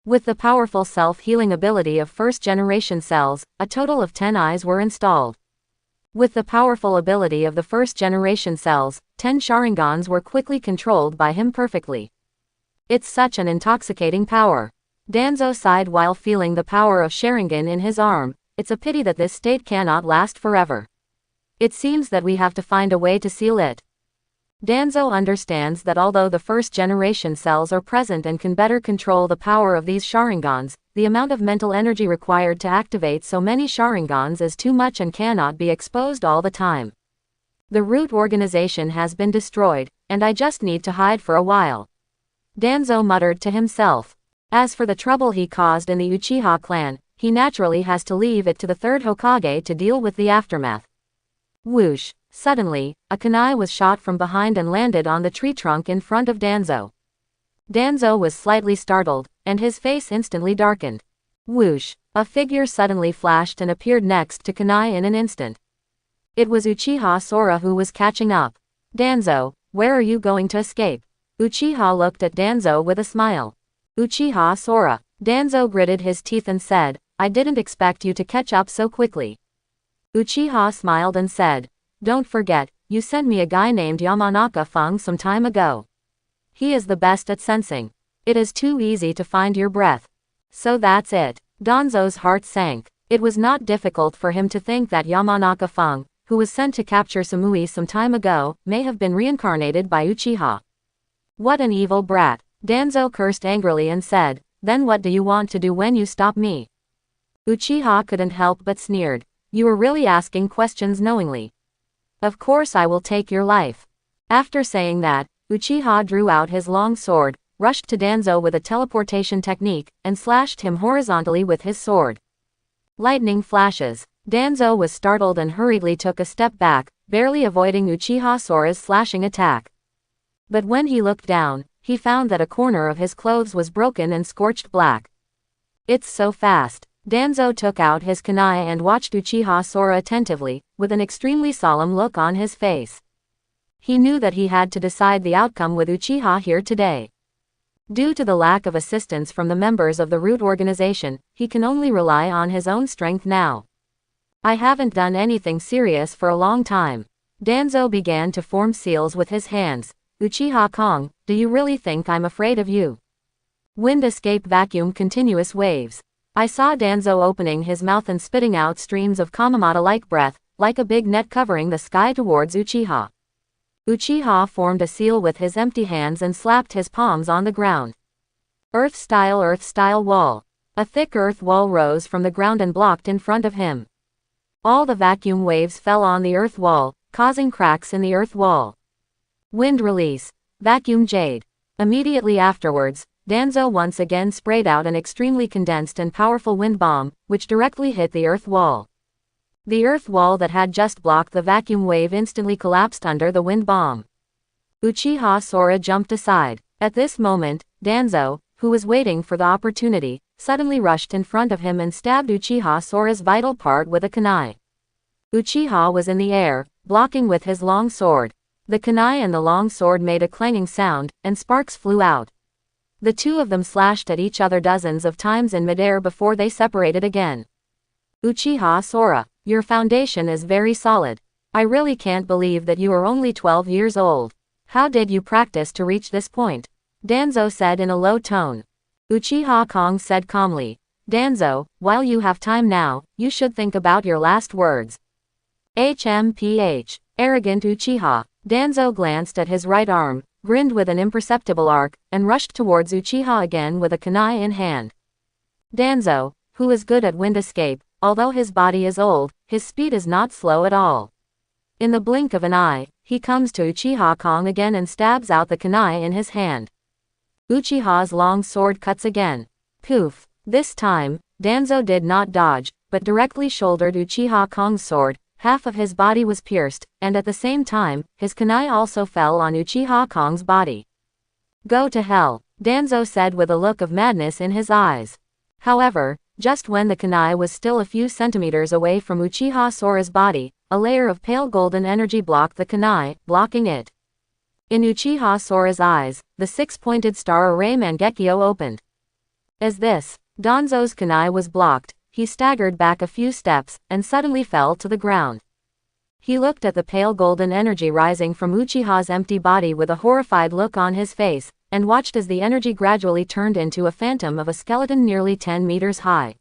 With the powerful self-healing ability of first-generation cells, a total of 10 eyes were installed. With the powerful ability of the first-generation cells, 10 Sharingans were quickly controlled by him perfectly. It's such an intoxicating power. Danzo sighed while feeling the power of Sharingan in his arm. It's a pity that this state cannot last forever. It seems that we have to find a way to seal it. Danzo understands that although the first-generation cells are present and can better control the power of these Sharingans, the amount of mental energy required to activate so many Sharingans is too much and cannot be exposed all the time. The root organization has been destroyed, and I just need to hide for a while. Danzo muttered to himself. As for the trouble he caused in the Uchiha clan, he naturally has to leave it to the third Hokage to deal with the aftermath. Whoosh! Suddenly, a kunai was shot from behind and landed on the tree trunk in front of Danzo. Danzo was slightly startled, and his face instantly darkened. Whoosh! A figure suddenly flashed and appeared next to Kunai in an instant. It was Uchiha Sora who was catching up. Danzo, where are you going to escape? Uchiha looked at Danzo with a smile. Uchiha Sora. Danzo gritted his teeth and said, I didn't expect you to catch up so quickly. Uchiha smiled and said, don't forget, you sent me a guy named Yamanaka Fung some time ago. He is the best at sensing. It is too easy to find your breath. So that's it. Danzo's heart sank. It was not difficult for him to think that Yamanaka Fung, who was sent to capture Samui some time ago, may have been reincarnated by Uchiha. What an evil brat. Danzo cursed angrily and said, then what do you want to do when you stop me? Uchiha couldn't help but sneered. You are really asking questions knowingly. Of course I will take your life. After saying that, Uchiha drew out his long sword, rushed to Danzo with a teleportation technique, and slashed him horizontally with his sword. Lightning flashes. Danzo was startled and hurriedly took a step back, barely avoiding Uchiha Sora's slashing attack. But when he looked down, he found that a corner of his clothes was broken and scorched black. It's so fast. Danzo took out his kunai and watched Uchiha Sora attentively, with an extremely solemn look on his face. He knew that he had to decide the outcome with Uchiha here today. Due to the lack of assistance from the members of the root organization, he can only rely on his own strength now. I haven't done anything serious for a long time. Danzo began to form seals with his hands. Uchiha Kong, do you really think I'm afraid of you? Wind escape vacuum continuous waves. I saw Danzo opening his mouth and spitting out streams of Kamamata-like breath, like a big net covering the sky towards Uchiha. Uchiha formed a seal with his empty hands and slapped his palms on the ground. Earth-style wall. A thick earth wall rose from the ground and blocked in front of him. All the vacuum waves fell on the earth wall, causing cracks in the earth wall. Wind release. Vacuum jade. Immediately afterwards, Danzo once again sprayed out an extremely condensed and powerful wind bomb, which directly hit the earth wall. The earth wall that had just blocked the vacuum wave instantly collapsed under the wind bomb. Uchiha Sora jumped aside. At this moment, Danzo, who was waiting for the opportunity, suddenly rushed in front of him and stabbed Uchiha Sora's vital part with a kunai. Uchiha was in the air, blocking with his long sword. The kunai and the long sword made a clanging sound, and sparks flew out. The two of them slashed at each other dozens of times in midair before they separated again. Uchiha Sora, your foundation is very solid. I really can't believe that you are only 12 years old. How did you practice to reach this point? Danzo said in a low tone. Uchiha Kong said calmly, Danzo, while you have time now, you should think about your last words. HMPH. Arrogant Uchiha. Danzo glanced at his right arm, grinned with an imperceptible arc, and rushed towards Uchiha again with a kunai in hand. Danzo, who is good at wind escape, although his body is old, his speed is not slow at all. In the blink of an eye, he comes to Uchiha Kong again and stabs out the kunai in his hand. Uchiha's long sword cuts again. Poof. This time, Danzo did not dodge, but directly shouldered Uchiha Kong's sword. Half of his body was pierced, and at the same time, his kunai also fell on Uchiha Kong's body. Go to hell, Danzo said with a look of madness in his eyes. However, just when the kunai was still a few centimeters away from Uchiha Sora's body, a layer of pale golden energy blocked the kunai, blocking it. In Uchiha Sora's eyes, the six-pointed star array Mangekyo opened. As this, Danzo's kunai was blocked, he staggered back a few steps, and suddenly fell to the ground. He looked at the pale golden energy rising from Uchiha's empty body with a horrified look on his face, and watched as the energy gradually turned into a phantom of a skeleton nearly 10 meters high.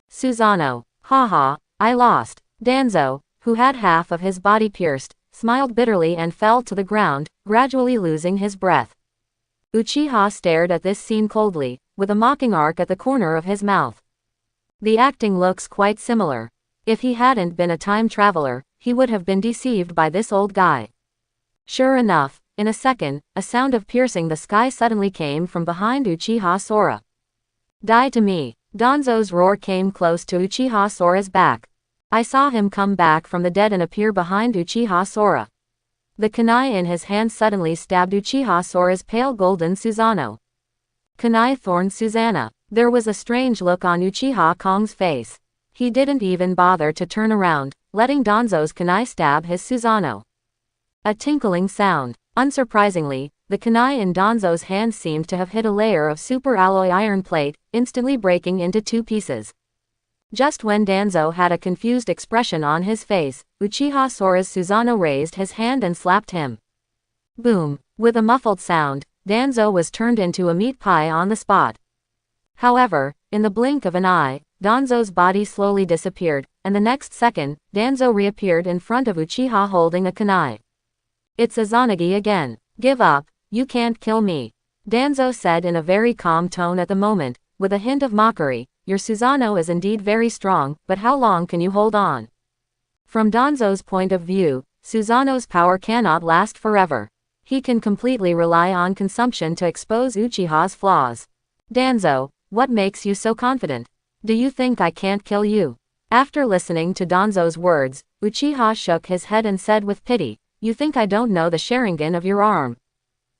Susanoo. Haha, I lost. Danzo, who had half of his body pierced, smiled bitterly and fell to the ground, gradually losing his breath. Uchiha stared at this scene coldly, with a mocking arc at the corner of his mouth. The acting looks quite similar. If he hadn't been a time traveler, he would have been deceived by this old guy. Sure enough, in a second, a sound of piercing the sky suddenly came from behind Uchiha Sora. Die to me. Danzo's roar came close to Uchiha Sora's back. I saw him come back from the dead and appear behind Uchiha Sora. The kunai in his hand suddenly stabbed Uchiha Sora's pale golden Susanoo. Kunai thorned Susanoo. There was a strange look on Uchiha Kong's face. He didn't even bother to turn around, letting Danzo's kunai stab his Susanoo. A tinkling sound. Unsurprisingly, the kunai in Danzo's hand seemed to have hit a layer of super alloy iron plate, instantly breaking into two pieces. Just when Danzo had a confused expression on his face, Uchiha Sora's Susanoo raised his hand and slapped him. Boom! With a muffled sound, Danzo was turned into a meat pie on the spot. However, in the blink of an eye, Danzo's body slowly disappeared, and the next second, Danzo reappeared in front of Uchiha holding a kunai. It's Izanagi again. Give up, you can't kill me. Danzo said in a very calm tone at the moment, with a hint of mockery, your Susanoo is indeed very strong, but how long can you hold on? From Danzo's point of view, Susanoo's power cannot last forever. He can completely rely on consumption to expose Uchiha's flaws. Danzo, what makes you so confident? Do you think I can't kill you? After listening to Danzo's words, Uchiha shook his head and said with pity, you think I don't know the Sharingan of your arm?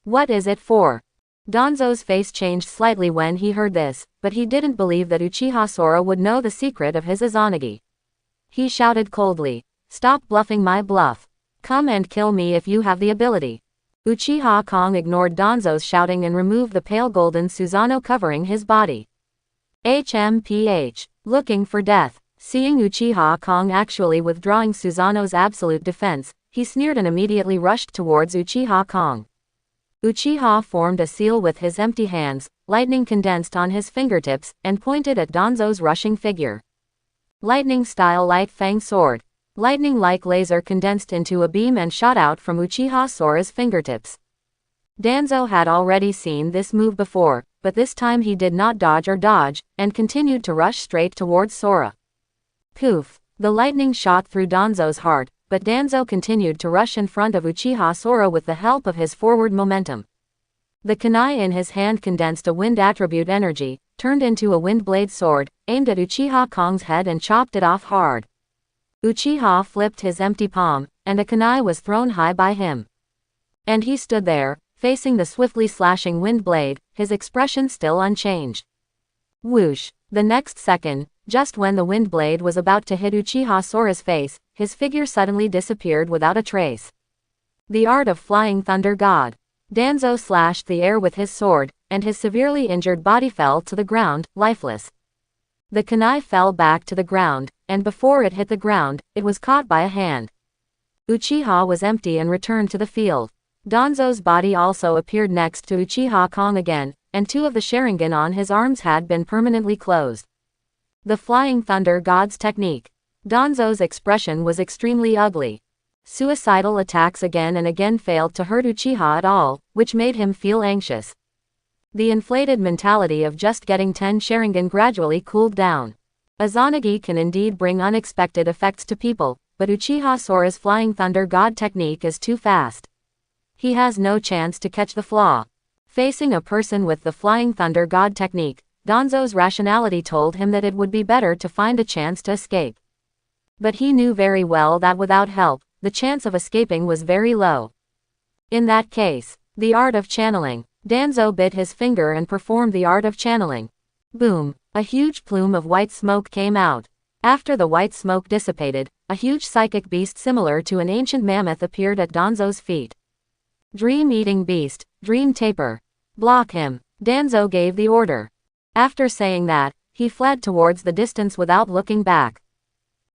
What is it for? Danzo's face changed slightly when he heard this, but he didn't believe that Uchiha Sora would know the secret of his Izanagi. He shouted coldly, stop bluffing my bluff. Come and kill me if you have the ability. Uchiha Kong ignored Danzo's shouting and removed the pale golden Susanoo covering his body. HMPH. Looking for death. Seeing Uchiha Kong actually withdrawing Susanoo's absolute defense, he sneered and immediately rushed towards Uchiha Kong. Uchiha formed a seal with his empty hands, lightning condensed on his fingertips, and pointed at Danzo's rushing figure. Lightning-style light fang sword. Lightning-like laser condensed into a beam and shot out from Uchiha Sora's fingertips. Danzo had already seen this move before, but this time he did not dodge or dodge, and continued to rush straight towards Sora. Poof! The lightning shot through Danzo's heart, but Danzo continued to rush in front of Uchiha Sora with the help of his forward momentum. The kunai in his hand condensed a wind attribute energy, turned into a wind blade sword, aimed at Uchiha Kong's head and chopped it off hard. Uchiha flipped his empty palm, and a kunai was thrown high by him. And he stood there, facing the swiftly slashing wind blade, his expression still unchanged. Whoosh! The next second, just when the wind blade was about to hit Uchiha Sora's face, his figure suddenly disappeared without a trace. The art of flying thunder god. Danzo slashed the air with his sword, and his severely injured body fell to the ground, lifeless. The kunai fell back to the ground, and before it hit the ground, it was caught by a hand. Uchiha was empty and returned to the field. Danzo's body also appeared next to Uchiha Kong again, and two of the Sharingan on his arms had been permanently closed. The Flying Thunder God's technique. Danzo's expression was extremely ugly. Suicidal attacks again and again failed to hurt Uchiha at all, which made him feel anxious. The inflated mentality of just getting 10 Sharingan gradually cooled down. Izanagi can indeed bring unexpected effects to people, but Uchiha Sora's Flying Thunder God technique is too fast. He has no chance to catch the flaw. Facing a person with the Flying Thunder God technique, Danzo's rationality told him that it would be better to find a chance to escape. But he knew very well that without help, the chance of escaping was very low. In that case, the art of channeling. Danzo bit his finger and performed the art of channeling. Boom! A huge plume of white smoke came out. After the white smoke dissipated, a huge psychic beast similar to an ancient mammoth appeared at Danzo's feet. Dream-eating beast, Dream Taper. Block him. Danzo gave the order. After saying that, he fled towards the distance without looking back.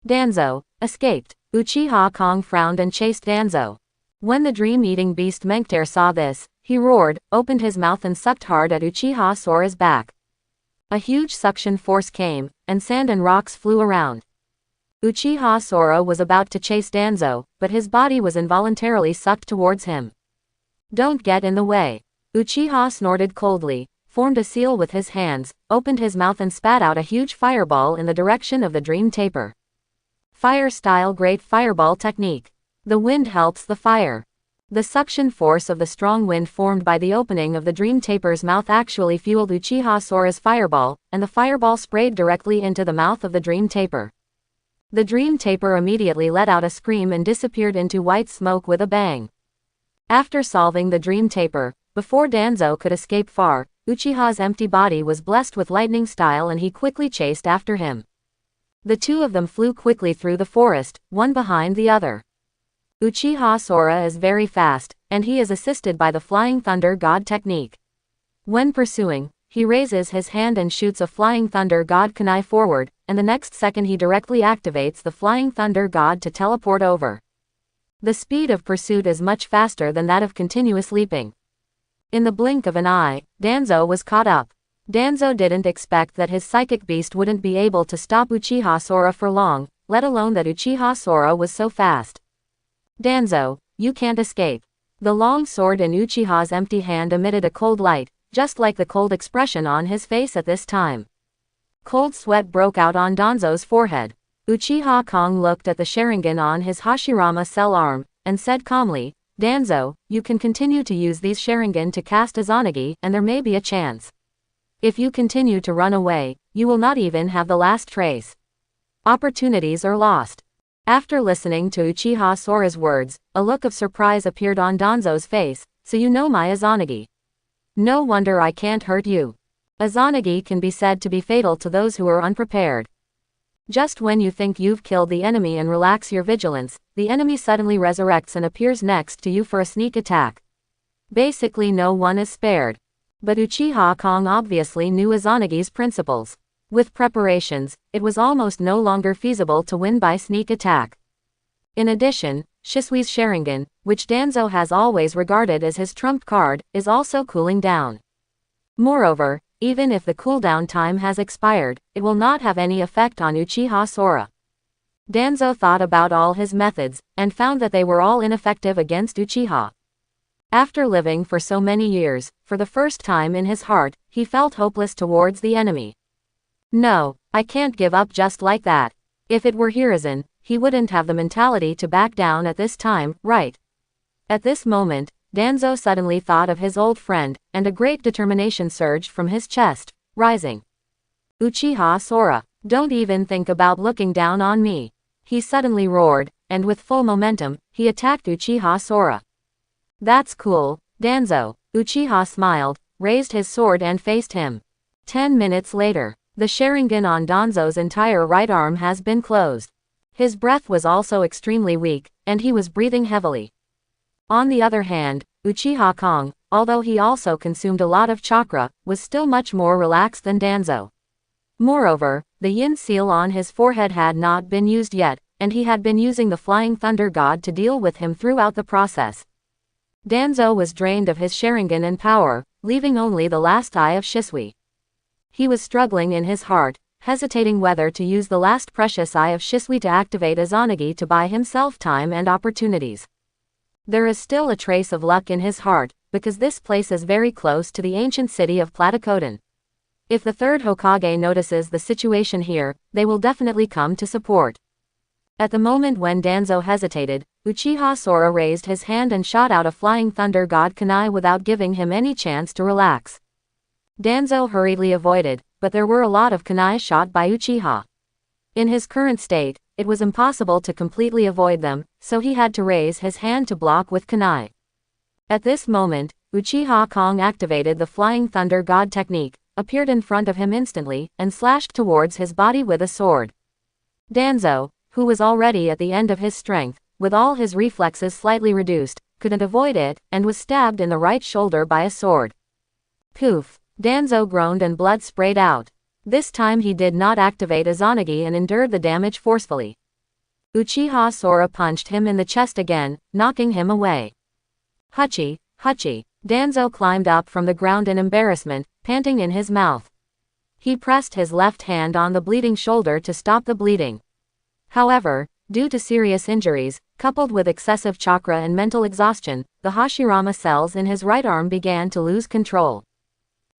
Danzo escaped. Uchiha Kong frowned and chased Danzo. When the dream-eating beast Menkter saw this, he roared, opened his mouth and sucked hard at Uchiha Sora's back. A huge suction force came, and sand and rocks flew around. Uchiha Sora was about to chase Danzo, but his body was involuntarily sucked towards him. Don't get in the way. Uchiha snorted coldly, formed a seal with his hands, opened his mouth and spat out a huge fireball in the direction of the Dream Taper. Fire-style Great Fireball Technique. The wind helps the fire. The suction force of the strong wind formed by the opening of the Dream Taper's mouth actually fueled Uchiha Sora's fireball, and the fireball sprayed directly into the mouth of the Dream Taper. The Dream Taper immediately let out a scream and disappeared into white smoke with a bang. After solving the Dream Taper, before Danzo could escape far, Uchiha's empty body was blessed with lightning style and he quickly chased after him. The two of them flew quickly through the forest, one behind the other. Uchiha Sora is very fast, and he is assisted by the Flying Thunder God technique. When pursuing, he raises his hand and shoots a Flying Thunder God kunai forward, and the next second he directly activates the Flying Thunder God to teleport over. The speed of pursuit is much faster than that of continuous leaping. In the blink of an eye, Danzo was caught up. Danzo didn't expect that his psychic beast wouldn't be able to stop Uchiha Sora for long, let alone that Uchiha Sora was so fast. Danzo, you can't escape. The long sword in Uchiha's empty hand emitted a cold light, just like the cold expression on his face at this time. Cold sweat broke out on Danzo's forehead. Uchiha Kong looked at the Sharingan on his Hashirama cell arm, and said calmly, Danzo, you can continue to use these Sharingan to cast Izanagi and there may be a chance. If you continue to run away, you will not even have the last trace. Opportunities are lost. After listening to Uchiha Sora's words, a look of surprise appeared on Danzo's face, so you know my Izanagi. No wonder I can't hurt you. Izanagi can be said to be fatal to those who are unprepared. Just when you think you've killed the enemy and relax your vigilance, the enemy suddenly resurrects and appears next to you for a sneak attack. Basically no one is spared. But Uchiha Kong obviously knew Izanagi's principles. With preparations, it was almost no longer feasible to win by sneak attack. In addition, Shisui's Sharingan, which Danzo has always regarded as his trump card, is also cooling down. Moreover, even if the cooldown time has expired, it will not have any effect on Uchiha Sora. Danzo thought about all his methods, and found that they were all ineffective against Uchiha. After living for so many years, for the first time in his heart, he felt hopeless towards the enemy. No, I can't give up just like that. If it were Hiruzen, he wouldn't have the mentality to back down at this time, right? At this moment, Danzo suddenly thought of his old friend, and a great determination surged from his chest, rising. Uchiha Sora, don't even think about looking down on me. He suddenly roared, and with full momentum, he attacked Uchiha Sora. That's cool, Danzo. Uchiha smiled, raised his sword and faced him. 10 minutes later, the Sharingan on Danzo's entire right arm has been closed. His breath was also extremely weak, and he was breathing heavily. On the other hand, Uchiha Kong, although he also consumed a lot of chakra, was still much more relaxed than Danzo. Moreover, the yin seal on his forehead had not been used yet, and he had been using the Flying Thunder God to deal with him throughout the process. Danzo was drained of his Sharingan and power, leaving only the last eye of Shisui. He was struggling in his heart, hesitating whether to use the last precious eye of Shisui to activate Izanagi to buy himself time and opportunities. There is still a trace of luck in his heart, because this place is very close to the ancient city of Platycodon. If the third Hokage notices the situation here, they will definitely come to support. At the moment when Danzo hesitated, Uchiha Sora raised his hand and shot out a Flying Thunder God kunai without giving him any chance to relax. Danzo hurriedly avoided, but there were a lot of kunai shot by Uchiha. In his current state, it was impossible to completely avoid them, so he had to raise his hand to block with kunai. At this moment, Uchiha Kong activated the Flying Thunder God technique, appeared in front of him instantly, and slashed towards his body with a sword. Danzo, who was already at the end of his strength, with all his reflexes slightly reduced, couldn't avoid it, and was stabbed in the right shoulder by a sword. Poof! Danzo groaned and blood sprayed out. This time he did not activate Izanagi and endured the damage forcefully. Uchiha Sora punched him in the chest again, knocking him away. Hachi, Hachi! Danzo climbed up from the ground in embarrassment, panting in his mouth. He pressed his left hand on the bleeding shoulder to stop the bleeding. However, due to serious injuries, coupled with excessive chakra and mental exhaustion, the Hashirama cells in his right arm began to lose control.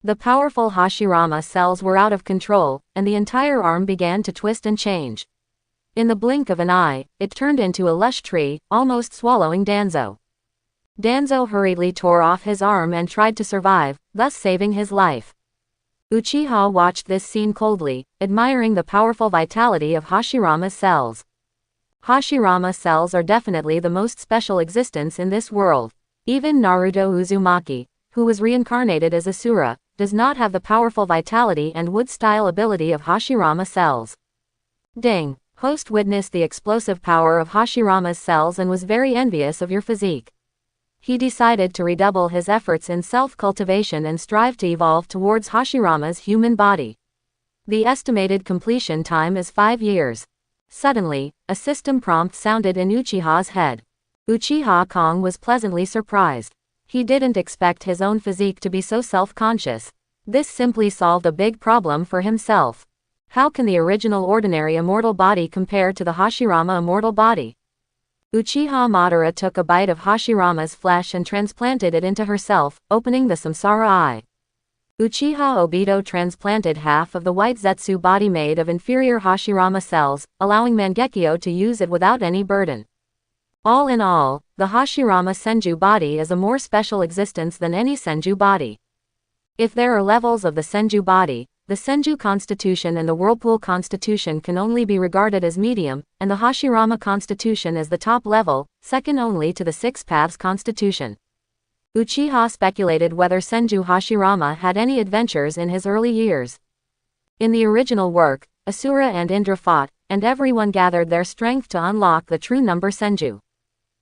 The powerful Hashirama cells were out of control, and the entire arm began to twist and change. In the blink of an eye, it turned into a lush tree, almost swallowing Danzo. Danzo hurriedly tore off his arm and tried to survive, thus saving his life. Uchiha watched this scene coldly, admiring the powerful vitality of Hashirama's cells. Hashirama cells are definitely the most special existence in this world. Even Naruto Uzumaki, who was reincarnated as Asura, does not have the powerful vitality and wood-style ability of Hashirama cells. Ding! Host witnessed the explosive power of Hashirama's cells and was very envious of your physique. He decided to redouble his efforts in self-cultivation and strive to evolve towards Hashirama's human body. The estimated completion time is 5 years. Suddenly, a system prompt sounded in Uchiha's head. Uchiha Kong was pleasantly surprised. He didn't expect his own physique to be so self-conscious. This simply solved a big problem for himself. How can the original ordinary immortal body compare to the Hashirama immortal body? Uchiha Madara took a bite of Hashirama's flesh and transplanted it into herself, opening the Samsara eye. Uchiha Obito transplanted half of the white Zetsu body made of inferior Hashirama cells, allowing Mangekyo to use it without any burden. All in all, the Hashirama Senju body is a more special existence than any Senju body. If there are levels of the Senju body, the Senju Constitution and the Whirlpool Constitution can only be regarded as medium, and the Hashirama Constitution as the top level, second only to the Six Paths Constitution. Uchiha speculated whether Senju Hashirama had any adventures in his early years. In the original work, Asura and Indra fought, and everyone gathered their strength to unlock the true number Senju.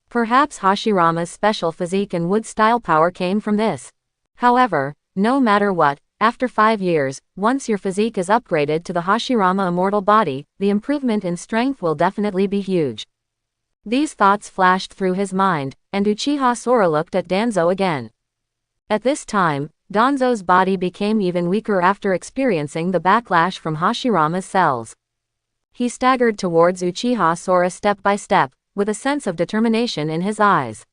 Perhaps Hashirama's special physique and wood-style power came from this. However, no matter what, after 5 years, once your physique is upgraded to the Hashirama immortal body, the improvement in strength will definitely be huge. These thoughts flashed through his mind, and Uchiha Sora looked at Danzo again. At this time, Danzo's body became even weaker after experiencing the backlash from Hashirama's cells. He staggered towards Uchiha Sora step by step, with a sense of determination in his eyes.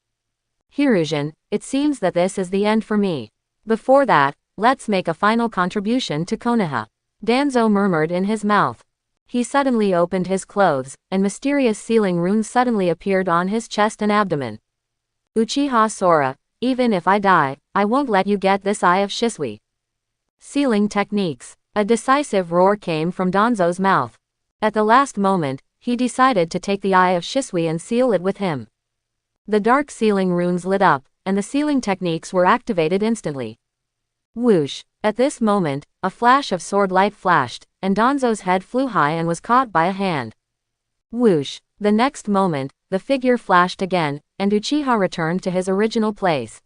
Hiruzen, it seems that this is the end for me. Before that, let's make a final contribution to Konoha. Danzo murmured in his mouth. He suddenly opened his clothes, and mysterious sealing runes suddenly appeared on his chest and abdomen. Uchiha Sora, even if I die, I won't let you get this Eye of Shisui. Sealing techniques. A decisive roar came from Danzo's mouth. At the last moment, he decided to take the Eye of Shisui and seal it with him. The dark sealing runes lit up, and the sealing techniques were activated instantly. Whoosh! At this moment, a flash of sword light flashed, and Danzo's head flew high and was caught by a hand. Whoosh! The next moment, the figure flashed again, and Uchiha returned to his original place.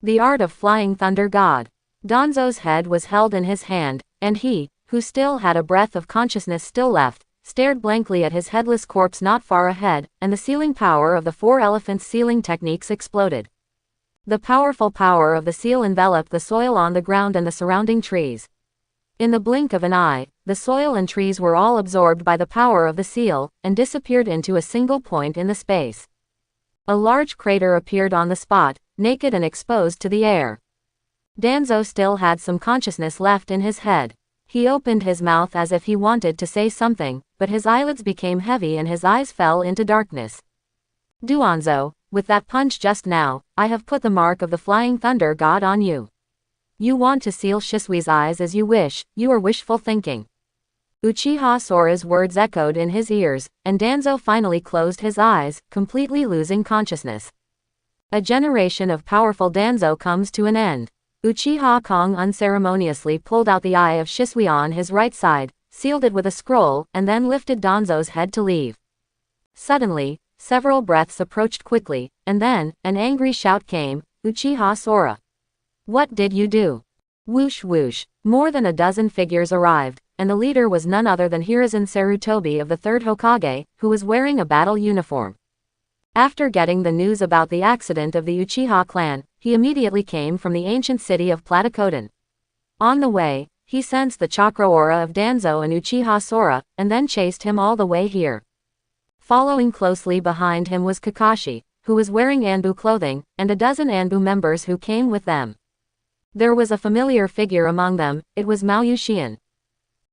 The art of flying thunder god. Danzo's head was held in his hand, and he, who still had a breath of consciousness still left, stared blankly at his headless corpse not far ahead, and the sealing power of the 4 elephants sealing techniques exploded. The powerful power of the seal enveloped the soil on the ground and the surrounding trees. In the blink of an eye, the soil and trees were all absorbed by the power of the seal, and disappeared into a single point in the space. A large crater appeared on the spot, naked and exposed to the air. Danzo still had some consciousness left in his head. He opened his mouth as if he wanted to say something, but his eyelids became heavy and his eyes fell into darkness. Duanzo, with that punch just now, I have put the mark of the flying thunder god on you. You want to seal Shisui's eyes as you wish, you are wishful thinking. Uchiha Sora's words echoed in his ears, and Danzo finally closed his eyes, completely losing consciousness. A generation of powerful Danzo comes to an end. Uchiha Kong unceremoniously pulled out the Eye of Shisui on his right side, sealed it with a scroll, and then lifted Danzo's head to leave. Suddenly, several breaths approached quickly, and then, an angry shout came, Uchiha Sora. What did you do? Whoosh whoosh. More than a dozen figures arrived, and the leader was none other than Hiruzen Sarutobi of the 3rd Hokage, who was wearing a battle uniform. After getting the news about the accident of the Uchiha clan, he immediately came from the ancient city of Platykoden. On the way, he sensed the chakra aura of Danzo and Uchiha Sora, and then chased him all the way here. Following closely behind him was Kakashi, who was wearing Anbu clothing, and a dozen Anbu members who came with them. There was a familiar figure among them, it was Mao Yuxian.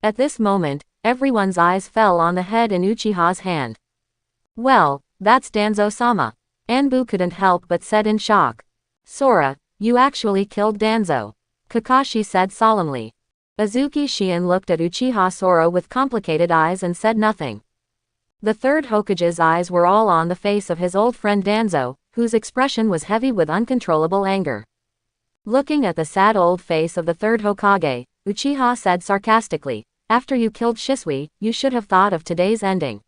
At this moment, everyone's eyes fell on the head in Uchiha's hand. Well, that's Danzo-sama. Anbu couldn't help but said in shock. Sora, you actually killed Danzo. Kakashi said solemnly. Azuki Shion looked at Uchiha Sora with complicated eyes and said nothing. The 3rd Hokage's eyes were all on the face of his old friend Danzo, whose expression was heavy with uncontrollable anger. Looking at the sad old face of the third Hokage, Uchiha said sarcastically, "After you killed Shisui, you should have thought of today's ending.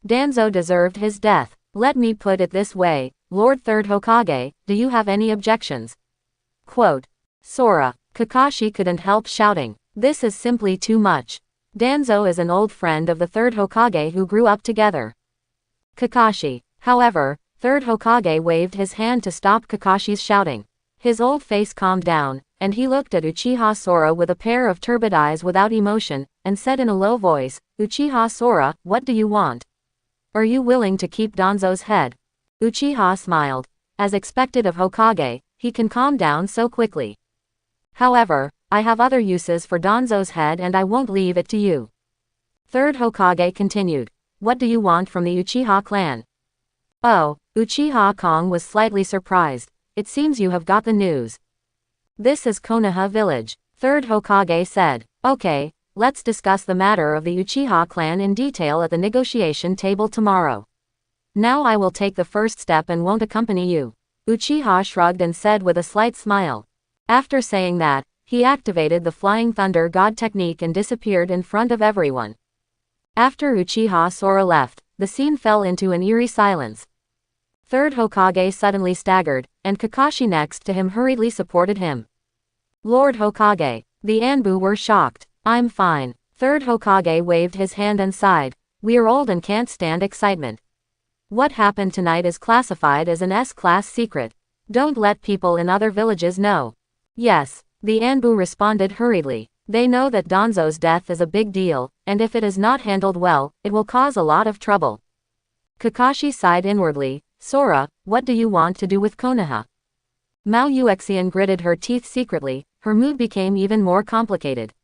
Danzo deserved his death. Let me put it this way, Lord Third Hokage, do you have any objections?" Quote. Sora. Kakashi couldn't help shouting. This is simply too much. Danzo is an old friend of the third Hokage who grew up together. Kakashi. However, third Hokage waved his hand to stop Kakashi's shouting. His old face calmed down, and he looked at Uchiha Sora with a pair of turbid eyes without emotion, and said in a low voice, "Uchiha Sora, what do you want? Are you willing to keep Danzo's head?" Uchiha smiled. As expected of Hokage, he can calm down so quickly. "However, I have other uses for Danzo's head and I won't leave it to you." Third Hokage continued. "What do you want from the Uchiha clan?" "Oh," Uchiha Kong was slightly surprised. "It seems you have got the news." "This is Konoha village," Third Hokage said. "Okay, let's discuss the matter of the Uchiha clan in detail at the negotiation table tomorrow. Now I will take the first step and won't accompany you." Uchiha shrugged and said with a slight smile. After saying that, he activated the Flying Thunder God technique and disappeared in front of everyone. After Uchiha Sora left, the scene fell into an eerie silence. Third Hokage suddenly staggered, and Kakashi next to him hurriedly supported him. "Lord Hokage." The Anbu were shocked. "I'm fine." Third Hokage waved his hand and sighed. "We're old and can't stand excitement. What happened tonight is classified as an S-class secret. Don't let people in other villages know." "Yes," the Anbu responded hurriedly. "They know that Danzo's death is a big deal, and if it is not handled well, it will cause a lot of trouble." Kakashi sighed inwardly. "Sora, what do you want to do with Konoha?" Mao Yuexian gritted her teeth secretly. Her mood became even more complicated.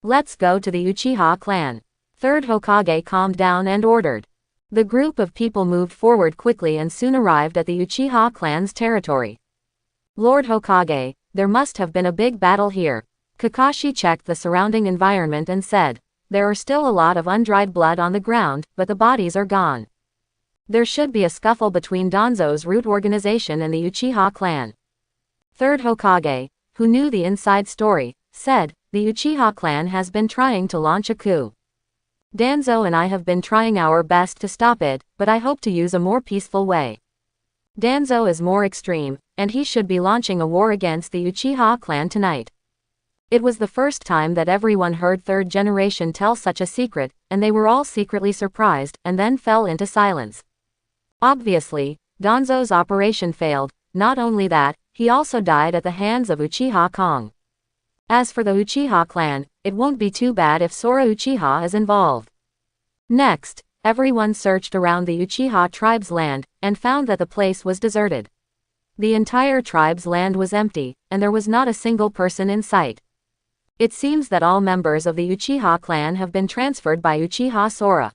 "Let's go to the Uchiha clan." Third Hokage calmed down and ordered. The group of people moved forward quickly and soon arrived at the Uchiha clan's territory. "Lord Hokage, there must have been a big battle here." Kakashi checked the surrounding environment and said, "There are still a lot of undried blood on the ground, but the bodies are gone. There should be a scuffle between Danzo's root organization and the Uchiha clan." Third Hokage, who knew the inside story, said, "The Uchiha clan has been trying to launch a coup. Danzo and I have been trying our best to stop it, but I hope to use a more peaceful way. Danzo is more extreme, and he should be launching a war against the Uchiha clan tonight." It was the first time that everyone heard third generation tell such a secret, and they were all secretly surprised, and then fell into silence. Obviously, Danzo's operation failed. Not only that, he also died at the hands of Uchiha Kong. As for the Uchiha clan, it won't be too bad if Sora Uchiha is involved. Next, everyone searched around the Uchiha tribe's land, and found that the place was deserted. The entire tribe's land was empty, and there was not a single person in sight. It seems that all members of the Uchiha clan have been transferred by Uchiha Sora.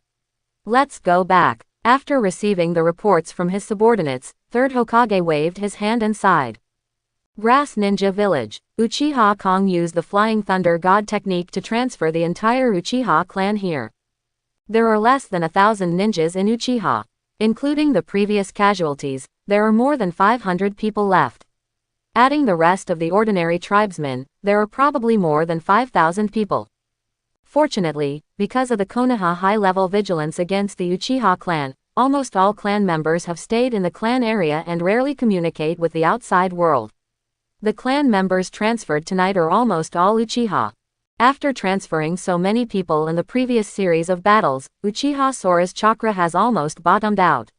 "Let's go back." After receiving the reports from his subordinates, Third Hokage waved his hand and sighed. Grass Ninja Village. Uchiha Kong used the Flying Thunder God technique to transfer the entire Uchiha clan here. There are less than 1,000 ninjas in Uchiha. Including the previous casualties, there are more than 500 people left. Adding the rest of the ordinary tribesmen, there are probably more than 5,000 people. Fortunately, because of the Konoha high-level vigilance against the Uchiha clan, almost all clan members have stayed in the clan area and rarely communicate with the outside world. The clan members transferred tonight are almost all Uchiha. After transferring so many people in the previous series of battles, Uchiha Sora's chakra has almost bottomed out.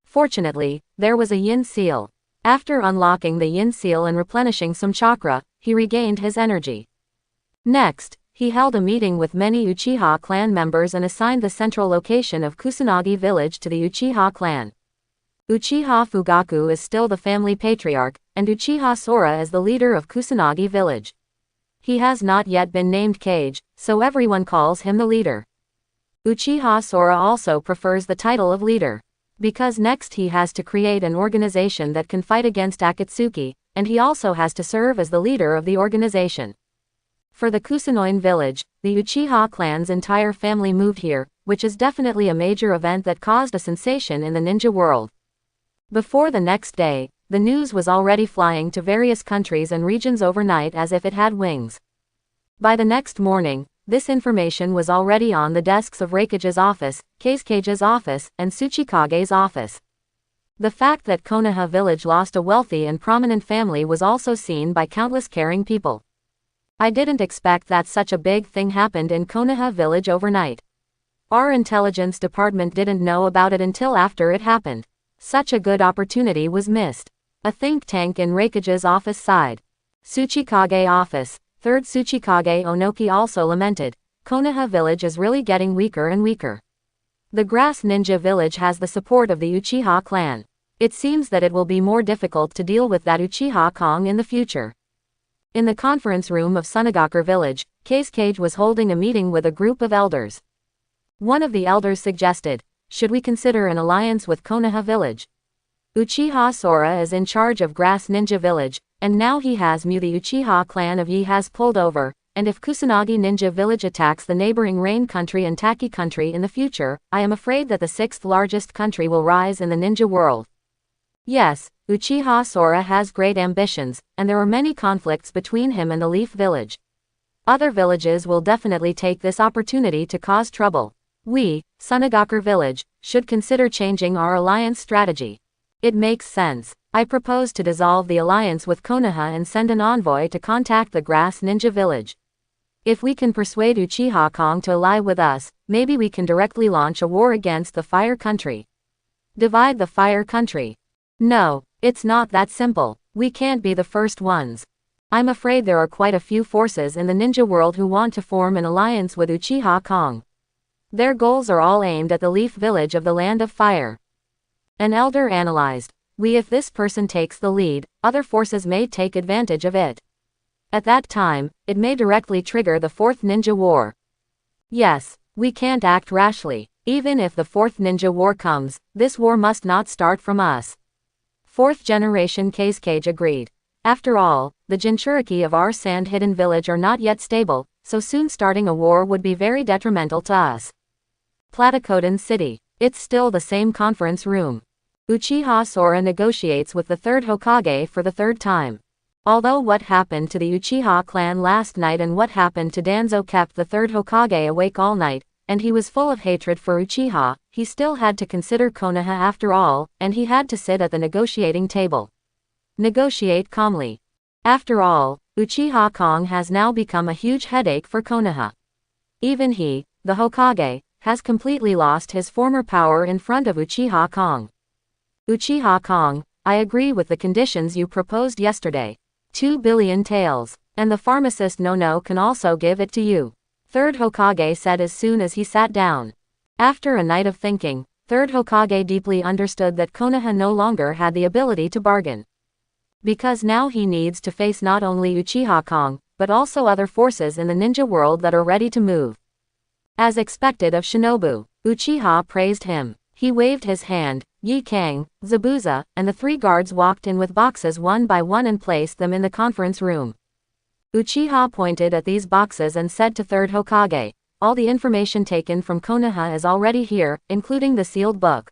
Fortunately, there was a yin seal. After unlocking the yin seal and replenishing some chakra, he regained his energy. Next, he held a meeting with many Uchiha clan members and assigned the central location of Kusanagi village to the Uchiha clan. Uchiha Fugaku is still the family patriarch, and Uchiha Sora is the leader of Kusanagi village. He has not yet been named Kage, so everyone calls him the leader. Uchiha Sora also prefers the title of leader. Because next he has to create an organization that can fight against Akatsuki, and he also has to serve as the leader of the organization. For the Kusunoin village, the Uchiha clan's entire family moved here, which is definitely a major event that caused a sensation in the ninja world. Before the next day, the news was already flying to various countries and regions overnight as if it had wings. By the next morning, this information was already on the desks of Hokage's office, Kasuga's office, and Tsuchikage's office. The fact that Konoha village lost a wealthy and prominent family was also seen by countless caring people. I didn't expect that such a big thing happened in Konoha village overnight. Our intelligence department didn't know about it until after it happened. Such a good opportunity was missed. A think tank in Hokage's office sighed. Tsuchikage office. Third Tsuchikage Onoki also lamented. Konoha village is really getting weaker and weaker. The Grass Ninja village has the support of the Uchiha clan. It seems that it will be more difficult to deal with that Uchiha Kong in the future. In the conference room of Sunagaku village, Kasuga was holding a meeting with a group of elders. One of the elders suggested, should we consider an alliance with Konoha village? Uchiha Sora is in charge of Grass Ninja village, and now he has the Uchiha clan of Yi has pulled over, and if Kusanagi Ninja village attacks the neighboring Rain country and Taki country in the future, I am afraid that the 6th largest country will rise in the ninja world. Yes, Uchiha Sora has great ambitions, and there are many conflicts between him and the Leaf village. Other villages will definitely take this opportunity to cause trouble. We, Sunagaku village, should consider changing our alliance strategy. It makes sense. I propose to dissolve the alliance with Konoha and send an envoy to contact the Grass Ninja village. If we can persuade Uchiha Kong to ally with us, maybe we can directly launch a war against the Fire Country. Divide the Fire Country. No, it's not that simple. We can't be the first ones. I'm afraid there are quite a few forces in the ninja world who want to form an alliance with Uchiha Kong. Their goals are all aimed at the Leaf village of the Land of Fire. An elder analyzed. If this person takes the lead, other forces may take advantage of it. At that time, it may directly trigger the 4th Ninja War. Yes, we can't act rashly. Even if the 4th Ninja War comes, this war must not start from us. 4th generation Kasuga agreed. After all, the Jinchuriki of our Sand Hidden village are not yet stable, so soon starting a war would be very detrimental to us. Platycoden City. It's still the same conference room. Uchiha Sora negotiates with the 3rd Hokage for the 3rd time. Although what happened to the Uchiha clan last night and what happened to Danzo kept the 3rd Hokage awake all night, and he was full of hatred for Uchiha, he still had to consider Konoha after all, and he had to sit at the negotiating table. Negotiate calmly. After all, Uchiha Kong has now become a huge headache for Konoha. Even he, the Hokage, has completely lost his former power in front of Uchiha Kong. Uchiha Kong, I agree with the conditions you proposed yesterday. 2 billion taels, and the pharmacist Nono can also give it to you. 3rd Hokage said as soon as he sat down. After a night of thinking, 3rd Hokage deeply understood that Konoha no longer had the ability to bargain. Because now he needs to face not only Uchiha Kong, but also other forces in the ninja world that are ready to move. As expected of Shinobu, Uchiha praised him. He waved his hand, Yi Kang, Zabuza, and the 3 guards walked in with boxes one by one and placed them in the conference room. Uchiha pointed at these boxes and said to 3rd Hokage, all the information taken from Konoha is already here, including the sealed book.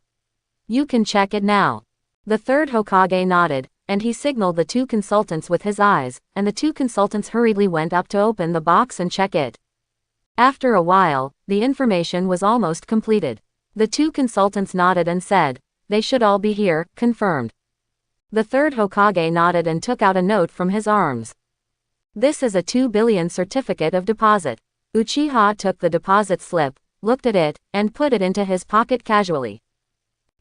You can check it now. The 3rd Hokage nodded, and he signaled the 2 consultants with his eyes, and the 2 consultants hurriedly went up to open the box and check it. After a while, the information was almost completed. The 2 consultants nodded and said, they should all be here, confirmed. The 3rd Hokage nodded and took out a note from his arms. This is a 2 billion certificate of deposit. Uchiha took the deposit slip, looked at it, and put it into his pocket casually.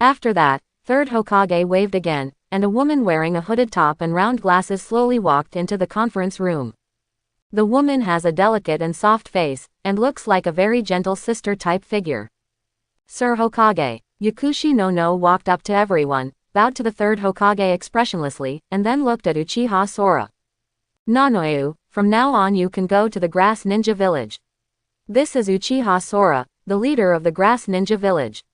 After that, 3rd Hokage waved again, and a woman wearing a hooded top and round glasses slowly walked into the conference room. The woman has a delicate and soft face, and looks like a very gentle sister-type figure. Sir Hokage, Yakushi no walked up to everyone, bowed to the 3rd Hokage expressionlessly, and then looked at Uchiha Sora. Nanoyu, from now on you can go to the Grass Ninja Village. This is Uchiha Sora, the leader of the Grass Ninja Village.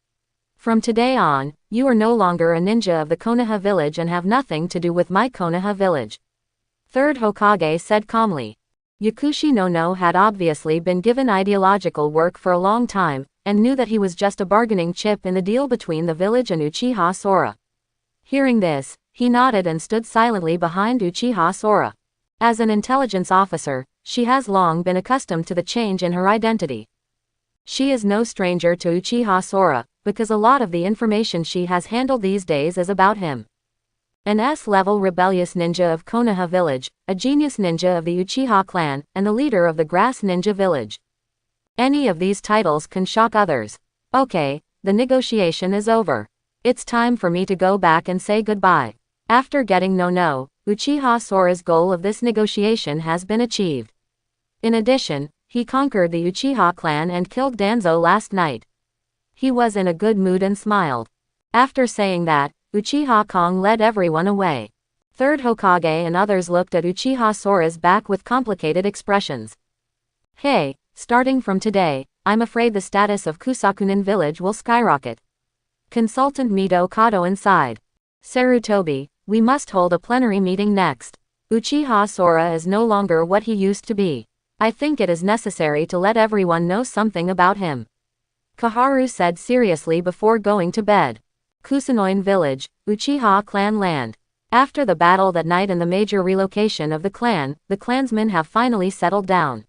From today on, you are no longer a ninja of the Konoha village and have nothing to do with my Konoha village. 3rd Hokage said calmly. Yakushi no had obviously been given ideological work for a long time, and knew that he was just a bargaining chip in the deal between the village and Uchiha Sora. Hearing this, He nodded and stood silently behind Uchiha Sora. As an intelligence officer, she has long been accustomed to the change in her identity. She is no stranger to Uchiha Sora, because a lot of the information she has handled these days is about him. An S-level rebellious ninja of Konoha village, a genius ninja of the Uchiha clan, and the leader of the Grass Ninja village. Any of these titles can shock others. Okay, the negotiation is over. It's time for me to go back and say goodbye. After getting no, Uchiha Sora's goal of this negotiation has been achieved. In addition, he conquered the Uchiha clan and killed Danzo last night. He was in a good mood and smiled. After saying that, Uchiha Kong led everyone away. Third Hokage and others looked at Uchiha Sora's back with complicated expressions. Hey, starting from today, I'm afraid the status of Kusakunin village will skyrocket. Consultant Mito Kato inside. Sarutobi, we must hold a plenary meeting next. Uchiha Sora is no longer what he used to be. I think it is necessary to let everyone know something about him. Kaharu said seriously before going to bed. Kusunoin village, Uchiha clan land. After the battle that night and the major relocation of the clansmen have finally settled down.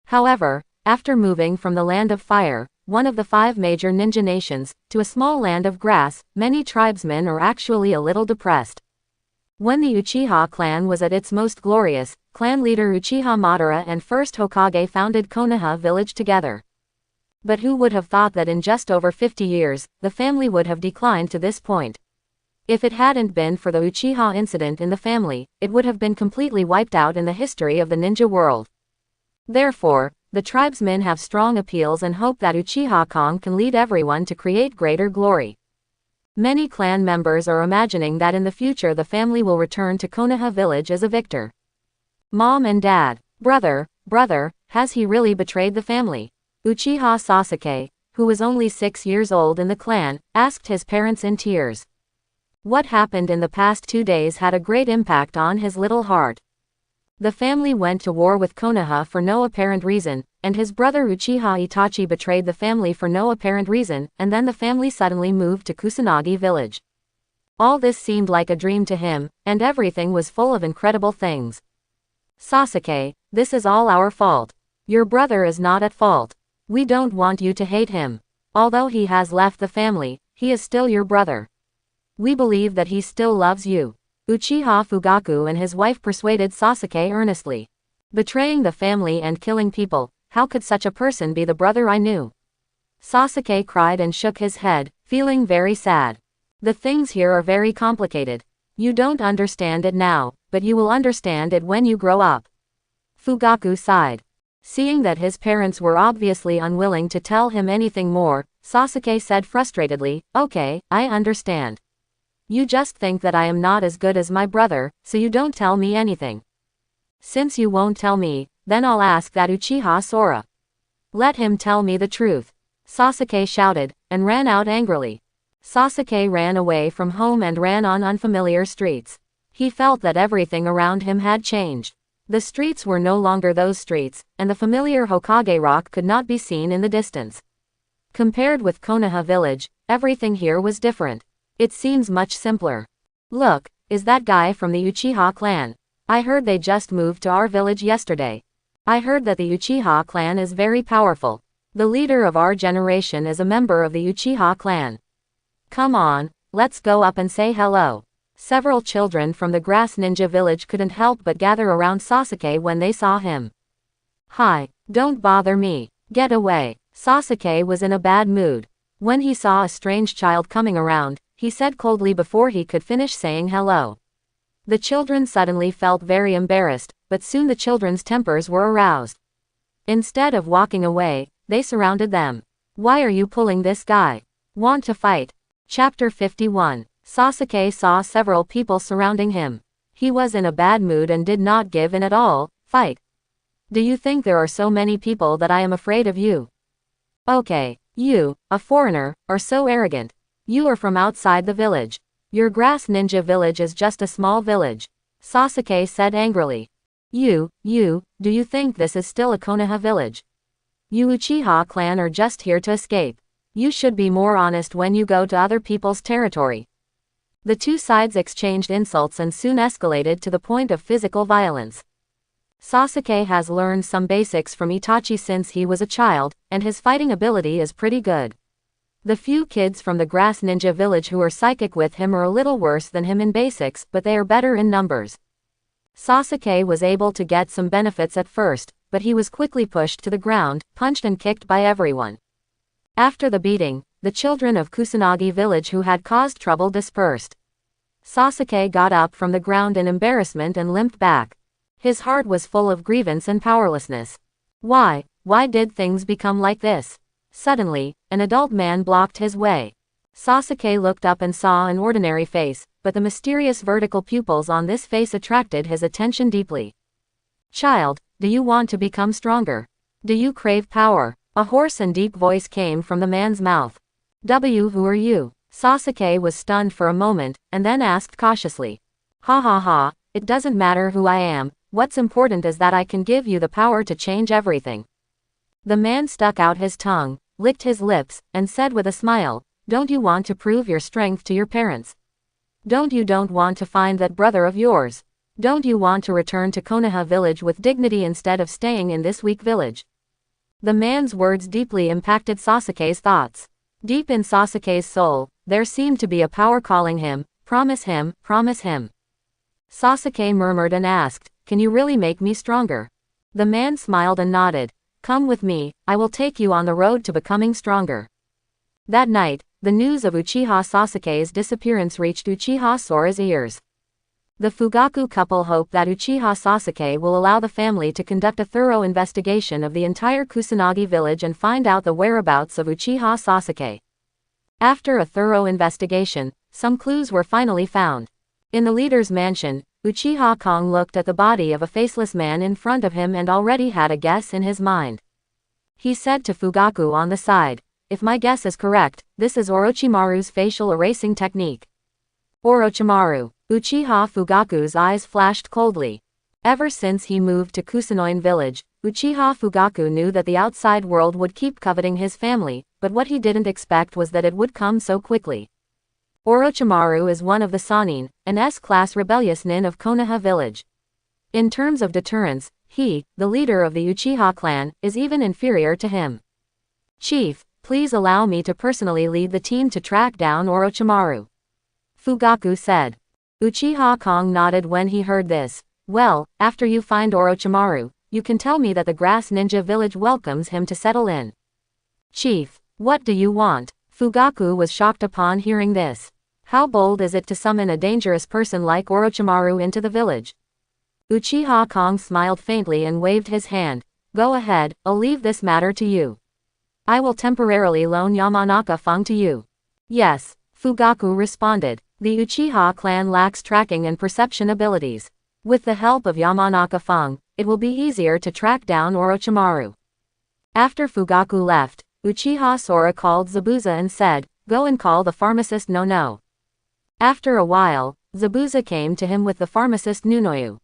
However, after moving from the land of fire, one of the 5 major ninja nations, to a small land of grass, many tribesmen are actually a little depressed. When the Uchiha clan was at its most glorious, clan leader Uchiha Madara and first Hokage founded Konoha village together. But who would have thought that in just over 50 years, the family would have declined to this point? If it hadn't been for the Uchiha incident in the family, it would have been completely wiped out in the history of the ninja world. Therefore, the tribesmen have strong appeals and hope that Uchiha Kong can lead everyone to create greater glory. Many clan members are imagining that in the future the family will return to Konoha village as a victor. Mom and Dad, brother, has he really betrayed the family? Uchiha Sasuke, who was only 6 years old in the clan, asked his parents in tears. What happened in the past 2 days had a great impact on his little heart. The family went to war with Konoha for no apparent reason, and his brother Uchiha Itachi betrayed the family for no apparent reason, and then the family suddenly moved to Kusanagi village. All this seemed like a dream to him, and everything was full of incredible things. Sasuke, this is all our fault. Your brother is not at fault. We don't want you to hate him. Although he has left the family, he is still your brother. We believe that he still loves you. Uchiha Fugaku and his wife persuaded Sasuke earnestly. Betraying the family and killing people, how could such a person be the brother I knew? Sasuke cried and shook his head, feeling very sad. The things here are very complicated. You don't understand it now, but you will understand it when you grow up. Fugaku sighed. Seeing that his parents were obviously unwilling to tell him anything more, Sasuke said frustratedly, okay, I understand. You just think that I am not as good as my brother, so you don't tell me anything. Since you won't tell me, then I'll ask that Uchiha Sora. Let him tell me the truth. Sasuke shouted, and ran out angrily. Sasuke ran away from home and ran on unfamiliar streets. He felt that everything around him had changed. The streets were no longer those streets, and the familiar Hokage rock could not be seen in the distance. Compared with Konoha village, everything here was different. It seems much simpler. Look, is that guy from the Uchiha clan? I heard they just moved to our village yesterday. I heard that the Uchiha clan is very powerful. The leader of our generation is a member of the Uchiha clan. Come on, let's go up and say hello. Several children from the Grass Ninja village couldn't help but gather around Sasuke when they saw him. Hi, don't bother me. Get away. Sasuke was in a bad mood. When he saw a strange child coming around, he said coldly before he could finish saying hello. The children suddenly felt very embarrassed, but soon the children's tempers were aroused. Instead of walking away, they surrounded them. Why are you pulling this guy? Want to fight? Chapter 51. Sasuke saw several people surrounding him. He was in a bad mood and did not give in at all. Fight. Do you think there are so many people that I am afraid of you? Okay, you, a foreigner, are so arrogant. You are from outside the village. Your Grass Ninja village is just a small village. Sasuke said angrily. Do you think this is still a Konoha village? You Uchiha clan are just here to escape. You should be more honest when you go to other people's territory. The two sides exchanged insults and soon escalated to the point of physical violence. Sasuke has learned some basics from Itachi since he was a child, and his fighting ability is pretty good. The few kids from the grass ninja village who are psychic with him are a little worse than him in basics, but they are better in numbers. Sasuke was able to get some benefits at first, but he was quickly pushed to the ground, punched and kicked by everyone. After the beating, the children of Kusanagi village who had caused trouble dispersed. Sasuke got up from the ground in embarrassment and limped back. His heart was full of grievance and powerlessness. Why did things become like this? Suddenly, an adult man blocked his way. Sasuke looked up and saw an ordinary face, but the mysterious vertical pupils on this face attracted his attention deeply. Child, do you want to become stronger? Do you crave power? A hoarse and deep voice came from the man's mouth. Who are you? Sasuke was stunned for a moment, and then asked cautiously. Ha ha ha, it doesn't matter who I am, what's important is that I can give you the power to change everything. The man stuck out his tongue, licked his lips, and said with a smile, don't you want to prove your strength to your parents? Don't want to find that brother of yours? Don't you want to return to Konoha village with dignity instead of staying in this weak village? The man's words deeply impacted Sasuke's thoughts. Deep in Sasuke's soul, there seemed to be a power calling him, promise him, promise him. Sasuke murmured and asked, can you really make me stronger? The man smiled and nodded. Come with me, I will take you on the road to becoming stronger. That night, the news of Uchiha Sasuke's disappearance reached Uchiha Sora's ears. The Fugaku couple hope that Uchiha Sasuke will allow the family to conduct a thorough investigation of the entire Kusanagi village and find out the whereabouts of Uchiha Sasuke. After a thorough investigation, some clues were finally found. In the leader's mansion, Uchiha Kong looked at the body of a faceless man in front of him and already had a guess in his mind. He said to Fugaku on the side, if my guess is correct, this is Orochimaru's facial erasing technique. Orochimaru. Uchiha Fugaku's eyes flashed coldly. Ever since he moved to Kusanagi village, Uchiha Fugaku knew that the outside world would keep coveting his family, but what he didn't expect was that it would come so quickly. Orochimaru is one of the Sannin, an S-class rebellious nin of Konoha village. In terms of deterrence, he, the leader of the Uchiha clan, is even inferior to him. Chief, please allow me to personally lead the team to track down Orochimaru. Fugaku said. Uchiha Kong nodded when he heard this. Well, after you find Orochimaru, you can tell me that the grass ninja village welcomes him to settle in. Chief, what do you want? Fugaku was shocked upon hearing this. How bold is it to summon a dangerous person like Orochimaru into the village? Uchiha Kong smiled faintly and waved his hand. Go ahead, I'll leave this matter to you. I will temporarily loan Yamanaka Fung to you. Yes, Fugaku responded. The Uchiha clan lacks tracking and perception abilities. With the help of Yamanaka Fung, it will be easier to track down Orochimaru. After Fugaku left, Uchiha Sora called Zabuza and said, go and call the pharmacist No. After a while, Zabuza came to him with the pharmacist Nunoyu.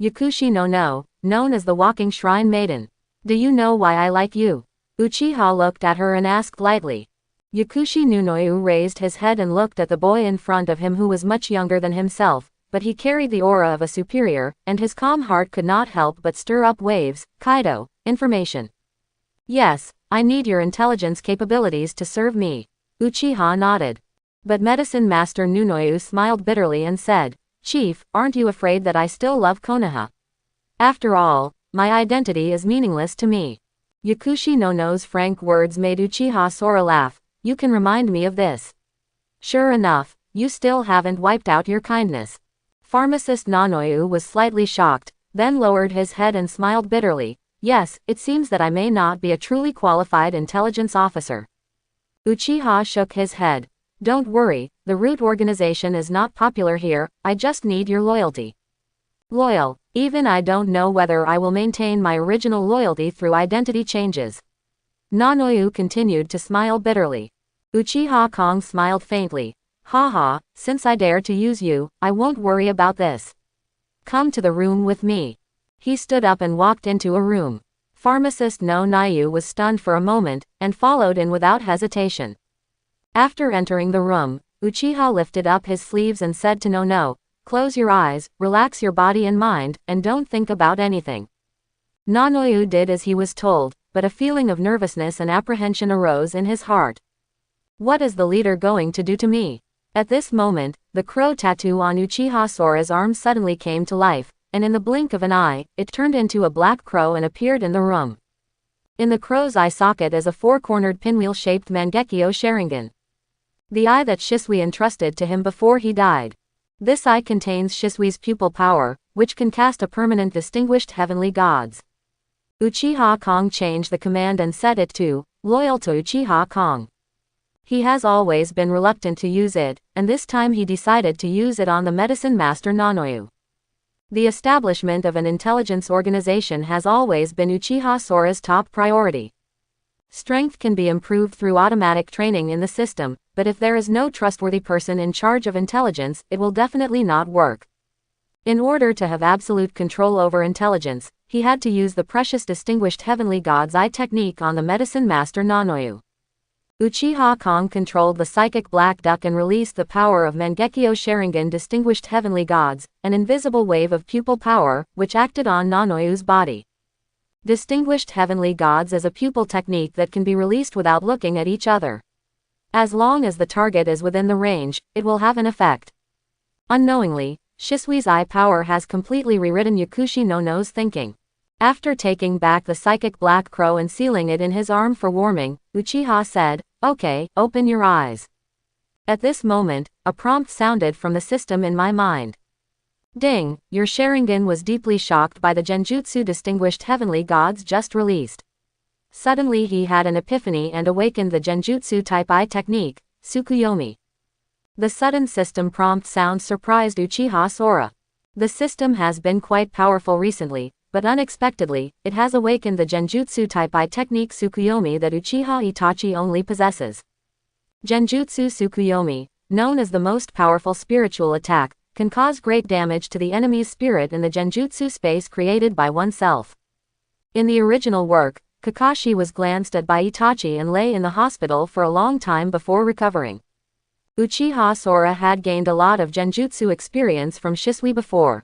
Yakushi No, known as the Walking Shrine Maiden. Do you know why I like you? Uchiha looked at her and asked lightly. Yakushi Nunoyu raised his head and looked at the boy in front of him who was much younger than himself, but he carried the aura of a superior, and his calm heart could not help but stir up waves. Kaido, information. Yes, I need your intelligence capabilities to serve me. Uchiha nodded. But Medicine Master Nunoyu smiled bitterly and said, Chief, aren't you afraid that I still love Konoha? After all, my identity is meaningless to me. Yakushi No's frank words made Uchiha Sora laugh. You can remind me of this. Sure enough, you still haven't wiped out your kindness. Pharmacist Nanoyu was slightly shocked, then lowered his head and smiled bitterly. Yes, it seems that I may not be a truly qualified intelligence officer. Uchiha shook his head. Don't worry, the root organization is not popular here, I just need your loyalty. Loyal, even I don't know whether I will maintain my original loyalty through identity changes. Nanoyu continued to smile bitterly. Uchiha Kong smiled faintly. Haha, since I dare to use you, I won't worry about this. Come to the room with me. He stood up and walked into a room. Pharmacist No Nayu was stunned for a moment, and followed in without hesitation. After entering the room, Uchiha lifted up his sleeves and said to Nono, "Close your eyes, relax your body and mind, and don't think about anything." Nanoyu did as he was told, but a feeling of nervousness and apprehension arose in his heart. What is the leader going to do to me? At this moment, the crow tattoo on Uchiha Sora's arm suddenly came to life, and in the blink of an eye, it turned into a black crow and appeared in the room. In the crow's eye socket is a four-cornered pinwheel-shaped Mangekyo Sharingan. The eye that Shisui entrusted to him before he died. This eye contains Shisui's pupil power, which can cast a permanent distinguished heavenly gods. Uchiha Kong changed the command and set it to, loyal to Uchiha Kong. He has always been reluctant to use it, and this time he decided to use it on the medicine master Nanoyu. The establishment of an intelligence organization has always been Uchiha Sora's top priority. Strength can be improved through automatic training in the system, but if there is no trustworthy person in charge of intelligence, it will definitely not work. In order to have absolute control over intelligence, he had to use the precious distinguished heavenly god's eye technique on the medicine master Nanoyu. Uchiha Kong controlled the psychic black duck and released the power of Mangekyo Sharingan distinguished heavenly gods, an invisible wave of pupil power, which acted on Nanoyu's body. Distinguished heavenly gods is a pupil technique that can be released without looking at each other. As long as the target is within the range, it will have an effect. Unknowingly, Shisui's eye power has completely rewritten Yakushi Nono's thinking. After taking back the psychic black crow and sealing it in his arm for warming, Uchiha said, "Okay, open your eyes." At this moment, a prompt sounded from the system in my mind. Ding, your Sharingan was deeply shocked by the Genjutsu distinguished heavenly gods just released. Suddenly he had an epiphany and awakened the Genjutsu type eye technique, Tsukuyomi. The sudden system prompt sound surprised Uchiha Sora. The system has been quite powerful recently, but unexpectedly, it has awakened the Genjutsu type eye technique Tsukuyomi that Uchiha Itachi only possesses. Genjutsu Tsukuyomi, known as the most powerful spiritual attack, can cause great damage to the enemy's spirit in the Genjutsu space created by oneself. In the original work, Kakashi was glanced at by Itachi and lay in the hospital for a long time before recovering. Uchiha Sora had gained a lot of Genjutsu experience from Shisui before.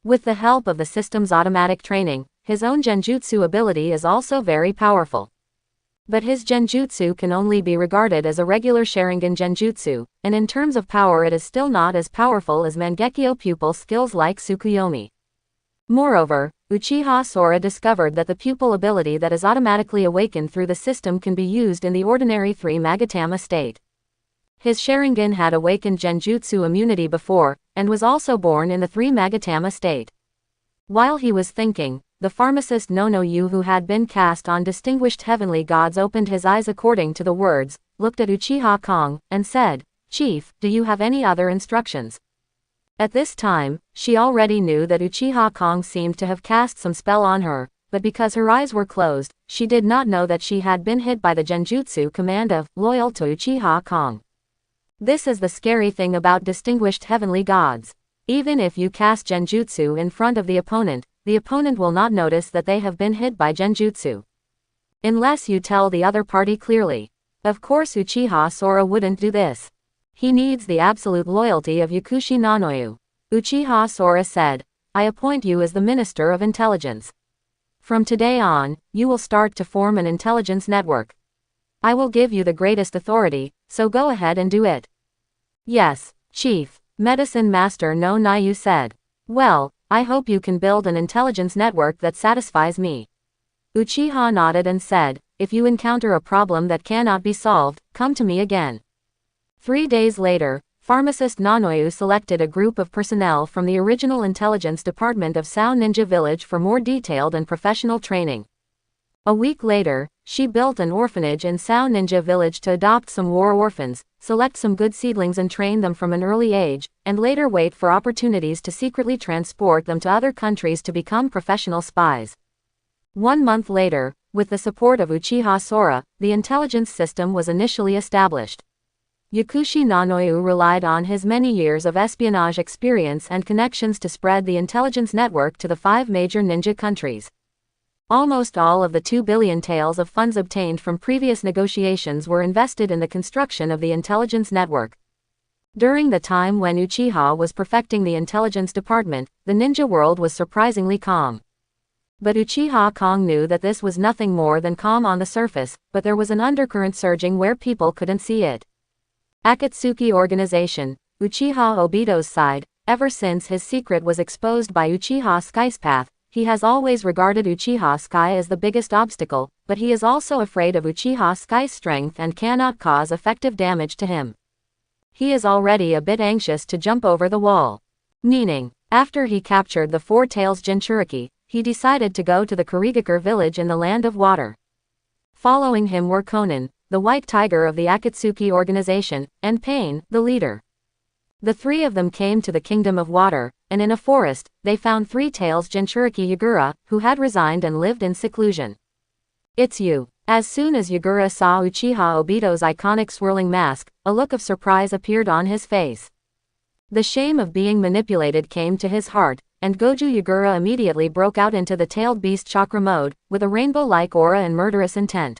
With the help of the system's automatic training, his own Genjutsu ability is also very powerful. But his Genjutsu can only be regarded as a regular Sharingan Genjutsu, and in terms of power it is still not as powerful as Mangekyo pupil skills like Tsukuyomi. Moreover, Uchiha Sora discovered that the pupil ability that is automatically awakened through the system can be used in the ordinary 3 Magatama state. His Sharingan had awakened Genjutsu immunity before, and was also born in the 3 Magatama state. While he was thinking, the pharmacist Nonoyu who had been cast on distinguished heavenly gods opened his eyes according to the words, looked at Uchiha Kong, and said, "Chief, do you have any other instructions?" At this time, she already knew that Uchiha Kong seemed to have cast some spell on her, but because her eyes were closed, she did not know that she had been hit by the Genjutsu command of, loyal to Uchiha Kong. This is the scary thing about distinguished heavenly gods. Even if you cast Genjutsu in front of the opponent will not notice that they have been hit by Genjutsu. Unless you tell the other party clearly. Of course Uchiha Sora wouldn't do this. He needs the absolute loyalty of Yakushi Nanoyu. Uchiha Sora said, "I appoint you as the Minister of Intelligence. From today on, you will start to form an intelligence network. I will give you the greatest authority, so go ahead and do it." "Yes, Chief," Medicine Master No Nayu said. "Well, I hope you can build an intelligence network that satisfies me." Uchiha nodded and said, "If you encounter a problem that cannot be solved, come to me again." 3 days later, pharmacist Nanoyu selected a group of personnel from the original intelligence department of Sao Ninja Village for more detailed and professional training. A week later, she built an orphanage in Sao Ninja Village to adopt some war orphans, select some good seedlings and train them from an early age, and later wait for opportunities to secretly transport them to other countries to become professional spies. 1 month later, with the support of Uchiha Sora, the intelligence system was initially established. Yakushi Nanoyu relied on his many years of espionage experience and connections to spread the intelligence network to the 5 major ninja countries. Almost all of the 2 billion taels of funds obtained from previous negotiations were invested in the construction of the intelligence network. During the time when Uchiha was perfecting the intelligence department, the ninja world was surprisingly calm. But Uchiha Kong knew that this was nothing more than calm on the surface, but there was an undercurrent surging where people couldn't see it. Akatsuki Organization, Uchiha Obito's side. Ever since his secret was exposed by Uchiha Sky's path, he has always regarded Uchiha Sky as the biggest obstacle, but he is also afraid of Uchiha Sky's strength and cannot cause effective damage to him. He is already a bit anxious to jump over the wall. Meaning, after he captured the Four Tails Jinchuriki, he decided to go to the Kurigakure village in the Land of Water. Following him were Conan, the White Tiger of the Akatsuki Organization, and Pain, the leader. The three of them came to the Kingdom of Water, and in a forest, they found Three Tails Jinchuriki Yagura, who had resigned and lived in seclusion. "It's you." As soon as Yagura saw Uchiha Obito's iconic swirling mask, a look of surprise appeared on his face. The shame of being manipulated came to his heart, and Goju Yagura immediately broke out into the tailed beast chakra mode, with a rainbow-like aura and murderous intent.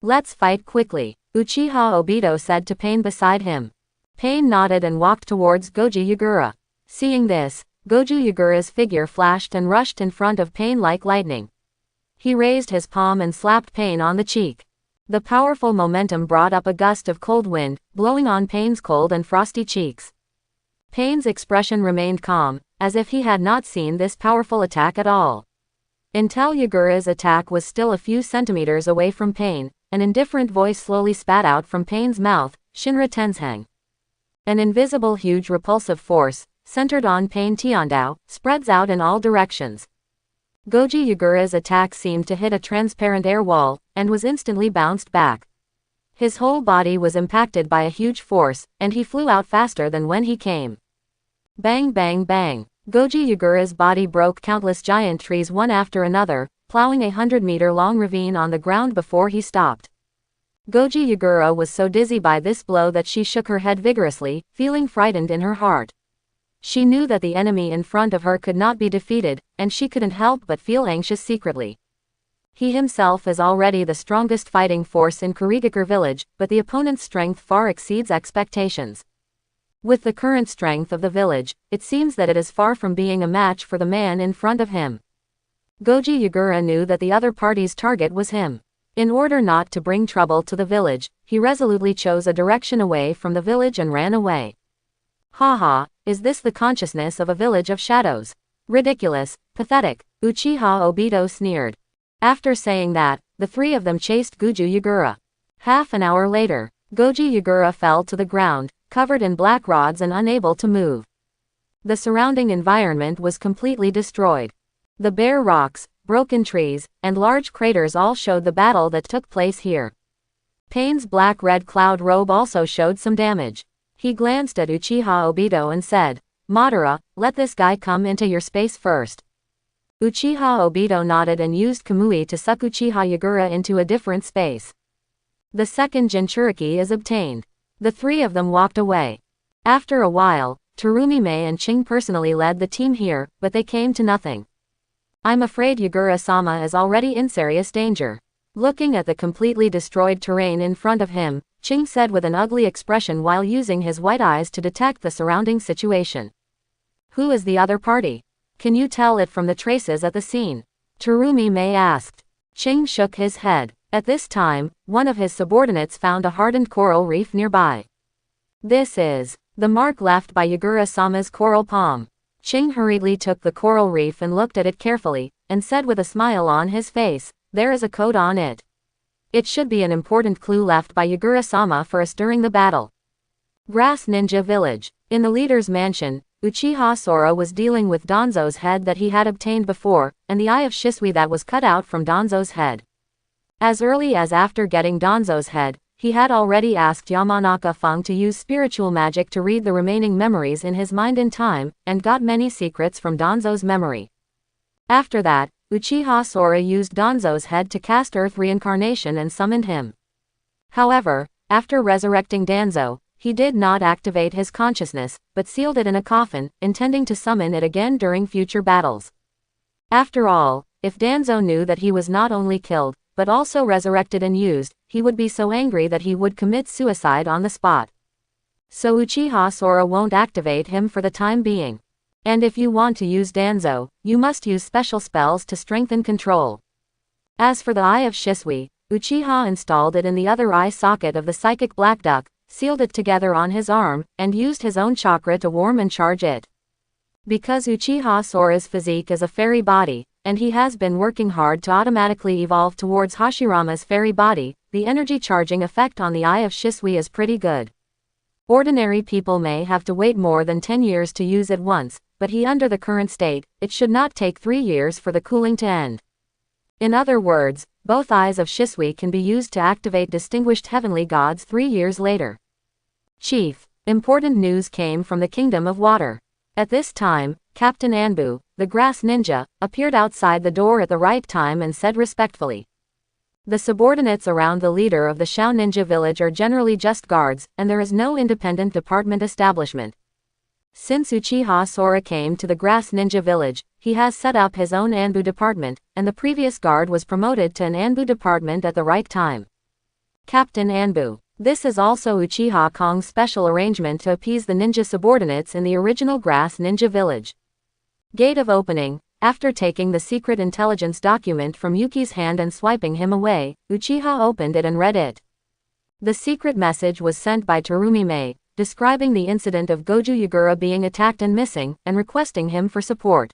"Let's fight quickly," Uchiha Obito said to Pain beside him. Pain nodded and walked towards Goju Yagura. Seeing this, Goju Yagura's figure flashed and rushed in front of Pain like lightning. He raised his palm and slapped Pain on the cheek. The powerful momentum brought up a gust of cold wind, blowing on Pain's cold and frosty cheeks. Pain's expression remained calm, as if he had not seen this powerful attack at all. Until Yagura's attack was still a few centimeters away from Pain, an indifferent voice slowly spat out from Pain's mouth, "Shinra Tenzhang." An invisible huge repulsive force, centered on Pain Tiandao, spreads out in all directions. Goju Yagura's attack seemed to hit a transparent air wall, and was instantly bounced back. His whole body was impacted by a huge force, and he flew out faster than when he came. Bang bang bang. Goju Yagura's body broke countless giant trees one after another, plowing a 100-meter-long ravine on the ground before he stopped. Goju Yagura was so dizzy by this blow that she shook her head vigorously, feeling frightened in her heart. She knew that the enemy in front of her could not be defeated, and she couldn't help but feel anxious secretly. He himself is already the strongest fighting force in Kurigakure village, but the opponent's strength far exceeds expectations. With the current strength of the village, it seems that it is far from being a match for the man in front of him. Goju Yagura knew that the other party's target was him. In order not to bring trouble to the village, he resolutely chose a direction away from the village and ran away. "Haha, is this the consciousness of a village of shadows? Ridiculous, pathetic," Uchiha Obito sneered. After saying that, the three of them chased Goju Yagura. Half an hour later, Goju Yagura fell to the ground, covered in black rods and unable to move. The surrounding environment was completely destroyed. The bare rocks, broken trees, and large craters all showed the battle that took place here. Pain's black-red cloud robe also showed some damage. He glanced at Uchiha Obito and said, "Madara, let this guy come into your space first." Uchiha Obito nodded and used Kamui to suck Uchiha Yagura into a different space. The second Jinchuriki is obtained. The three of them walked away. After a while, Terumi Mei and Ching personally led the team here, but they came to nothing. "I'm afraid Yagura-sama is already in serious danger." Looking at the completely destroyed terrain in front of him, Ching said with an ugly expression while using his white eyes to detect the surrounding situation. "Who is the other party? Can you tell it from the traces at the scene?" Terumi Mei asked. Ching shook his head. At this time, one of his subordinates found a hardened coral reef nearby. "This is the mark left by Yagura-sama's coral palm." Ching hurriedly took the coral reef and looked at it carefully, and said with a smile on his face, "There is a code on it. It should be an important clue left by Yagura-sama for us during the battle." Grass Ninja Village. In the leader's mansion, Uchiha Sora was dealing with Danzo's head that he had obtained before, and the eye of Shisui that was cut out from Danzo's head. As early as after getting Danzo's head, he had already asked Yamanaka Fung to use spiritual magic to read the remaining memories in his mind in time, and got many secrets from Danzo's memory. After that, Uchiha Sora used Danzo's head to cast Earth Reincarnation and summoned him. However, after resurrecting Danzo, he did not activate his consciousness, but sealed it in a coffin, intending to summon it again during future battles. After all, if Danzo knew that he was not only killed, but also resurrected and used, he would be so angry that he would commit suicide on the spot. So Uchiha Sora won't activate him for the time being. And if you want to use Danzo, you must use special spells to strengthen control. As for the Eye of Shisui, Uchiha installed it in the other eye socket of the psychic black duck, sealed it together on his arm, and used his own chakra to warm and charge it. Because Uchiha Sora's physique is a fairy body, and he has been working hard to automatically evolve towards Hashirama's fairy body, the energy charging effect on the Eye of Shisui is pretty good. Ordinary people may have to wait more than 10 years to use it once, but under the current state, it should not take 3 years for the cooling to end. In other words, both eyes of Shisui can be used to activate distinguished heavenly gods 3 years later. Chief, important news came from the Kingdom of Water. At this time, Captain Anbu, the grass ninja, appeared outside the door at the right time and said respectfully. The subordinates around the leader of the Shao Ninja village are generally just guards, and there is no independent department establishment. Since Uchiha Sora came to the grass ninja village, he has set up his own Anbu department, and the previous guard was promoted to an Anbu department at the right time. Captain Anbu. This is also Uchiha Kong's special arrangement to appease the ninja subordinates in the original grass ninja village. Gate of opening. After taking the secret intelligence document from Yuki's hand and swiping him away, Uchiha opened it and read it. The secret message was sent by Terumi Mei, describing the incident of Goju Yagura being attacked and missing, and requesting him for support.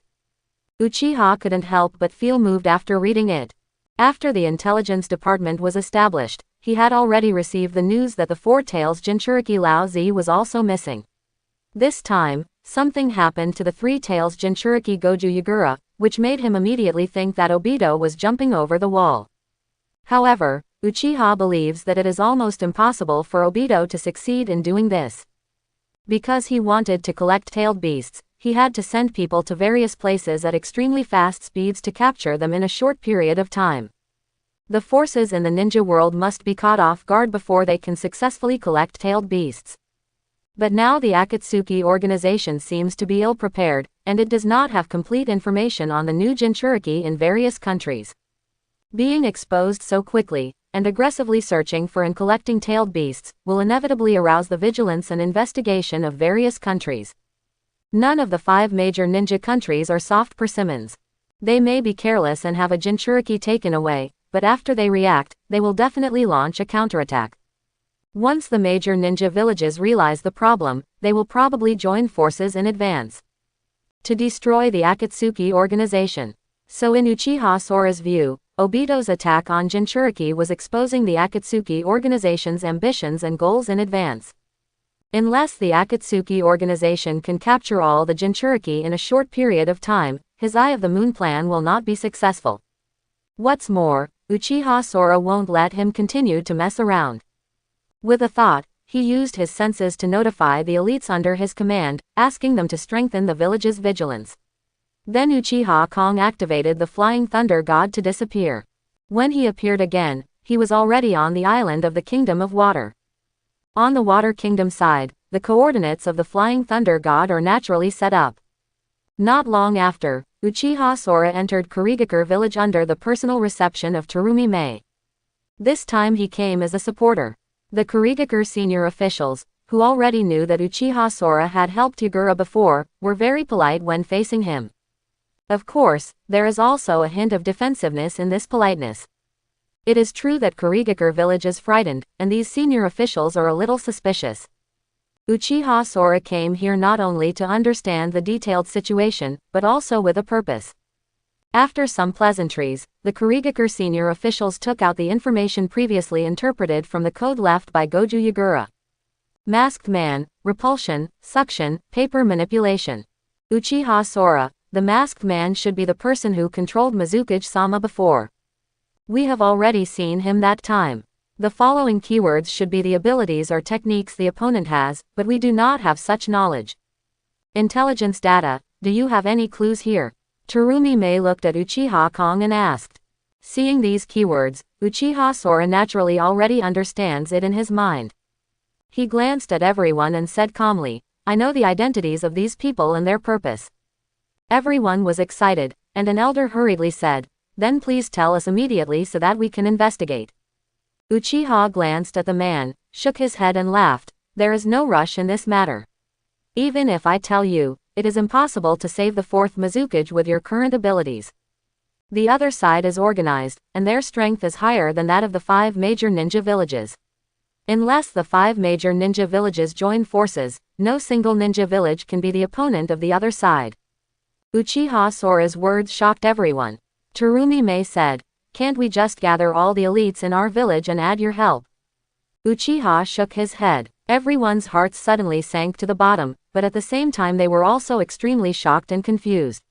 Uchiha couldn't help but feel moved after reading it. After the intelligence department was established, he had already received the news that the Four Tails Jinchuriki Lao Zi was also missing. This time, something happened to the Three Tails Jinchuriki Goju Yagura, which made him immediately think that Obito was jumping over the wall. However, Uchiha believes that it is almost impossible for Obito to succeed in doing this. Because he wanted to collect tailed beasts, he had to send people to various places at extremely fast speeds to capture them in a short period of time. The forces in the ninja world must be caught off guard before they can successfully collect tailed beasts. But now the Akatsuki organization seems to be ill-prepared, and it does not have complete information on the new Jinchuriki in various countries. Being exposed so quickly, and aggressively searching for and collecting tailed beasts, will inevitably arouse the vigilance and investigation of various countries. None of the 5 major ninja countries are soft persimmons. They may be careless and have a Jinchuriki taken away, but after they react, they will definitely launch a counterattack. Once the major ninja villages realize the problem, they will probably join forces in advance to destroy the Akatsuki organization. So in Uchiha Sora's view, Obito's attack on Jinchuriki was exposing the Akatsuki organization's ambitions and goals in advance. Unless the Akatsuki organization can capture all the Jinchuriki in a short period of time, his Eye of the Moon plan will not be successful. What's more, Uchiha Sora won't let him continue to mess around. With a thought, he used his senses to notify the elites under his command, asking them to strengthen the village's vigilance. Then Uchiha Kong activated the Flying Thunder God to disappear. When he appeared again, he was already on the island of the Kingdom of Water. On the Water Kingdom side, the coordinates of the Flying Thunder God are naturally set up. Not long after, Uchiha Sora entered Kurigakure village under the personal reception of Terumi Mei. This time he came as a supporter. The Kurigakure senior officials, who already knew that Uchiha Sora had helped Yagura before, were very polite when facing him. Of course, there is also a hint of defensiveness in this politeness. It is true that Kurigakure village is frightened, and these senior officials are a little suspicious. Uchiha Sora came here not only to understand the detailed situation, but also with a purpose. After some pleasantries, the Kurigakure senior officials took out the information previously interpreted from the code left by Goju Yagura. Masked man, repulsion, suction, paper manipulation. Uchiha Sora, the masked man should be the person who controlled Mizukage-sama before. We have already seen him that time. The following keywords should be the abilities or techniques the opponent has, but we do not have such knowledge. Intelligence data, do you have any clues here? Terumi Mei looked at Uchiha Kong and asked. Seeing these keywords, Uchiha Sora naturally already understands it in his mind. He glanced at everyone and said calmly, I know the identities of these people and their purpose. Everyone was excited, and an elder hurriedly said, then please tell us immediately so that we can investigate. Uchiha glanced at the man, shook his head and laughed. There is no rush in this matter. Even if I tell you, it is impossible to save the 4th Mizukage with your current abilities. The other side is organized, and their strength is higher than that of the 5 major ninja villages. Unless the 5 major ninja villages join forces, no single ninja village can be the opponent of the other side. Uchiha Sora's words shocked everyone. Terumi Mei said, "Can't we just gather all the elites in our village and add your help?" Uchiha shook his head. Everyone's hearts suddenly sank to the bottom, but at the same time they were also extremely shocked and confused.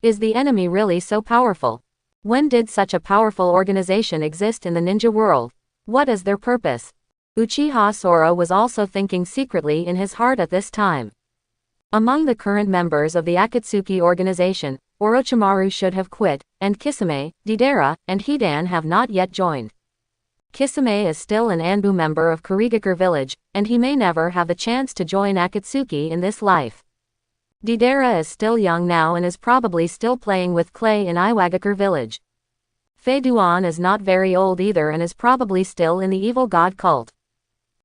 Is the enemy really so powerful? When did such a powerful organization exist in the ninja world? What is their purpose? Uchiha Sora was also thinking secretly in his heart at this time. Among the current members of the Akatsuki organization, Orochimaru should have quit, and Kisame, Deidara, and Hidan have not yet joined. Kisame is still an Anbu member of Kurigakure village, and he may never have the chance to join Akatsuki in this life. Deidara is still young now and is probably still playing with clay in Iwagakure village. Fei Duan is not very old either and is probably still in the evil god cult.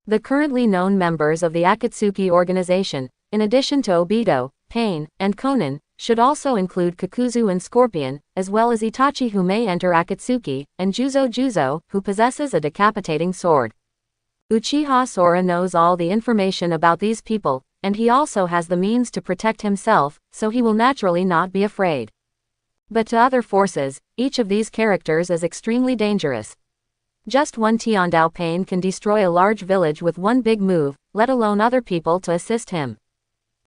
The currently known members of the Akatsuki organization, in addition to Obito, Pain, and Konan, should also include Kakuzu and Scorpion, as well as Itachi who may enter Akatsuki, and Juzo, who possesses a decapitating sword. Uchiha Sora knows all the information about these people, and he also has the means to protect himself, so he will naturally not be afraid. But to other forces, each of these characters is extremely dangerous. Just one Tiandao Pain can destroy a large village with one big move, let alone other people to assist him.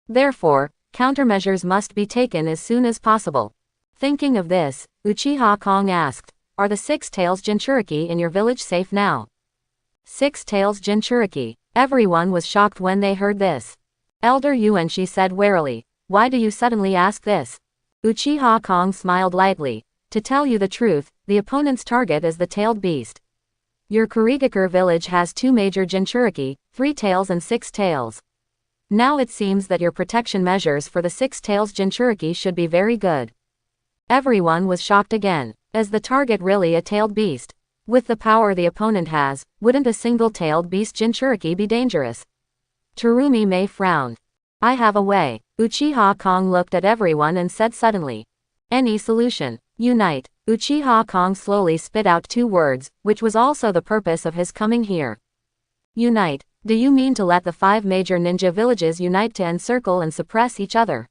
Therefore, countermeasures must be taken as soon as possible. Thinking of this, Uchiha Kong asked, "Are the 6 Tails Jinchuriki in your village safe now?" 6 Tails Jinchuriki. Everyone was shocked when they heard this. Elder Yuanshi said warily, "Why do you suddenly ask this?" Uchiha Kong smiled lightly. "To tell you the truth, the opponent's target is the tailed beast. Your Kurigakure village has 2 major Jinchuriki, 3 tails and 6 tails. Now it seems that your protection measures for the 6 tails Jinchuriki should be very good." Everyone was shocked again. Is the target really a tailed beast? With the power the opponent has, wouldn't a single tailed beast Jinchuriki be dangerous? Terumi Mei frowned. "I have a way." Uchiha Kong looked at everyone and said suddenly. "Any solution. Unite." Uchiha Kong slowly spit out 2 words, which was also the purpose of his coming here. Unite. Do you mean to let the 5 major ninja villages unite to encircle and suppress each other?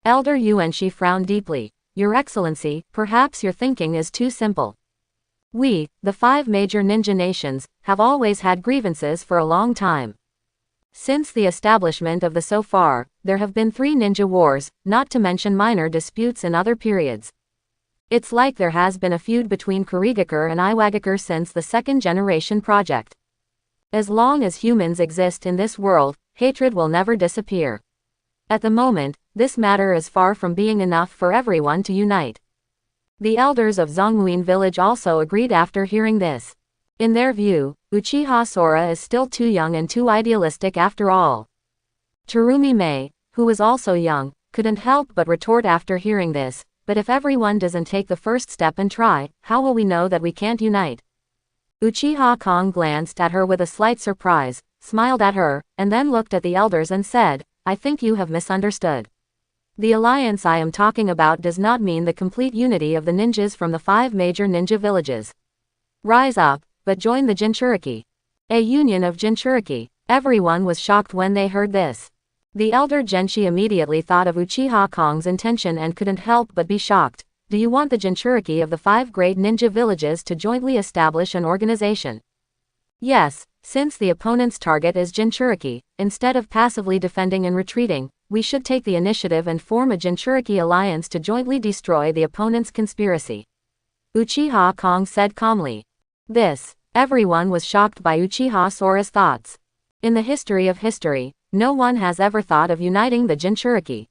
Elder Yuanshi frowned deeply. "Your Excellency, perhaps your thinking is too simple. We, the 5 major ninja nations, have always had grievances for a long time. Since the establishment of the so far, there have been 3 ninja wars, not to mention minor disputes in other periods. It's like there has been a feud between Kurigakure and Iwagakure since the 2nd generation project. As long as humans exist in this world, hatred will never disappear. At the moment, this matter is far from being enough for everyone to unite." The elders of Zongmuin village also agreed after hearing this. In their view, Uchiha Sora is still too young and too idealistic after all. Terumi Mei, who was also young, couldn't help but retort after hearing this, "But if everyone doesn't take the first step and try, how will we know that we can't unite?" Uchiha Kong glanced at her with a slight surprise, smiled at her, and then looked at the elders and said, "I think you have misunderstood. The alliance I am talking about does not mean the complete unity of the ninjas from the 5 major ninja villages. Rise up, but join the Jinchuriki. A union of Jinchuriki." Everyone was shocked when they heard this. The elder Genshi immediately thought of Uchiha Kong's intention and couldn't help but be shocked. "Do you want the Jinchuriki of the 5 great ninja villages to jointly establish an organization?" "Yes, since the opponent's target is Jinchuriki, instead of passively defending and retreating, we should take the initiative and form a Jinchuriki alliance to jointly destroy the opponent's conspiracy," Uchiha Kong said calmly. Everyone was shocked by Uchiha Sora's thoughts. In the history of history, no one has ever thought of uniting the Jinchuriki.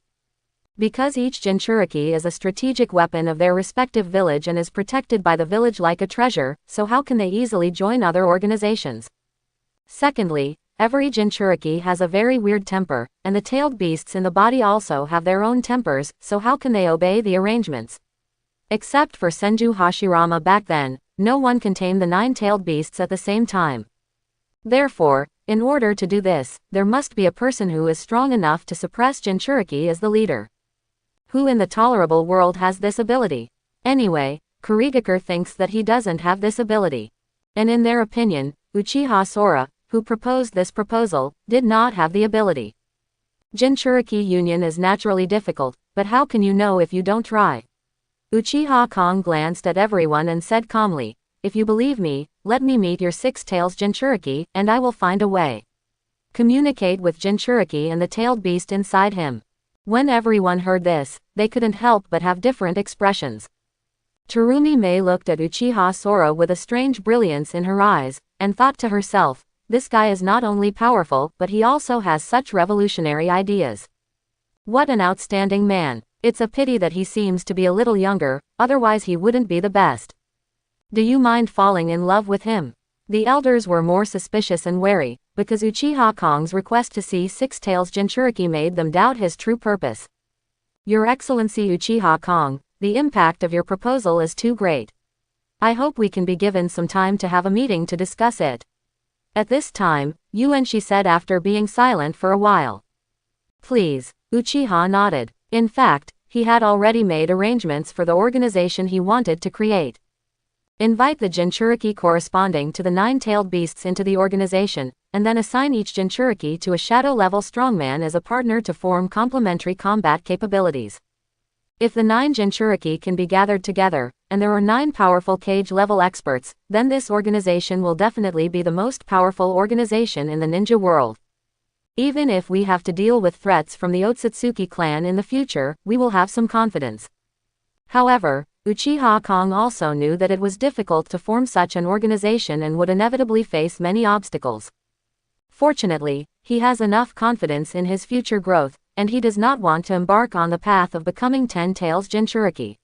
Because each Jinchuriki is a strategic weapon of their respective village and is protected by the village like a treasure, so how can they easily join other organizations? Secondly, every Jinchuriki has a very weird temper, and the tailed beasts in the body also have their own tempers, so how can they obey the arrangements? Except for Senju Hashirama back then, no one can tame the 9 tailed beasts at the same time. Therefore, In order to do this, there must be a person who is strong enough to suppress Jinchuriki as the leader. Who in the tolerable world has this ability? Anyway, Kurigakure thinks that he doesn't have this ability. And in their opinion, Uchiha Sora, who proposed this proposal, did not have the ability. Jinchuriki union is naturally difficult, but how can you know if you don't try? Uchiha Kong glanced at everyone and said calmly, "If you believe me, let me meet your six tails Jinchuriki, and I will find a way. Communicate with Jinchuriki and the tailed beast inside him." When everyone heard this, they couldn't help but have different expressions. Terumi Mei looked at Uchiha Sora with a strange brilliance in her eyes, and thought to herself, this guy is not only powerful but he also has such revolutionary ideas. What an outstanding man. It's a pity that he seems to be a little younger, otherwise he wouldn't be the best. Do you mind falling in love with him? The elders were more suspicious and wary, because Uchiha Kong's request to see Six Tails Jinchuriki made them doubt his true purpose. Your Excellency Uchiha Kong, the impact of your proposal is too great. I hope we can be given some time to have a meeting to discuss it. At this time, Yuanshi said after being silent for a while. Please. Uchiha nodded. In fact, he had already made arrangements for the organization he wanted to create. Invite the Jinchuriki corresponding to the nine-tailed beasts into the organization, and then assign each Jinchuriki to a shadow-level strongman as a partner to form complementary combat capabilities. If the 9 Jinchuriki can be gathered together, and there are 9 powerful cage-level experts, then this organization will definitely be the most powerful organization in the ninja world. Even if we have to deal with threats from the Otsutsuki clan in the future, we will have some confidence. However, Uchiha Kong also knew that it was difficult to form such an organization and would inevitably face many obstacles. Fortunately, he has enough confidence in his future growth, and he does not want to embark on the path of becoming 10 Tails Jinchuriki.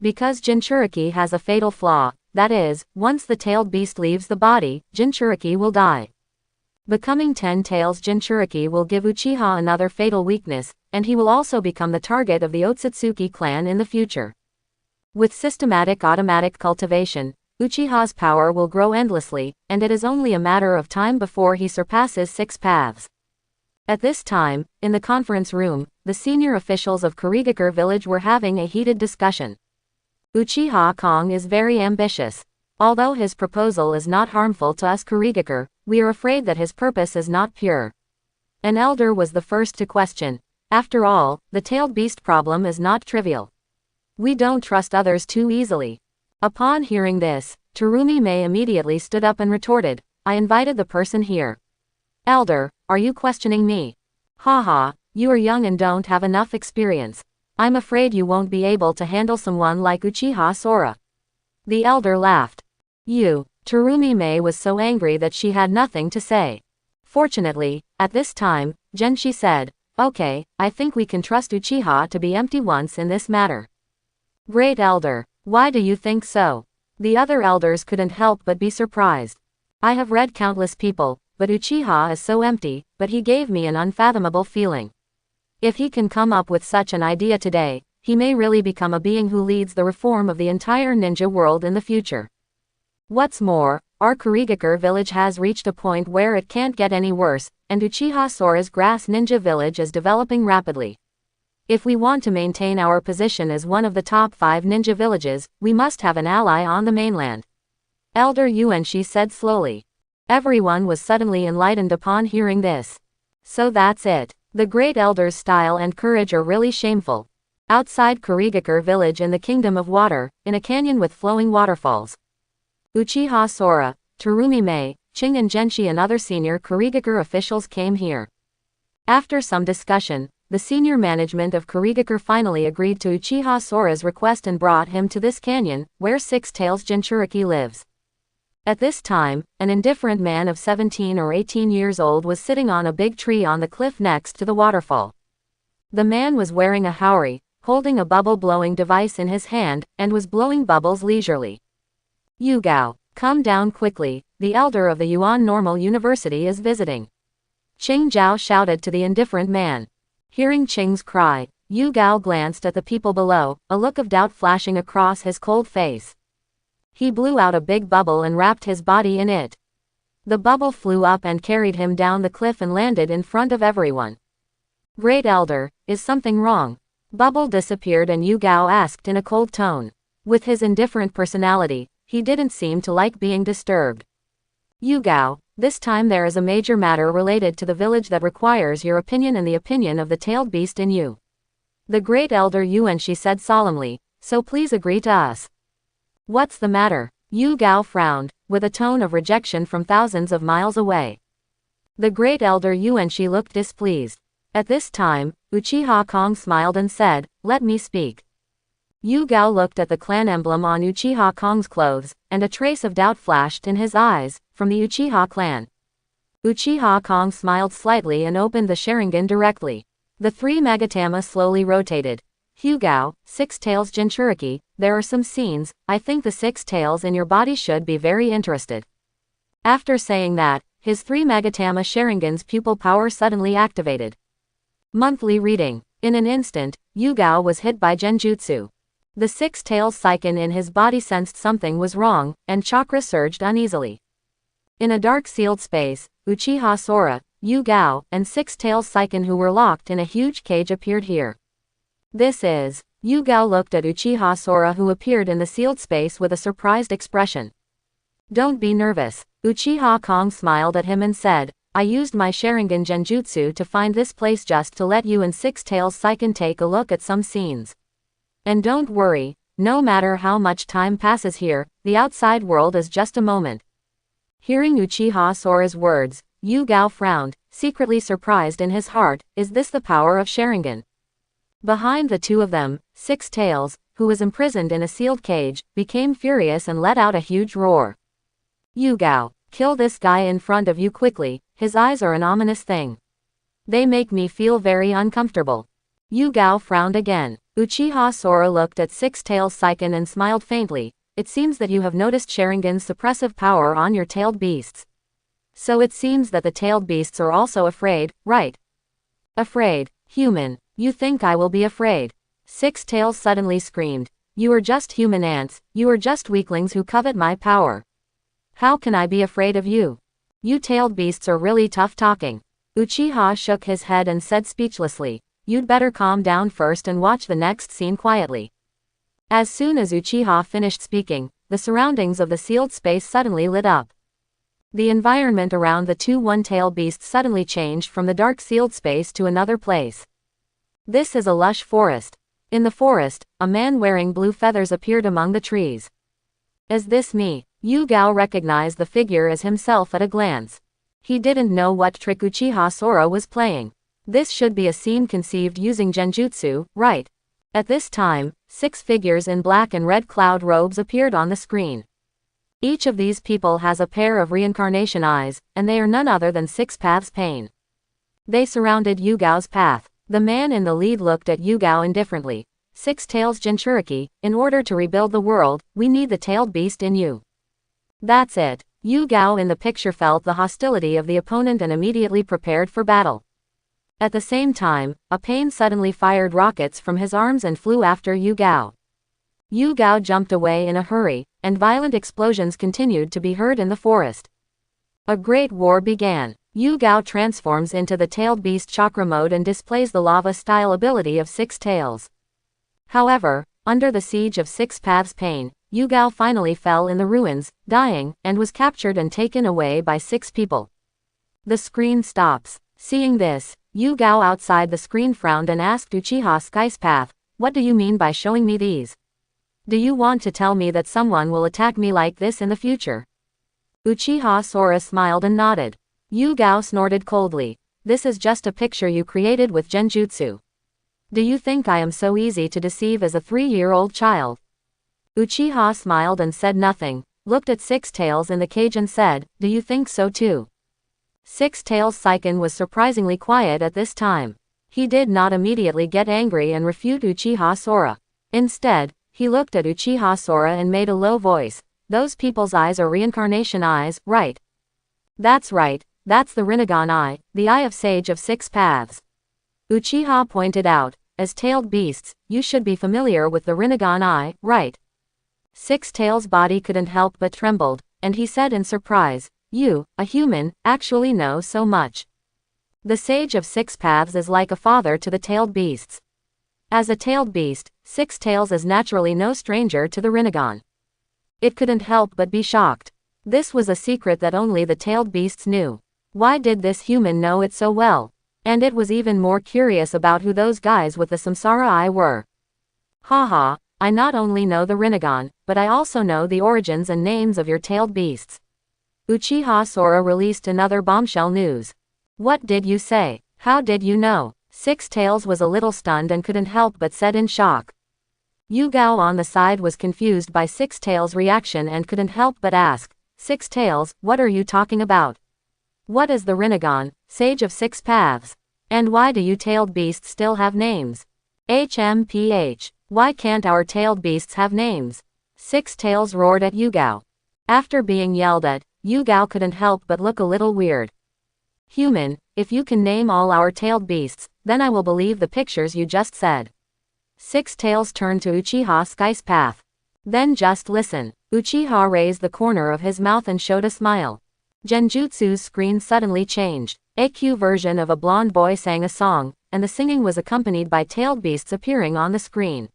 Because Jinchuriki has a fatal flaw, that is, once the tailed beast leaves the body, Jinchuriki will die. Becoming 10 Tails Jinchuriki will give Uchiha another fatal weakness, and he will also become the target of the Otsutsuki clan in the future. With systematic automatic cultivation, Uchiha's power will grow endlessly, and it is only a matter of time before he surpasses 6 paths. At this time, in the conference room, the senior officials of Kurigakure village were having a heated discussion. Uchiha Kong is very ambitious. Although his proposal is not harmful to us Kurigakure, we are afraid that his purpose is not pure. An elder was the first to question. After all, the tailed beast problem is not trivial. We don't trust others too easily. Upon hearing this, Terumi Mei immediately stood up and retorted, I invited the person here. Elder, are you questioning me? Haha, you are young and don't have enough experience. I'm afraid you won't be able to handle someone like Uchiha Sora. The elder laughed. Terumi Mei was so angry that she had nothing to say. Fortunately, at this time, Genshi said, okay, I think we can trust Uchiha to be empty once in this matter. Great elder, why do you think so? The other elders couldn't help but be surprised. I have read countless people, but Uchiha is so empty, but he gave me an unfathomable feeling. If he can come up with such an idea today, he may really become a being who leads the reform of the entire ninja world in the future. What's more, our Kurigakure village has reached a point where it can't get any worse, and Uchiha Sora's grass ninja village is developing rapidly. If we want to maintain our position as one of the top 5 ninja villages, we must have an ally on the mainland. Elder Yuanshi said slowly. Everyone was suddenly enlightened upon hearing this. So that's it. The great elder's style and courage are really shameful. Outside Kurigakure village in the Kingdom of Water, in a canyon with flowing waterfalls. Uchiha Sora, Terumi Mei, Ching and Genshi and other senior Kurigakure officials came here. After some discussion, the senior management of Kurigakure finally agreed to Uchiha Sora's request and brought him to this canyon, where Six Tails Jinchuriki lives. At this time, an indifferent man of 17 or 18 years old was sitting on a big tree on the cliff next to the waterfall. The man was wearing a haori, holding a bubble-blowing device in his hand, and was blowing bubbles leisurely. Yugao, come down quickly, the elder of the Yuan Normal University is visiting. Qing Zhao shouted to the indifferent man. Hearing Qing's cry, Yugao glanced at the people below, a look of doubt flashing across his cold face. He blew out a big bubble and wrapped his body in it. The bubble flew up and carried him down the cliff and landed in front of everyone. Great Elder, is something wrong? Bubble disappeared and Yu Gao asked in a cold tone. With his indifferent personality, he didn't seem to like being disturbed. Yu Gao, this time there is a major matter related to the village that requires your opinion and the opinion of the tailed beast in you. The Great Elder Yuanshi said solemnly, so please agree to us. What's the matter? Yu Gao frowned, with a tone of rejection from thousands of miles away. The Great Elder Yuanshi looked displeased. At this time, Uchiha Kong smiled and said, let me speak. Yu Gao looked at the clan emblem on Uchiha Kong's clothes, and a trace of doubt flashed in his eyes, from the Uchiha clan. Uchiha Kong smiled slightly and opened the Sharingan directly. The three Magatama slowly rotated. Hugao, Six Tails Jinchuriki, there are some scenes, I think the six tails in your body should be very interested. After saying that, his three Magatama Sharingan's pupil power suddenly activated. Monthly reading. In an instant, Yugao was hit by Genjutsu. The six tails Saiken in his body sensed something was wrong, and chakra surged uneasily. In a dark sealed space, Uchiha Sora, Yugao, and six tails Saiken who were locked in a huge cage appeared here. This is. Yugao looked at Uchiha Sora who appeared in the sealed space with a surprised expression. Don't be nervous. Uchiha Kong smiled at him and said, I used my Sharingan Genjutsu to find this place just to let you and Six Tails Saiken take a look at some scenes. And don't worry, no matter how much time passes here, the outside world is just a moment. Hearing Uchiha Sora's words, Yu Gao frowned, secretly surprised in his heart, is this the power of Sharingan? Behind the two of them, Six Tails, who was imprisoned in a sealed cage, became furious and let out a huge roar. Yu Gao, kill this guy in front of you quickly, his eyes are an ominous thing. They make me feel very uncomfortable. Yu Gao frowned again. Uchiha Sora looked at Six Tails Saiken and smiled faintly, it seems that you have noticed Sharingan's suppressive power on your tailed beasts. So it seems that the tailed beasts are also afraid, right? Afraid, human, you think I will be afraid? Six Tails suddenly screamed, you are just human ants, you are just weaklings who covet my power. How can I be afraid of you? You tailed beasts are really tough talking. Uchiha shook his head and said speechlessly, you'd better calm down first and watch the next scene quietly. As soon as Uchiha finished speaking, the surroundings of the sealed space suddenly lit up. The environment around the two one-tailed beasts suddenly changed from the dark sealed space to another place. This is a lush forest. In the forest, a man wearing blue feathers appeared among the trees. Is this me? Yu Gao recognized the figure as himself at a glance. He didn't know what trick Uchiha Sora was playing. This should be a scene conceived using Genjutsu, right? At this time, six figures in black and red cloud robes appeared on the screen. Each of these people has a pair of reincarnation eyes, and they are none other than Six Paths Pain. They surrounded Yu Gao's path. The man in the lead looked at Yu Gao indifferently. Six Tails Jinchuriki, in order to rebuild the world, we need the tailed beast in you. That's it. Yu Gao in the picture felt the hostility of the opponent and immediately prepared for battle. At the same time, a pain suddenly fired rockets from his arms and flew after Yu Gao. Yu Gao jumped away in a hurry, and violent explosions continued to be heard in the forest. A great war began. Yu Gao transforms into the tailed beast chakra mode and displays the lava-style ability of Six Tails. However, under the siege of Six Paths Pain, Yu Gao finally fell in the ruins, dying, and was captured and taken away by six people. The screen stops. Seeing this, Yu Gao outside the screen frowned and asked Uchiha Sky's path, what do you mean by showing me these? Do you want to tell me that someone will attack me like this in the future? Uchiha Sora smiled and nodded. Yu Gao snorted coldly. This is just a picture you created with Genjutsu. Do you think I am so easy to deceive as a 3-year-old child? Uchiha smiled and said nothing, looked at Six Tails in the cage and said, do you think so too? Six Tails Saiken was surprisingly quiet at this time. He did not immediately get angry and refute Uchiha Sora. Instead, he looked at Uchiha Sora and made a low voice, those people's eyes are reincarnation eyes, right? That's right, that's the Rinnegan eye, the eye of Sage of Six Paths. Uchiha pointed out, as tailed beasts, you should be familiar with the Rinnegan eye, right? Six Tails' body couldn't help but trembled, and he said in surprise, You, a human, actually know so much. The Sage of Six Paths is like a father to the tailed beasts. As a tailed beast, Six Tails is naturally no stranger to the Rinnegan. It couldn't help but be shocked. This was a secret that only the tailed beasts knew. Why did this human know it so well? And it was even more curious about who those guys with the Samsara eye were. Haha, I not only know the Rinnegan, but I also know the origins and names of your tailed beasts. Uchiha Sora released another bombshell news. What did you say? How did you know? Six Tails was a little stunned and couldn't help but said in shock. Yugao on the side was confused by Six Tails' reaction and couldn't help but ask, Six Tails, what are you talking about? What is the Rinnegan, Sage of Six Paths? And why do you tailed beasts still have names? HMPH, why can't our tailed beasts have names? Six Tails roared at Yugao. After being yelled at, Yugao couldn't help but look a little weird. Human, if you can name all our tailed beasts, then I will believe the pictures you just said. Six Tails turned to Uchiha Sky's path. Then just listen. Uchiha raised the corner of his mouth and showed a smile. Genjutsu's screen suddenly changed. A Q version of a blonde boy sang a song, and the singing was accompanied by tailed beasts appearing on the screen.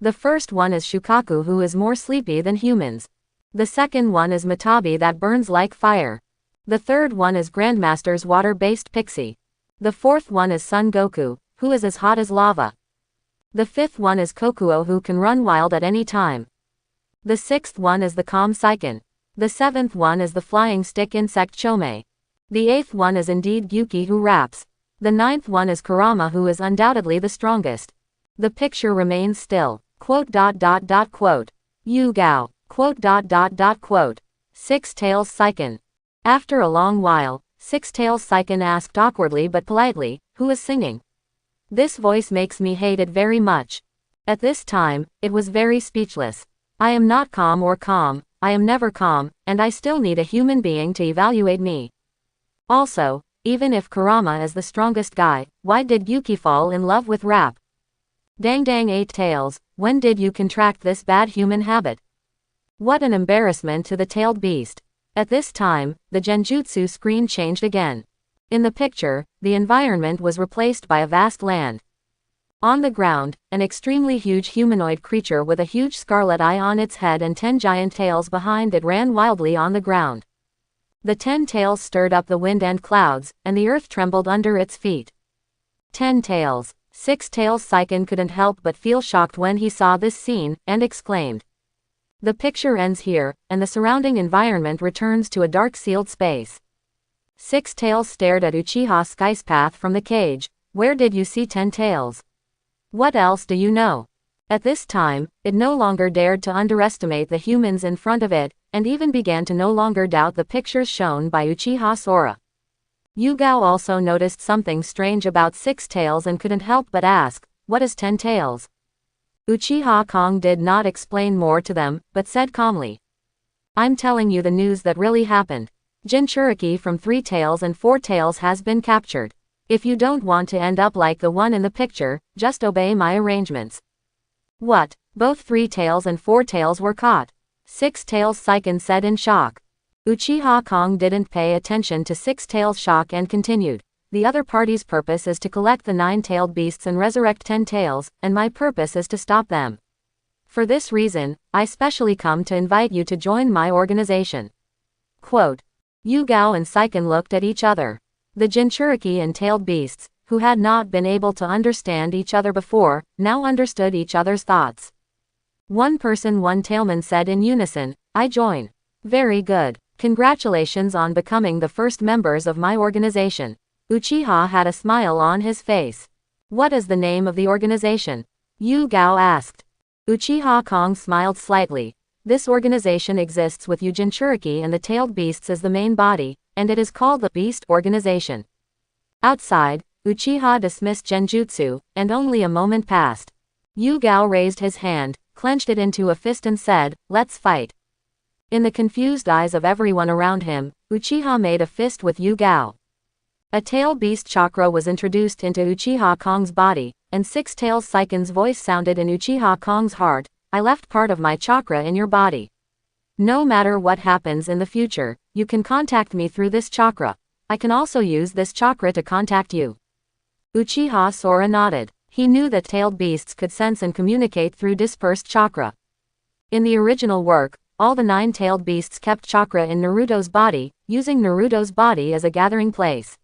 The first one is Shukaku, who is more sleepy than humans. The second one is Matabi, that burns like fire. The third one is Grandmaster's water-based pixie. The fourth one is Son Goku, who is as hot as lava. The fifth one is Kokuo, who can run wild at any time. The sixth one is the calm Saiken. The seventh one is the flying stick insect Chome. The eighth one is indeed Gyuki, who raps. The ninth one is Kurama, who is undoubtedly the strongest. The picture remains still. Yugao. Six Tails Saiken. After a long while, Six Tails Saiken asked awkwardly but politely, who is singing? This voice makes me hate it very much. At this time, it was very speechless. I am not calm or calm, I am never calm, and I still need a human being to evaluate me. Also, even if Kurama is the strongest guy, why did Yuki fall in love with rap? Dang 8 tails, when did you contract this bad human habit? What an embarrassment to the tailed beast. At this time, the Genjutsu screen changed again. In the picture, the environment was replaced by a vast land. On the ground, an extremely huge humanoid creature with a huge scarlet eye on its head and 10 giant tails behind it ran wildly on the ground. The 10 tails stirred up the wind and clouds, and the earth trembled under its feet. 10 tails. Six Tails Saiken couldn't help but feel shocked when he saw this scene, and exclaimed. The picture ends here, and the surrounding environment returns to a dark sealed space. Six Tails stared at Uchiha Sky's path from the cage. Where did you see 10 tails? What else do you know? At this time, it no longer dared to underestimate the humans in front of it, and even began to no longer doubt the pictures shown by Uchiha Sora. Yugao also noticed something strange about Six Tails and couldn't help but ask, what is 10 tails? Uchiha Kong did not explain more to them, but said calmly. I'm telling you the news that really happened. Jinchuriki from 3 tails and 4 tails has been captured. If you don't want to end up like the one in the picture, just obey my arrangements. What? Both 3 tails and 4 tails were caught? Six Tails Saiken said in shock. Uchiha Kong didn't pay attention to Six Tails' shock and continued. The other party's purpose is to collect the 9-tailed beasts and resurrect 10 tails, and my purpose is to stop them. For this reason, I specially come to invite you to join my organization. Quote. Yugao and Saiken looked at each other. The Jinchuriki and tailed beasts, who had not been able to understand each other before, now understood each other's thoughts. One person, one tailman said in unison, I join. Very good. Congratulations on becoming the first members of my organization. Uchiha had a smile on his face. What is the name of the organization? Yugao asked. Uchiha Kong smiled slightly. This organization exists with you Jinchuriki and the tailed beasts as the main body, and it is called the Beast Organization. Outside, Uchiha dismissed Genjutsu, and only a moment passed. Yugao raised his hand, clenched it into a fist and said, let's fight. In the confused eyes of everyone around him, Uchiha made a fist with Yugao. A tail beast chakra was introduced into Uchiha Kong's body, and Six Tails Saiken's voice sounded in Uchiha Kong's heart, I left part of my chakra in your body. No matter what happens in the future, you can contact me through this chakra. I can also use this chakra to contact you. Uchiha Sora nodded. He knew that tailed beasts could sense and communicate through dispersed chakra. In the original work, all the 9 tailed beasts kept chakra in Naruto's body, using Naruto's body as a gathering place.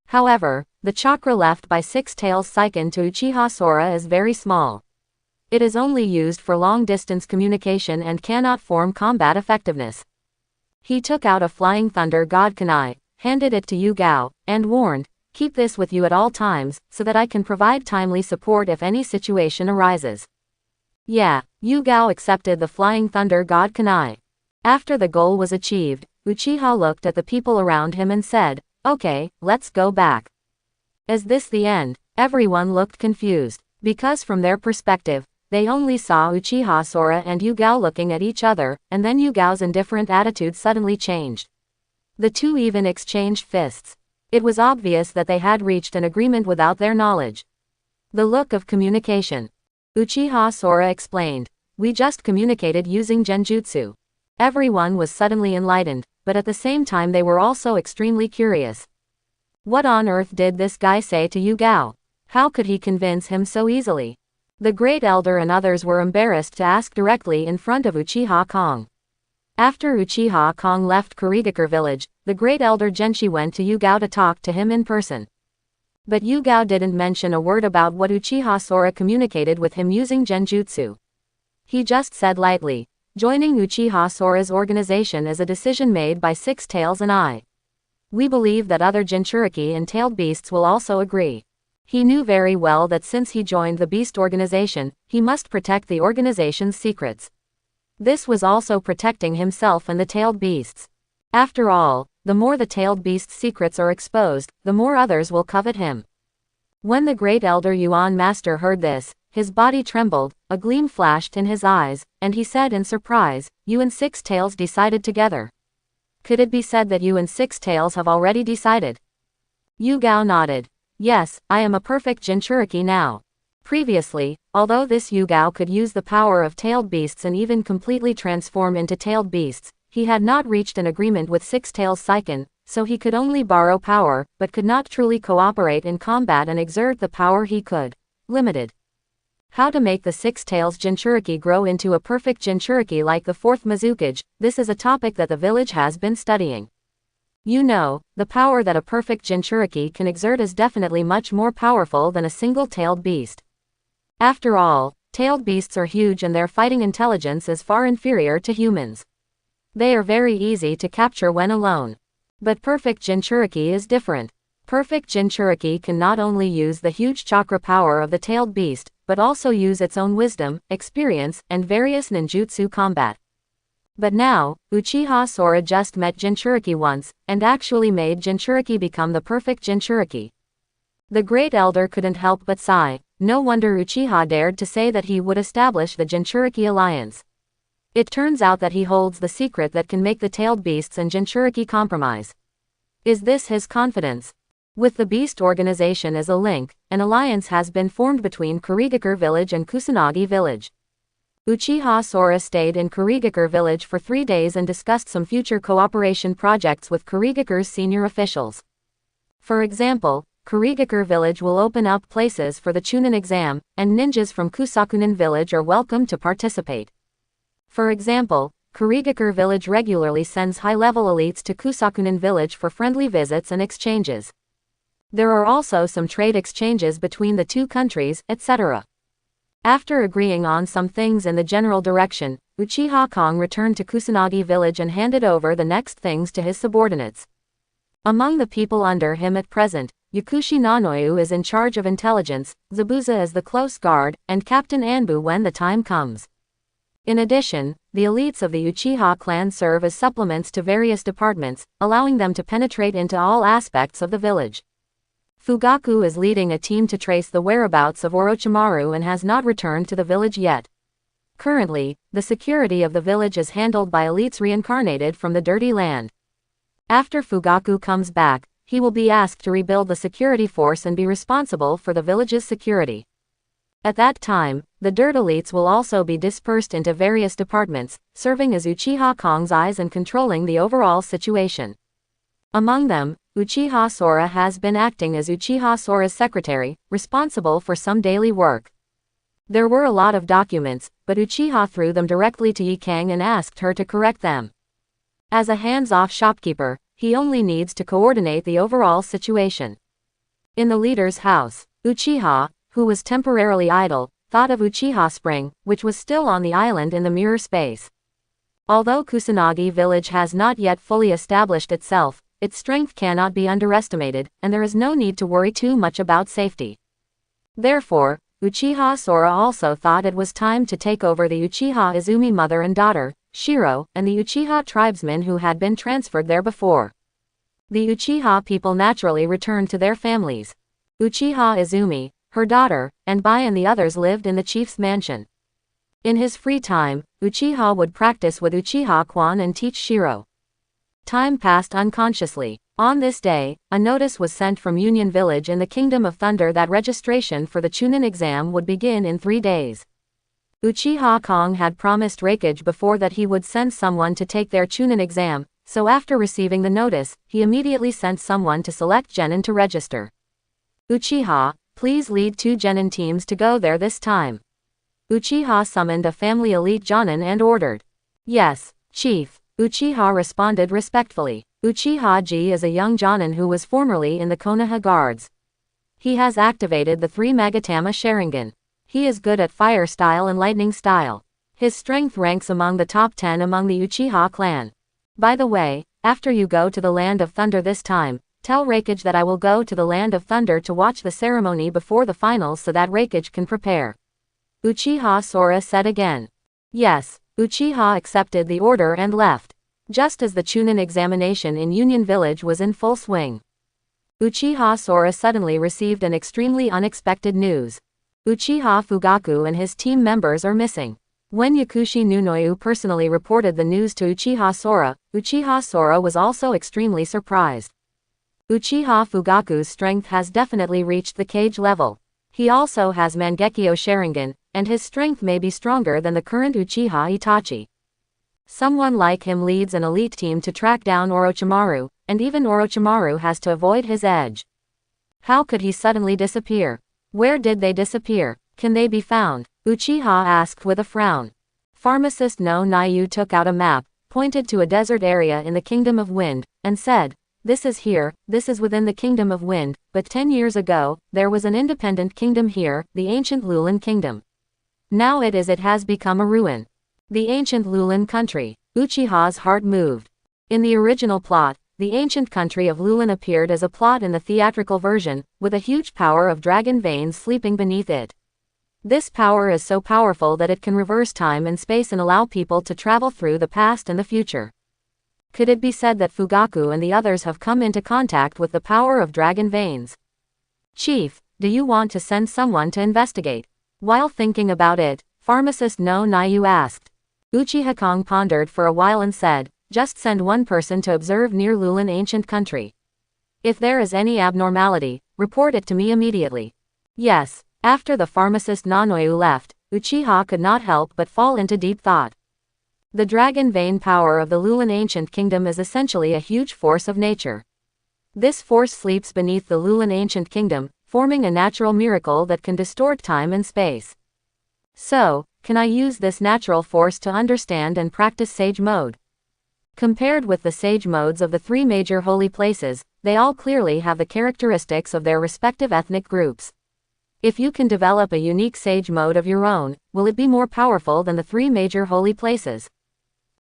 However, the chakra left by 6 tails Seiken to Uchiha Sora is very small. It is only used for long-distance communication and cannot form combat effectiveness. He took out a Flying Thunder God Kunai, handed it to Yugao, and warned, "Keep this with you at all times, so that I can provide timely support if any situation arises." Yeah, Yugao accepted the Flying Thunder God Kunai. After the goal was achieved, Uchiha looked at the people around him and said, "Okay, let's go back." Is this the end? Everyone looked confused, because from their perspective, they only saw Uchiha Sora and Yugao looking at each other, and then Yugao's indifferent attitude suddenly changed. The two even exchanged fists. It was obvious that they had reached an agreement without their knowledge. The look of communication. Uchiha Sora explained. "We just communicated using genjutsu." Everyone was suddenly enlightened, but at the same time they were also extremely curious. What on earth did this guy say to Yugao? How could he convince him so easily? The Great Elder and others were embarrassed to ask directly in front of Uchiha Kong. After Uchiha Kong left Kurigakure village, the Great Elder Genshi went to Yugao to talk to him in person. But Yugao didn't mention a word about what Uchiha Sora communicated with him using genjutsu. He just said lightly, "Joining Uchiha Sora's organization is a decision made by 6 Tails and I. We believe that other Jinchuriki and tailed beasts will also agree." He knew very well that since he joined the beast organization, he must protect the organization's secrets. This was also protecting himself and the tailed beasts. After all, the more the tailed beast's secrets are exposed, the more others will covet him. When the Great Elder Yuan Master heard this, his body trembled, a gleam flashed in his eyes, and he said in surprise, "You and 6 Tails decided together. Could it be said that you and 6 Tails have already decided?" Yugao nodded. "Yes, I am a perfect Jinchuriki now." Previously, although this Yugao could use the power of tailed beasts and even completely transform into tailed beasts, he had not reached an agreement with 6 Tails Seiken, so he could only borrow power, but could not truly cooperate in combat and exert the power he could. Limited. How to make the 6 Tails Jinchuriki grow into a perfect Jinchuriki like the 4th Mizukage, this is a topic that the village has been studying. You know, the power that a perfect Jinchuriki can exert is definitely much more powerful than a single tailed beast. After all, tailed beasts are huge and their fighting intelligence is far inferior to humans. They are very easy to capture when alone. But perfect Jinchuriki is different. Perfect Jinchuriki can not only use the huge chakra power of the tailed beast, but also use its own wisdom, experience, and various ninjutsu combat. But now, Uchiha Sora just met Jinchuriki once, and actually made Jinchuriki become the perfect Jinchuriki. The Great Elder couldn't help but sigh. No wonder Uchiha dared to say that he would establish the Jinchuriki alliance. It turns out that he holds the secret that can make the tailed beasts and Jinchuriki compromise. Is this his confidence? With the beast organization as a link, an alliance has been formed between Kurigakure village and Kusanagi village. Uchiha Sora stayed in Kurigakure village for 3 days and discussed some future cooperation projects with Kurigakure's senior officials. For example, Kurigakure village will open up places for the Chunin exam, and ninjas from Kusakunin village are welcome to participate. For example, Kurigakure village regularly sends high-level elites to Kusakunin village for friendly visits and exchanges. There are also some trade exchanges between the 2 countries, etc. After agreeing on some things in the general direction, Uchiha Kong returned to Kusanagi village and handed over the next things to his subordinates. Among the people under him at present, Yakushi Nanoyu is in charge of intelligence, Zabuza is the close guard, and Captain Anbu when the time comes. In addition, the elites of the Uchiha clan serve as supplements to various departments, allowing them to penetrate into all aspects of the village. Fugaku is leading a team to trace the whereabouts of Orochimaru and has not returned to the village yet. Currently, the security of the village is handled by elites reincarnated from the Dirty Land. After Fugaku comes back, he will be asked to rebuild the security force and be responsible for the village's security. At that time, the dirt elites will also be dispersed into various departments, serving as Uchiha Kong's eyes and controlling the overall situation. Among them, Uchiha Sora has been acting as Uchiha Sora's secretary, responsible for some daily work. There were a lot of documents, but Uchiha threw them directly to Yikang and asked her to correct them. As a hands-off shopkeeper, he only needs to coordinate the overall situation. In the leader's house, Uchiha, who was temporarily idle, thought of Uchiha Spring, which was still on the island in the mirror space. Although Kusanagi village has not yet fully established itself, its strength cannot be underestimated, and there is no need to worry too much about safety. Therefore, Uchiha Sora also thought it was time to take over the Uchiha Izumi mother and daughter, Shiro, and the Uchiha tribesmen who had been transferred there before. The Uchiha people naturally returned to their families. Uchiha Izumi, her daughter, and Bai and the others lived in the chief's mansion. In his free time, Uchiha would practice with Uchiha Kwan and teach Shiro. Time passed unconsciously. On this day, a notice was sent from Union Village in the Kingdom of Thunder that registration for the Chunin exam would begin in 3 days. Uchiha Kong had promised Hokage before that he would send someone to take their Chunin exam, so after receiving the notice, he immediately sent someone to select genin to register. Uchiha, please lead 2 genin teams to go there this time. Uchiha summoned a family elite jonin and ordered. Yes, Chief. Uchiha responded respectfully. Uchiha Ji is a young jonin who was formerly in the Konoha Guards. He has activated the 3 Magatama Sharingan. He is good at fire style and lightning style. His strength ranks among the top 10 among the Uchiha clan. By the way, after you go to the Land of Thunder this time, tell Hokage that I will go to the Land of Thunder to watch the ceremony before the finals so that Hokage can prepare. Uchiha Sora said again. Yes, Uchiha accepted the order and left. Just as the Chunin examination in Union Village was in full swing, Uchiha Sora suddenly received an extremely unexpected news. Uchiha Fugaku and his team members are missing. When Yakushi Nunoyu personally reported the news to Uchiha Sora was also extremely surprised. Uchiha Fugaku's strength has definitely reached the Kage level. He also has Mangekyo Sharingan, and his strength may be stronger than the current Uchiha Itachi. Someone like him leads an elite team to track down Orochimaru, and even Orochimaru has to avoid his edge. How could he suddenly disappear? Where did they disappear? Can they be found? Uchiha asked with a frown. Pharmacist no Nayu took out a map, pointed to a desert area in the Kingdom of Wind, and said, "This is here, this is within the Kingdom of Wind, but 10 years ago, there was an independent kingdom here, the ancient Lulin Kingdom. Now it has become a ruin. The ancient Lulin country." Uchiha's heart moved. In the original plot, the ancient country of Lulin appeared as a plot in the theatrical version, with a huge power of dragon veins sleeping beneath it. This power is so powerful that it can reverse time and space and allow people to travel through the past and the future. Could it be said that Fugaku and the others have come into contact with the power of dragon veins? Chief, do you want to send someone to investigate? While thinking about it, Pharmacist no Nayu asked. Uchiha Kong pondered for a while and said, "Just send one person to observe near Lulin ancient country. If there is any abnormality, report it to me immediately." Yes. After the pharmacist Nanoyu left, Uchiha could not help but fall into deep thought. The dragon vein power of the Lulin ancient kingdom is essentially a huge force of nature. This force sleeps beneath the Lulin ancient kingdom, forming a natural miracle that can distort time and space. So, can I use this natural force to understand and practice sage mode? Compared with the sage modes of the 3 major holy places, they all clearly have the characteristics of their respective ethnic groups. If you can develop a unique sage mode of your own, will it be more powerful than the 3 major holy places?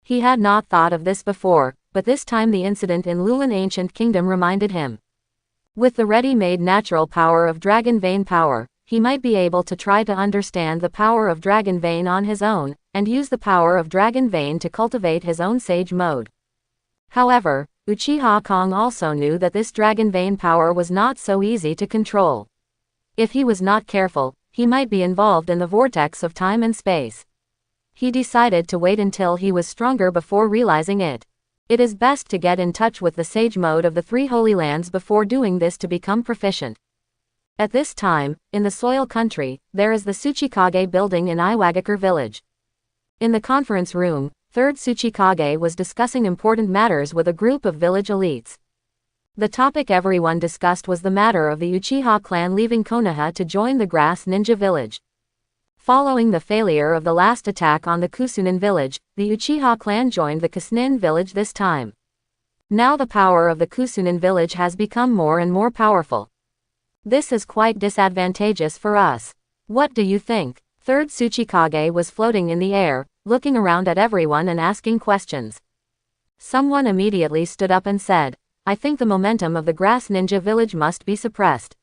He had not thought of this before, but this time the incident in Lulin ancient kingdom reminded him. With the ready-made natural power of dragon vein power, he might be able to try to understand the power of dragon vein on his own, and use the power of dragon vein to cultivate his own sage mode. However, Uchiha Kong also knew that this dragon vein power was not so easy to control. If he was not careful, he might be involved in the vortex of time and space. He decided to wait until he was stronger before realizing it. It is best to get in touch with the sage mode of the 3 holy lands before doing this to become proficient. At this time, in the Soil Country, there is the Tsuchikage building in Iwagakure village. In the conference room, 3rd Tsuchikage was discussing important matters with a group of village elites. The topic everyone discussed was the matter of the Uchiha clan leaving Konoha to join the Grass Ninja village. Following the failure of the last attack on the Kusunin village, the Uchiha clan joined the Kusunin village this time. Now the power of the Kusunin village has become more and more powerful. This is quite disadvantageous for us. What do you think? 3rd Tsuchikage was floating in the air, looking around at everyone and asking questions. Someone immediately stood up and said, I think the momentum of the Grass Ninja village must be suppressed.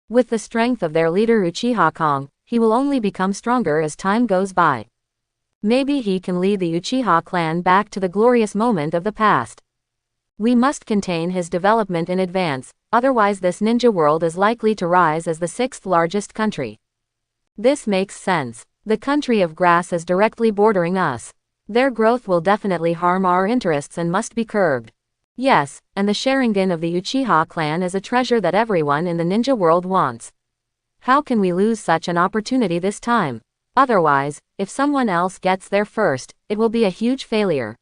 With the strength of their leader Uchiha Kong, he will only become stronger as time goes by. Maybe he can lead the Uchiha clan back to the glorious moment of the past. We must contain his development in advance, otherwise this ninja world is likely to rise as the 6th largest country. This makes sense. The country of grass is directly bordering us. Their growth will definitely harm our interests and must be curbed. Yes, and the Sharingan of the Uchiha clan is a treasure that everyone in the ninja world wants. How can we lose such an opportunity this time? Otherwise, if someone else gets there first, it will be a huge failure.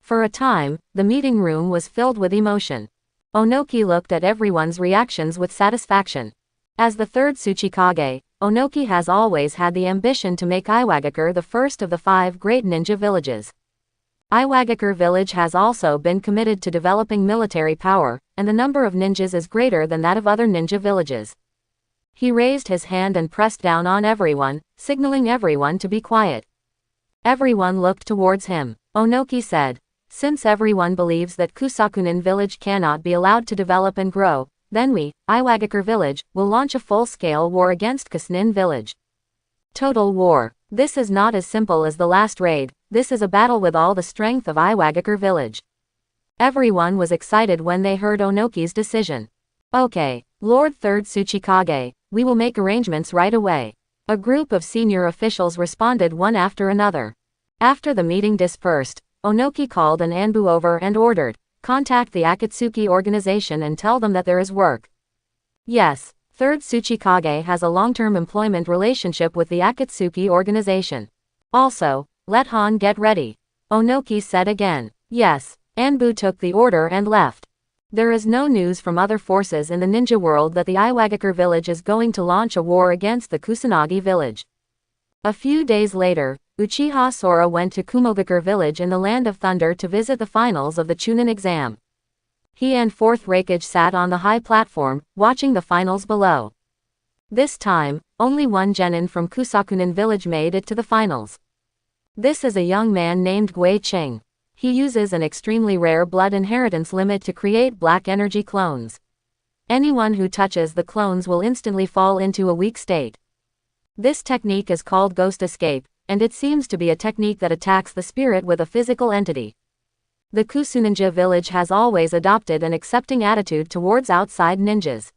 For a time, the meeting room was filled with emotion. Onoki looked at everyone's reactions with satisfaction. As the 3rd Tsuchikage, Onoki has always had the ambition to make Iwagakure the first of the 5 great ninja villages. Iwagakure village has also been committed to developing military power, and the number of ninjas is greater than that of other ninja villages. He raised his hand and pressed down on everyone, signaling everyone to be quiet. Everyone looked towards him. Onoki said, since everyone believes that Kusakunin village cannot be allowed to develop and grow, then we, Iwagakure village, will launch a full-scale war against Kusunin village. Total war. This is not as simple as the last raid, this is a battle with all the strength of Iwagakure village. Everyone was excited when they heard Onoki's decision. Okay, Lord 3rd Tsuchikage, we will make arrangements right away. A group of senior officials responded one after another. After the meeting dispersed, Onoki called an Anbu over and ordered, contact the Akatsuki organization and tell them that there is work. Yes, 3rd Tsuchikage has a long-term employment relationship with the Akatsuki organization. Also, let Han get ready. Onoki said again. Yes, Anbu took the order and left. There is no news from other forces in the ninja world that the Iwagakure village is going to launch a war against the Kusanagi village. A few days later, Uchiha Sora went to Kumogakure village in the Land of Thunder to visit the finals of the Chunin exam. He and 4th Raikage sat on the high platform, watching the finals below. This time, only one genin from Kusakunin village made it to the finals. This is a young man named Gui Qing. He uses an extremely rare blood inheritance limit to create black energy clones. Anyone who touches the clones will instantly fall into a weak state. This technique is called Ghost Escape, and it seems to be a technique that attacks the spirit with a physical entity. The Kusuninja village has always adopted an accepting attitude towards outside ninjas.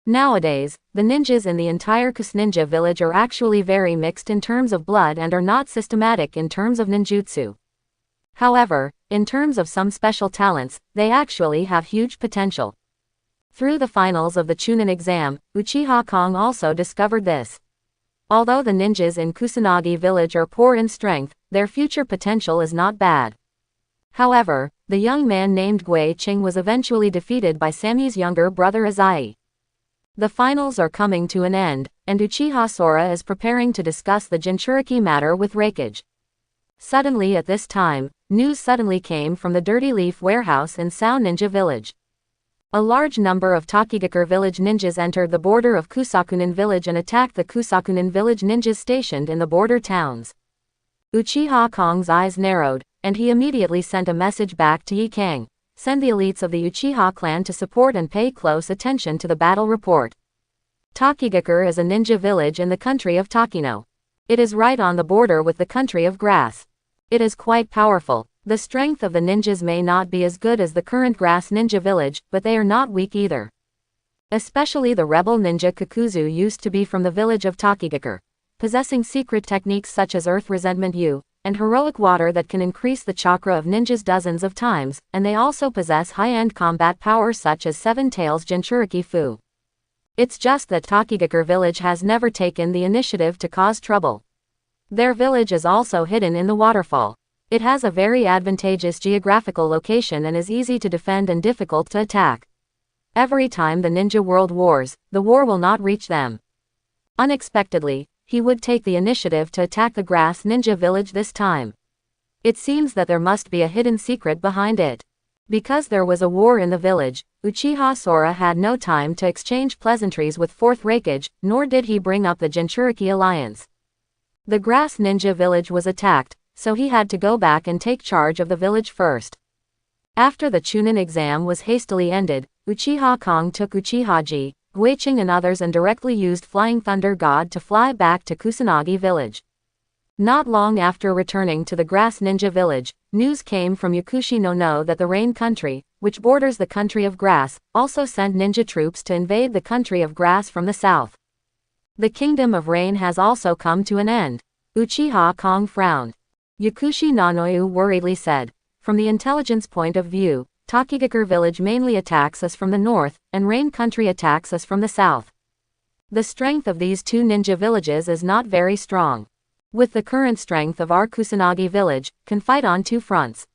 Nowadays, the ninjas in the entire Kusuninja village are actually very mixed in terms of blood and are not systematic in terms of ninjutsu. However, in terms of some special talents, they actually have huge potential. Through the finals of the Chunin exam, Uchiha Kong also discovered this. Although the ninjas in Kusanagi village are poor in strength, their future potential is not bad. However, the young man named Gui Qing was eventually defeated by Sammy's younger brother Azai. The finals are coming to an end, and Uchiha Sora is preparing to discuss the Jinchuriki matter with Raikage. Suddenly at this time, news suddenly came from the Dirty Leaf warehouse in Sao Ninja village. A large number of Takigakure village ninjas entered the border of Kusakunin village and attacked the Kusakunin village ninjas stationed in the border towns. Uchiha Kong's eyes narrowed, and he immediately sent a message back to Yi Kang. Send the elites of the Uchiha clan to support and pay close attention to the battle report. Takigakure is a ninja village in the country of Takino. It is right on the border with the country of Grass. It is quite powerful. The strength of the ninjas may not be as good as the current Grass ninja village, but they are not weak either. Especially the rebel ninja Kakuzu used to be from the village of Takigakure, possessing secret techniques such as Earth Resentment U, and heroic water that can increase the chakra of ninjas dozens of times, and they also possess high-end combat power such as Seven Tails Jinchuriki Fu. It's just that Tokigakure village has never taken the initiative to cause trouble. Their village is also hidden in the waterfall. It has a very advantageous geographical location and is easy to defend and difficult to attack. Every time the ninja world wars, the war will not reach them. Unexpectedly, he would take the initiative to attack the grass ninja village this time. It seems that there must be a hidden secret behind it. Because there was a war in the village, Uchiha Sora had no time to exchange pleasantries with Fourth Hokage, nor did he bring up the Jinchuriki alliance. The grass ninja village was attacked, so he had to go back and take charge of the village first. After the Chunin exam was hastily ended, Uchiha Kong took Uchiha-ji, Guiqing and others and directly used Flying Thunder God to fly back to Kusanagi village. Not long after returning to the grass ninja village, news came from Yakushi no that the Rain Country, which borders the country of grass, also sent ninja troops to invade the country of grass from the south. The kingdom of Rain has also come to an end. Uchiha Kong frowned. Yakushi no worriedly said, "From the intelligence point of view, Tokigakure village mainly attacks us from the north, and Rain Country attacks us from the south. The strength of these two ninja villages is not very strong. With the current strength of our Kusanagi village, can fight on two fronts.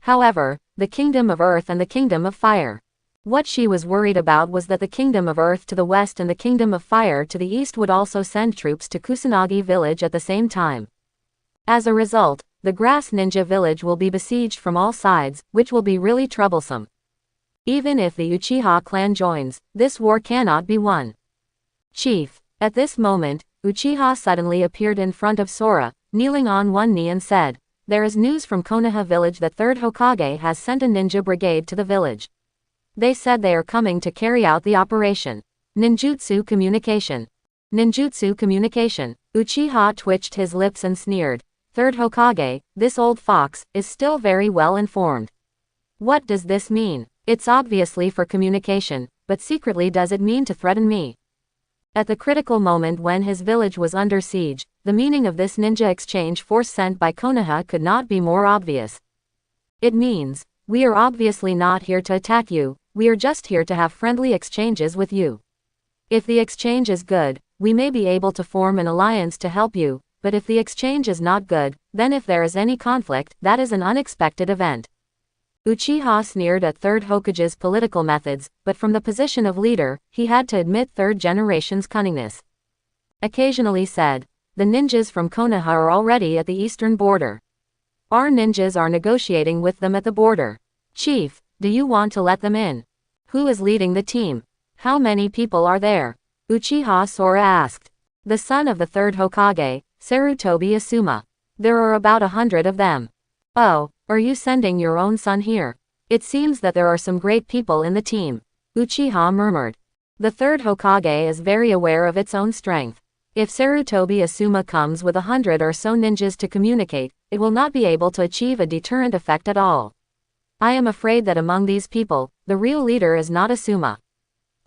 However, the Kingdom of Earth and the Kingdom of Fire." What she was worried about was that the Kingdom of Earth to the west and the Kingdom of Fire to the east would also send troops to Kusanagi village at the same time. As a result, the grass ninja village will be besieged from all sides, which will be really troublesome. Even if the Uchiha clan joins, this war cannot be won. "Chief." At this moment, Uchiha suddenly appeared in front of Sora, kneeling on one knee and said, "There is news from Konoha village that Third Hokage has sent a ninja brigade to the village. They said they are coming to carry out the operation. Ninjutsu communication." Ninjutsu communication. Uchiha twitched his lips and sneered. Third Hokage, this old fox, is still very well informed. What does this mean? It's obviously for communication, but secretly does it mean to threaten me? At the critical moment when his village was under siege, the meaning of this ninja exchange force sent by Konoha could not be more obvious. It means, we are obviously not here to attack you, we are just here to have friendly exchanges with you. If the exchange is good, we may be able to form an alliance to help you, but if the exchange is not good, then if there is any conflict, that is an unexpected event. Uchiha sneered at Third Hokage's political methods, but from the position of leader, he had to admit third generation's cunningness. Occasionally said, "The ninjas from Konoha are already at the eastern border. Our ninjas are negotiating with them at the border. Chief, do you want to let them in? Who is leading the team? How many people are there?" Uchiha Sora asked. "The son of the third Hokage, Sarutobi Asuma. There are about 100 of them." "Oh, are you sending your own son here? It seems that there are some great people in the team," Uchiha murmured. The third Hokage is very aware of its own strength. If Sarutobi Asuma comes with 100 or so ninjas to communicate, it will not be able to achieve a deterrent effect at all. I am afraid that among these people, the real leader is not Asuma.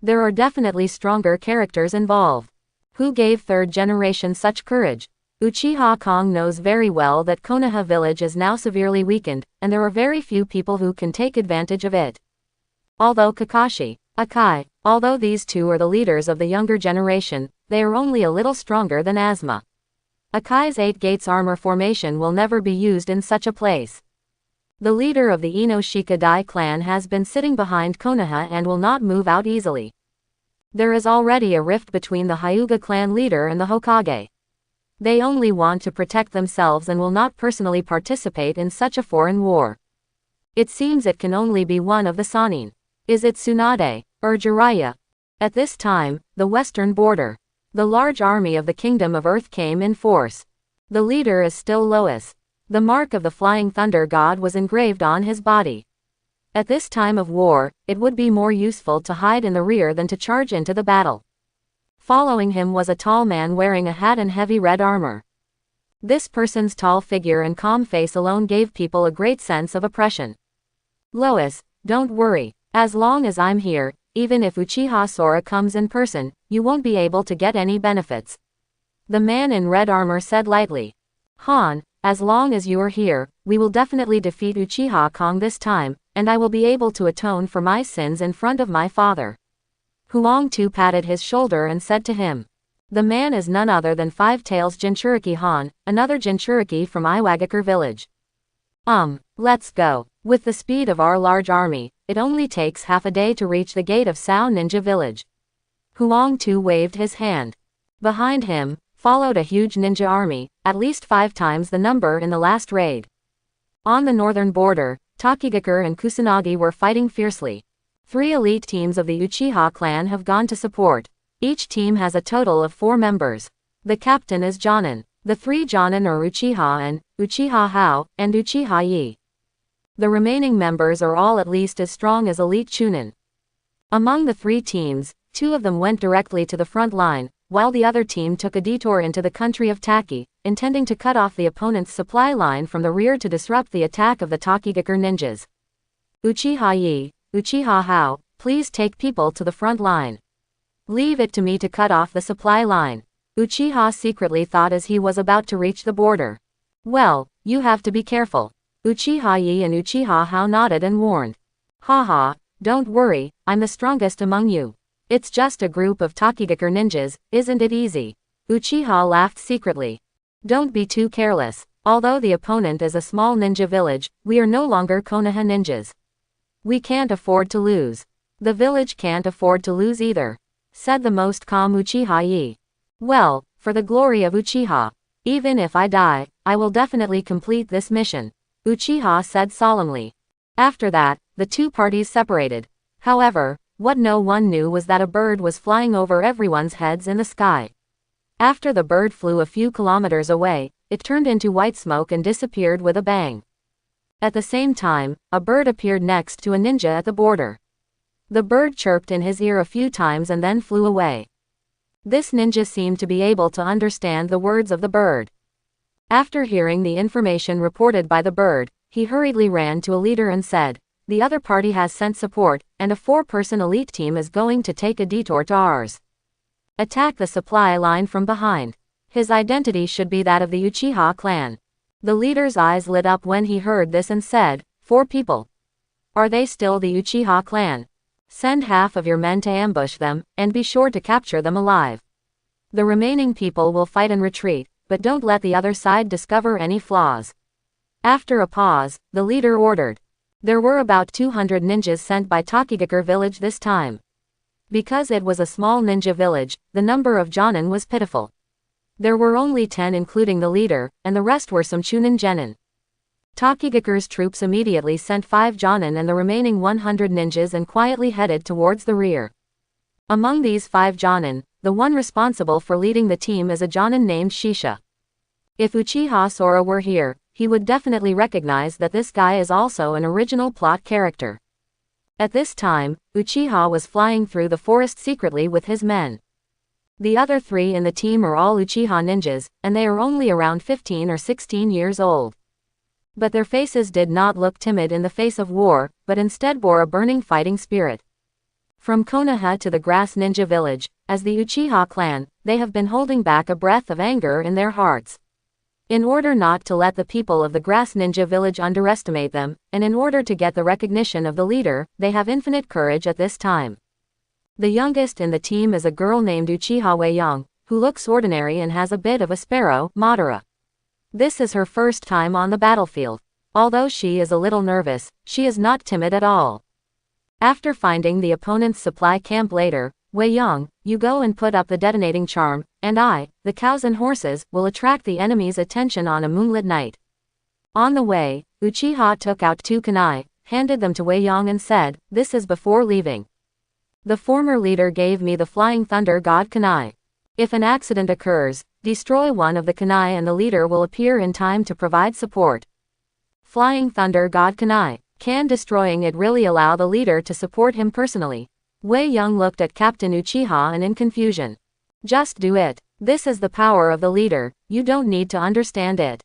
There are definitely stronger characters involved. Who gave third generation such courage? Uchiha Kong knows very well that Konoha village is now severely weakened, and there are very few people who can take advantage of it. Although Kakashi, Akai, although these two are the leaders of the younger generation, they are only a little stronger than Asuma. Akai's 8 gates armor formation will never be used in such a place. The leader of the Inoshika Dai clan has been sitting behind Konoha and will not move out easily. There is already a rift between the Hyuga clan leader and the Hokage. They only want to protect themselves and will not personally participate in such a foreign war. It seems it can only be one of the Sannin. Is it Tsunade, or Jiraiya? At this time, the western border. The large army of the Kingdom of Earth came in force. The leader is still Lois. The mark of the Flying Thunder God was engraved on his body. At this time of war, it would be more useful to hide in the rear than to charge into the battle. Following him was a tall man wearing a hat and heavy red armor. This person's tall figure and calm face alone gave people a great sense of oppression. "Lois, don't worry. As long as I'm here, even if Uchiha Sora comes in person, you won't be able to get any benefits," the man in red armor said lightly. "Han, as long as you are here, we will definitely defeat Uchiha Kong this time, and I will be able to atone for my sins in front of my father." Huang-Tu patted his shoulder and said to him. The man is none other than Five Tails Jinchuriki Han, another Jinchuriki from Iwagakure village. Let's go. With the speed of our large army, it only takes half a day to reach the gate of Sao Ninja village. Huang-Tu waved his hand. Behind him, followed a huge ninja army, at least 5 times the number in the last raid. On the northern border, Tokigakure and Kusanagi were fighting fiercely. 3 elite teams of the Uchiha clan have gone to support. Each team has a total of 4 members. The captain is Jonin. The 3 Jonin are Uchiha-en, Uchiha Hao, and Uchiha Yi. The remaining members are all at least as strong as elite Chunin. Among the 3 teams, 2 of them went directly to the front line, while the other team took a detour into the country of Taki, intending to cut off the opponent's supply line from the rear to disrupt the attack of the Tokigakure ninjas. Uchiha Yi, Uchiha Hao, please take people to the front line. Leave it to me to cut off the supply line. Uchiha secretly thought as he was about to reach the border. Well, you have to be careful. Uchiha Yi and Uchiha Hao nodded and warned. Haha, don't worry, I'm the strongest among you. It's just a group of Tokigakure ninjas, isn't it easy? Uchiha laughed secretly. Don't be too careless. Although the opponent is a small ninja village, we are no longer Konoha ninjas. We can't afford to lose. The village can't afford to lose either, said the most calm Uchiha Yi. Well, for the glory of Uchiha. Even if I die, I will definitely complete this mission, Uchiha said solemnly. After that, the 2 parties separated. However, what no one knew was that a bird was flying over everyone's heads in the sky. After the bird flew a few kilometers away, it turned into white smoke and disappeared with a bang. At the same time, a bird appeared next to a ninja at the border. The bird chirped in his ear a few times and then flew away. This ninja seemed to be able to understand the words of the bird. After hearing the information reported by the bird, he hurriedly ran to a leader and said, the other party has sent support, and a 4-person elite team is going to take a detour to ours. Attack the supply line from behind. His identity should be that of the Uchiha clan. The leader's eyes lit up when he heard this and said, 4 people. Are they still the Uchiha clan? Send half of your men to ambush them, and be sure to capture them alive. The remaining people will fight and retreat, but don't let the other side discover any flaws. After a pause, the leader ordered. There were about 200 ninjas sent by Tokigakure village this time. Because it was a small ninja village, the number of Jonin was pitiful. There were only 10 including the leader, and the rest were some Chunin genin. Tokigakure's troops immediately sent 5 Jonin and the remaining 100 ninjas and quietly headed towards the rear. Among these 5 Jonin, the one responsible for leading the team is a Jonin named Shisha. If Uchiha Sora were here, he would definitely recognize that this guy is also an original plot character. At this time, Uchiha was flying through the forest secretly with his men. The other 3 in the team are all Uchiha ninjas, and they are only around 15 or 16 years old. But their faces did not look timid in the face of war, but instead bore a burning fighting spirit. From Konoha to the Grass Ninja Village, as the Uchiha clan, they have been holding back a breath of anger in their hearts. In order not to let the people of the Grass Ninja Village underestimate them, and in order to get the recognition of the leader, they have infinite courage at this time. The youngest in the team is a girl named Uchiha Wei-young, who looks ordinary and has a bit of a sparrow, Madara. This is her first time on the battlefield. Although she is a little nervous, she is not timid at all. After finding the opponent's supply camp later, Wei-young, you go and put up the detonating charm, and I, the cows and horses, will attract the enemy's attention on a moonlit night. On the way, Uchiha took out 2 kunai, handed them to Wei-young and said, this is before leaving. The former leader gave me the Flying Thunder God kunai. If an accident occurs, destroy one of the kunai and the leader will appear in time to provide support. Flying Thunder God kunai. Can destroying it really allow the leader to support him personally? Wei-young looked at Captain Uchiha and in confusion. Just do it. This is the power of the leader, you don't need to understand it.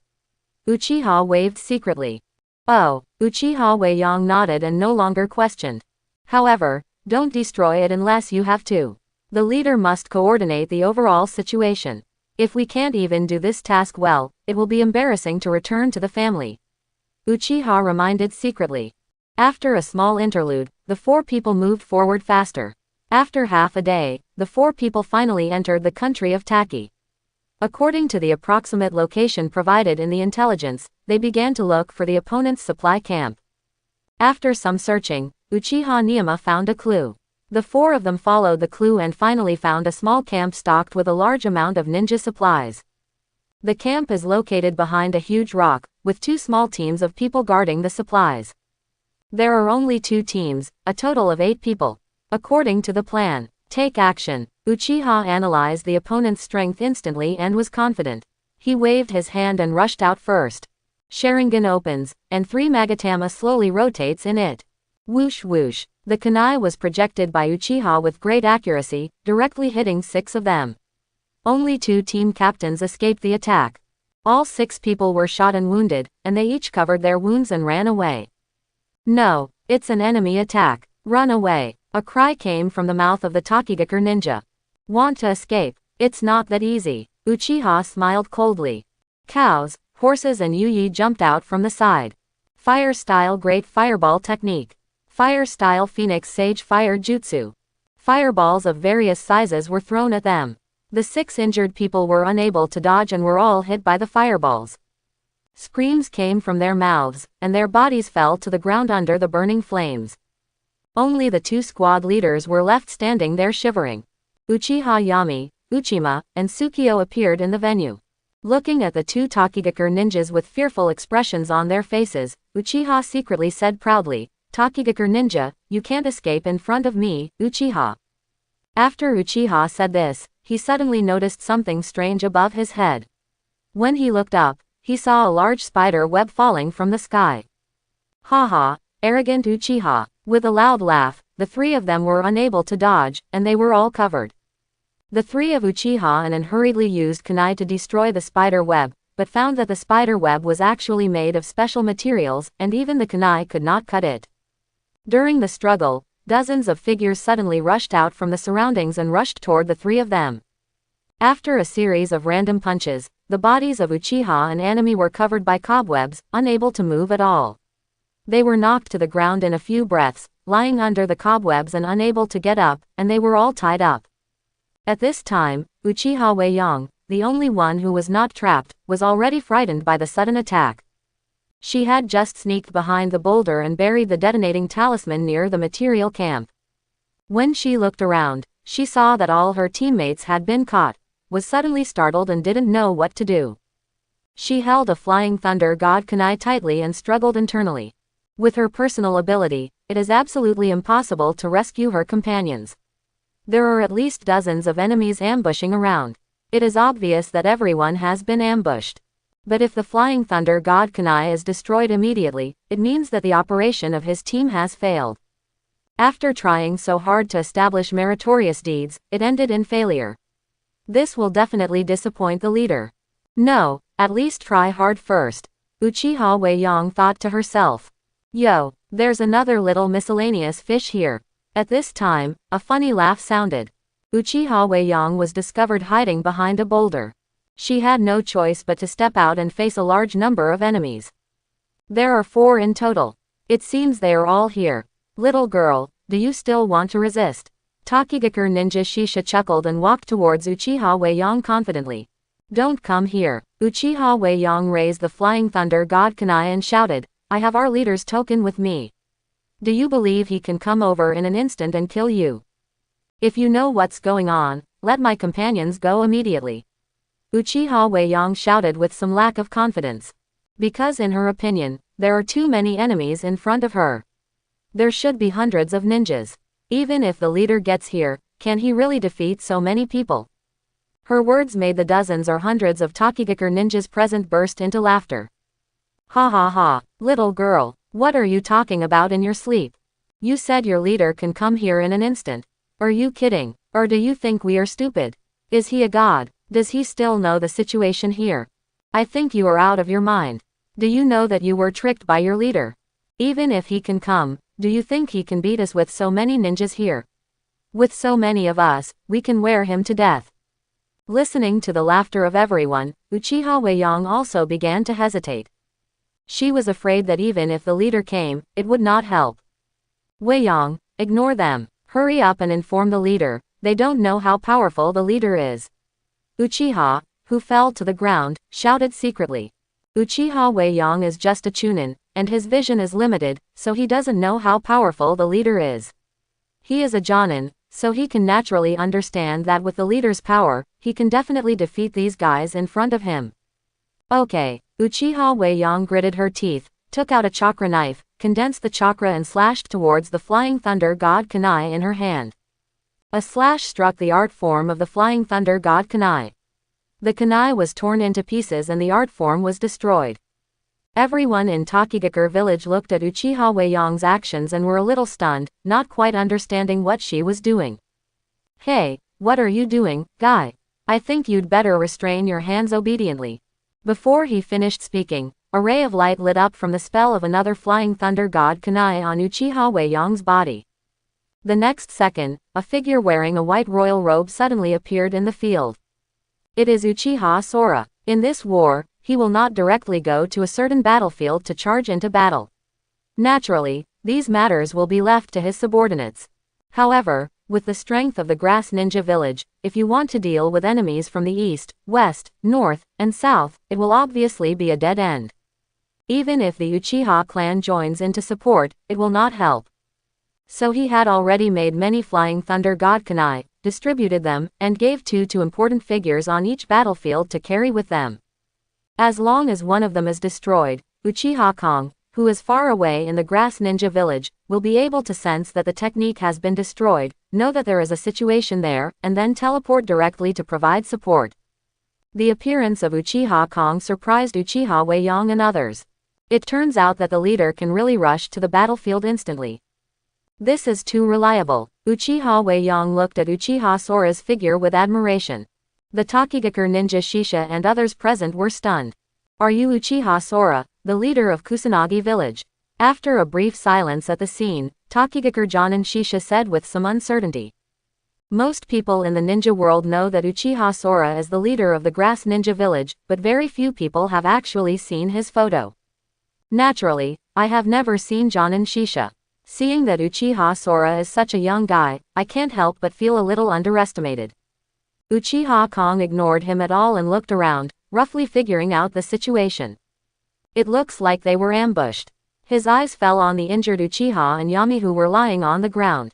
Uchiha waved secretly. Oh, Uchiha Wei-young nodded and no longer questioned. However, don't destroy it unless you have to. The leader must coordinate the overall situation. If we can't even do this task well, it will be embarrassing to return to the family. Uchiha reminded secretly. After a small interlude, the 4 people moved forward faster. After half a day, the 4 people finally entered the country of Taki. According to the approximate location provided in the intelligence, they began to look for the opponent's supply camp. After some searching, Uchiha Niyama found a clue. The 4 of them followed the clue and finally found a small camp stocked with a large amount of ninja supplies. The camp is located behind a huge rock, with 2 small teams of people guarding the supplies. There are only 2 teams, a total of 8 people. According to the plan, take action. Uchiha analyzed the opponent's strength instantly and was confident. He waved his hand and rushed out first. Sharingan opens, and 3 Magatama slowly rotates in it. Whoosh whoosh. The kunai was projected by Uchiha with great accuracy, directly hitting 6 of them. Only 2 team captains escaped the attack. All 6 people were shot and wounded, and they each covered their wounds and ran away. No, it's an enemy attack. Run away. A cry came from the mouth of the Tokigakure ninja. Want to escape? It's not that easy. Uchiha smiled coldly. Cows, horses and Yuyi jumped out from the side. Fire style great fireball technique. Fire style phoenix sage fire jutsu. Fireballs of various sizes were thrown at them. The 6 injured people were unable to dodge and were all hit by the fireballs. Screams came from their mouths, and their bodies fell to the ground under the burning flames. Only the 2 squad leaders were left standing there shivering. Uchiha Yami, Uchima, and Tsukio appeared in the venue. Looking at the 2 Tokigakure ninjas with fearful expressions on their faces, Uchiha secretly said proudly, "Tokigakure ninja, you can't escape in front of me, Uchiha." After Uchiha said this, he suddenly noticed something strange above his head. When he looked up, he saw a large spider web falling from the sky. Haha, arrogant Uchiha. With a loud laugh, the 3 of them were unable to dodge, and they were all covered. The 3 of Uchiha and hurriedly used kunai to destroy the spider web, but found that the spider web was actually made of special materials, and even the kunai could not cut it. During the struggle, dozens of figures suddenly rushed out from the surroundings and rushed toward the 3 of them. After a series of random punches, the bodies of Uchiha and Anami were covered by cobwebs, unable to move at all. They were knocked to the ground in a few breaths, lying under the cobwebs and unable to get up, and they were all tied up. At this time, Uchiha Weiyang, the only one who was not trapped, was already frightened by the sudden attack. She had just sneaked behind the boulder and buried the detonating talisman near the material camp. When she looked around, she saw that all her teammates had been caught, was suddenly startled and didn't know what to do. She held a Flying Thunder God kunai tightly and struggled internally. With her personal ability, it is absolutely impossible to rescue her companions. There are at least dozens of enemies ambushing around. It is obvious that everyone has been ambushed. But if the Flying Thunder God kunai is destroyed immediately, it means that the operation of his team has failed. After trying so hard to establish meritorious deeds, it ended in failure. This will definitely disappoint the leader. No, at least try hard first. Uchiha Weiyang thought to herself. Yo, there's another little miscellaneous fish here. At this time, a funny laugh sounded. Uchiha Weiyang was discovered hiding behind a boulder. She had no choice but to step out and face a large number of enemies. There are 4 in total. It seems they are all here. Little girl, do you still want to resist? Tokigakure ninja Shisha chuckled and walked towards Uchiha Weiyang confidently. Don't come here. Uchiha Weiyang raised the Flying Thunder God kunai and shouted, I have our leader's token with me. Do you believe he can come over in an instant and kill you? If you know what's going on, let my companions go immediately. Uchiha Weiyang shouted with some lack of confidence. Because in her opinion, there are too many enemies in front of her. There should be hundreds of ninjas. Even if the leader gets here, can he really defeat so many people? Her words made the dozens or hundreds of Tokigakure ninjas present burst into laughter. Ha ha ha, little girl, what are you talking about in your sleep? You said your leader can come here in an instant. Are you kidding? Or do you think we are stupid? Is he a god? Does he still know the situation here? I think you are out of your mind. Do you know that you were tricked by your leader? Even if he can come, do you think he can beat us with so many ninjas here? With so many of us, we can wear him to death. Listening to the laughter of everyone, Uchiha Weiyang also began to hesitate. She was afraid that even if the leader came, it would not help. Weiyang, ignore them. Hurry up and inform the leader, they don't know how powerful the leader is. Uchiha, who fell to the ground, shouted secretly. Uchiha Weiyang is just a chunin, and his vision is limited, so he doesn't know how powerful the leader is. He is a Jonin, so he can naturally understand that with the leader's power, he can definitely defeat these guys in front of him. Okay, Uchiha Weiyang gritted her teeth, took out a chakra knife, condensed the chakra and slashed towards the flying thunder god kunai in her hand. A slash struck the art form of the flying thunder god kunai. The kunai was torn into pieces and the art form was destroyed. Everyone in Tokigakure village looked at Uchiha Weiyang's actions and were a little stunned, not quite understanding what she was doing. Hey, what are you doing, guy? I think you'd better restrain your hands obediently. Before he finished speaking, a ray of light lit up from the spell of another flying thunder god kunai on Uchiha Weiyang's body. The next second, a figure wearing a white royal robe suddenly appeared in the field. It is Uchiha Sora. In this war, he will not directly go to a certain battlefield to charge into battle. Naturally, these matters will be left to his subordinates. However, with the strength of the Grass Ninja Village, if you want to deal with enemies from the east, west, north, and south, it will obviously be a dead end. Even if the Uchiha clan joins in to support, it will not help. So he had already made many flying thunder god kunai, distributed them, and gave two to important figures on each battlefield to carry with them. As long as one of them is destroyed, Uchiha Kong, who is far away in the Grass Ninja Village, will be able to sense that the technique has been destroyed, know that there is a situation there, and then teleport directly to provide support. The appearance of Uchiha Kong surprised Uchiha Weiyang and others. It turns out that the leader can really rush to the battlefield instantly. This is too reliable. Uchiha Weiyang looked at Uchiha Sora's figure with admiration. The Tokigakure ninja Shisha and others present were stunned. Are you Uchiha Sora, the leader of Kusanagi village? After a brief silence at the scene, Tokigakure Jonin Shisha said with some uncertainty. Most people in the ninja world know that Uchiha Sora is the leader of the Grass Ninja Village, but very few people have actually seen his photo. Naturally, I have never seen Jonin Shisha. Seeing that Uchiha Sora is such a young guy, I can't help but feel a little underestimated. Uchiha Kong ignored him at all and looked around, roughly figuring out the situation. It looks like they were ambushed. His eyes fell on the injured Uchiha and Yami who were lying on the ground.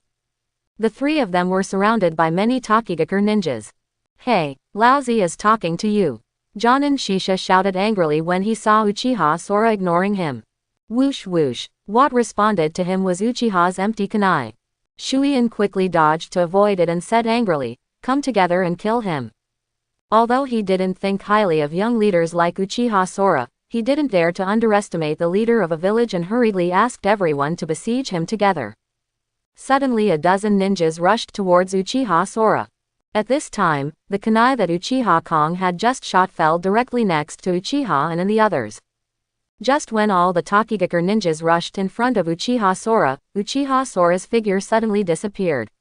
The three of them were surrounded by many Tokigakure ninjas. Hey, Laozi is talking to you. Jonin Shisha shouted angrily when he saw Uchiha Sora ignoring him. Whoosh whoosh. What responded to him was Uchiha's empty kunai. Shuiin quickly dodged to avoid it and said angrily, "Come together and kill him." Although he didn't think highly of young leaders like Uchiha Sora, he didn't dare to underestimate the leader of a village and hurriedly asked everyone to besiege him together. Suddenly a dozen ninjas rushed towards Uchiha Sora. At this time, the kunai that Uchiha Kong had just shot fell directly next to Uchiha and the others. Just when all the Tokigakure ninjas rushed in front of Uchiha Sora's figure suddenly disappeared.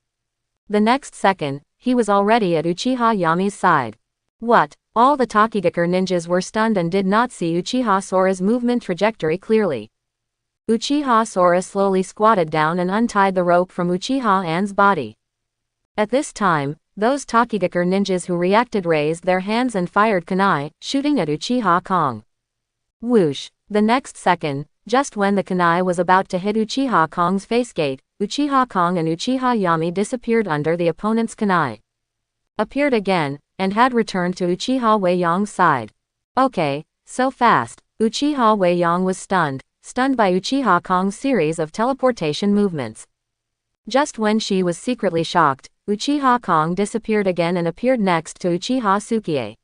The next second, he was already at Uchiha Yami's side. What? All the Tokigakure ninjas were stunned and did not see Uchiha Sora's movement trajectory clearly. Uchiha Sora slowly squatted down and untied the rope from Uchiha An's body. At this time, those Tokigakure ninjas who reacted raised their hands and fired kunai, shooting at Uchiha Kong. Whoosh. The next second, just when the kunai was about to hit Uchiha Kong's facegate, Uchiha Kong and Uchiha Yami disappeared under the opponent's kunai. Appeared again, and had returned to Uchiha Weiyang's side. Okay, so fast. Uchiha Weiyang was stunned by Uchiha Kong's series of teleportation movements. Just when she was secretly shocked, Uchiha Kong disappeared again and appeared next to Uchiha Sukie.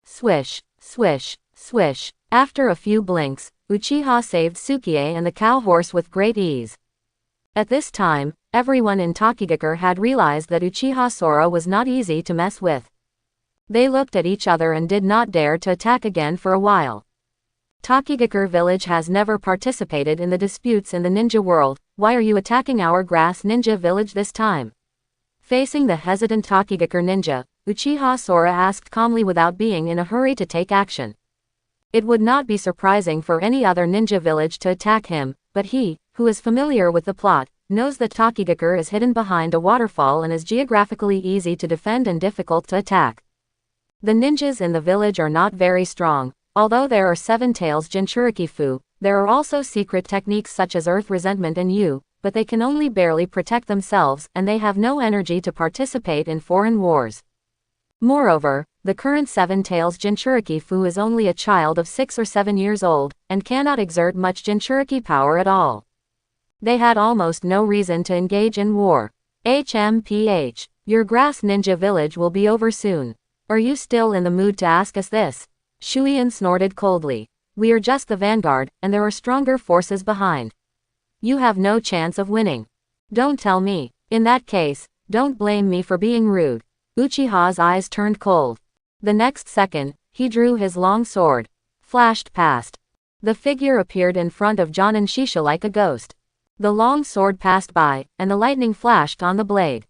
Swish, swish, swish. After a few blinks, Uchiha saved Sukie and the cow horse with great ease. At this time, everyone in Tokigakure had realized that Uchiha Sora was not easy to mess with. They looked at each other and did not dare to attack again for a while. Tokigakure village has never participated in the disputes in the ninja world. Why are you attacking our Grass Ninja Village this time? Facing the hesitant Tokigakure ninja, Uchiha Sora asked calmly without being in a hurry to take action. It would not be surprising for any other ninja village to attack him, but he, who is familiar with the plot, knows that Tokigakure is hidden behind a waterfall and is geographically easy to defend and difficult to attack. The ninjas in the village are not very strong. Although there are 7 tails Jinchuriki Fu, there are also secret techniques such as Earth Resentment and Yu, but they can only barely protect themselves and they have no energy to participate in foreign wars. Moreover, the current 7 tails Jinchuriki Fu is only a child of 6 or 7 years old, and cannot exert much Jinchuriki power at all. They had almost no reason to engage in war. HMPH. Your grass ninja village will be over soon. Are you still in the mood to ask us this? Shuian snorted coldly. We are just the vanguard, and there are stronger forces behind. You have no chance of winning. Don't tell me. In that case, don't blame me for being rude. Uchiha's eyes turned cold. The next second, he drew his long sword. Flashed past. The figure appeared in front of John and Shisha like a ghost. The long sword passed by, and the lightning flashed on the blade.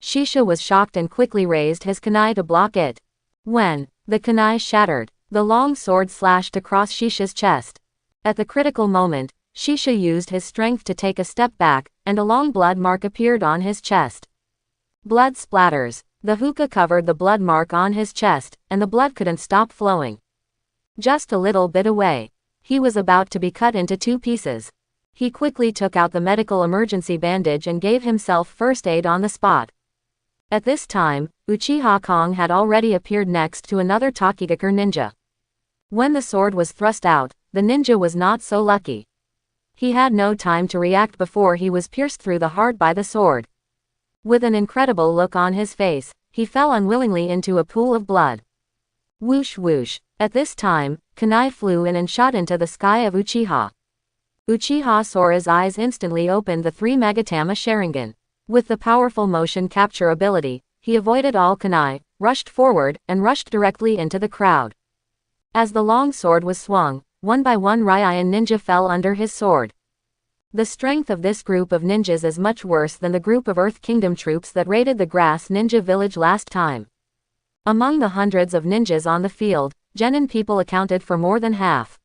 Shisha was shocked and quickly raised his kunai to block it. When the kunai shattered, the long sword slashed across Shisha's chest. At the critical moment, Shisha used his strength to take a step back, and a long blood mark appeared on his chest. Blood splatters. The hookah covered the blood mark on his chest, and the blood couldn't stop flowing. Just a little bit away. He was about to be cut into 2 pieces. He quickly took out the medical emergency bandage and gave himself first aid on the spot. At this time, Uchiha Kong had already appeared next to another Tokigakure ninja. When the sword was thrust out, the ninja was not so lucky. He had no time to react before he was pierced through the heart by the sword. With an incredible look on his face, he fell unwillingly into a pool of blood. Whoosh whoosh. At this time, kunai flew in and shot into the sky of Uchiha. Uchiha Sora's eyes instantly opened the 3 Magatama Sharingan. With the powerful motion capture ability, he avoided all kunai, rushed forward, and rushed directly into the crowd. As the long sword was swung, one by one Raiyan ninja fell under his sword. The strength of this group of ninjas is much worse than the group of Earth Kingdom troops that raided the Grass Ninja Village last time. Among the hundreds of ninjas on the field, genin people accounted for more than half.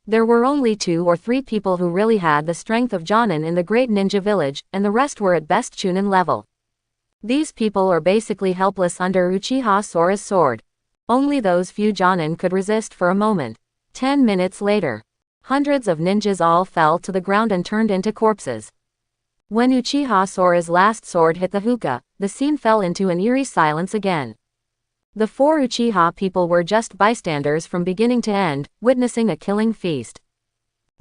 There were only 2 or 3 people who really had the strength of Jonin in the Great Ninja Village, and the rest were at best Chunin level. These people are basically helpless under Uchiha Sora's sword. Only those few Jonin could resist for a moment. 10 minutes later, hundreds of ninjas all fell to the ground and turned into corpses. When Uchiha Sora's last sword hit the hookah, the scene fell into an eerie silence again. The 4 Uchiha people were just bystanders from beginning to end, witnessing a killing feast.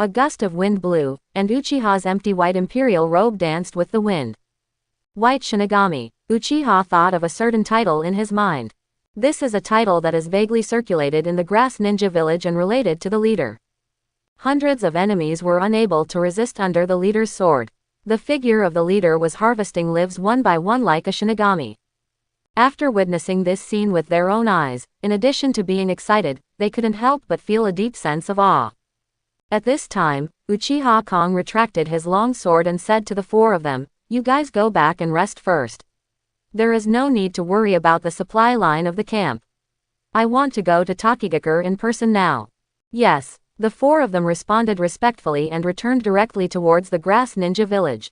A gust of wind blew, and Uchiha's empty white imperial robe danced with the wind. White Shinigami. Uchiha thought of a certain title in his mind. This is a title that is vaguely circulated in the Grass Ninja Village and related to the leader. Hundreds of enemies were unable to resist under the leader's sword. The figure of the leader was harvesting lives one by one like a Shinigami. After witnessing this scene with their own eyes, in addition to being excited, they couldn't help but feel a deep sense of awe. At this time, Uchiha Kong retracted his long sword and said to the 4 of them, "You guys go back and rest first. There is no need to worry about the supply line of the camp. I want to go to Tokigakure in person now." Yes. The 4 of them responded respectfully and returned directly towards the Grass Ninja Village.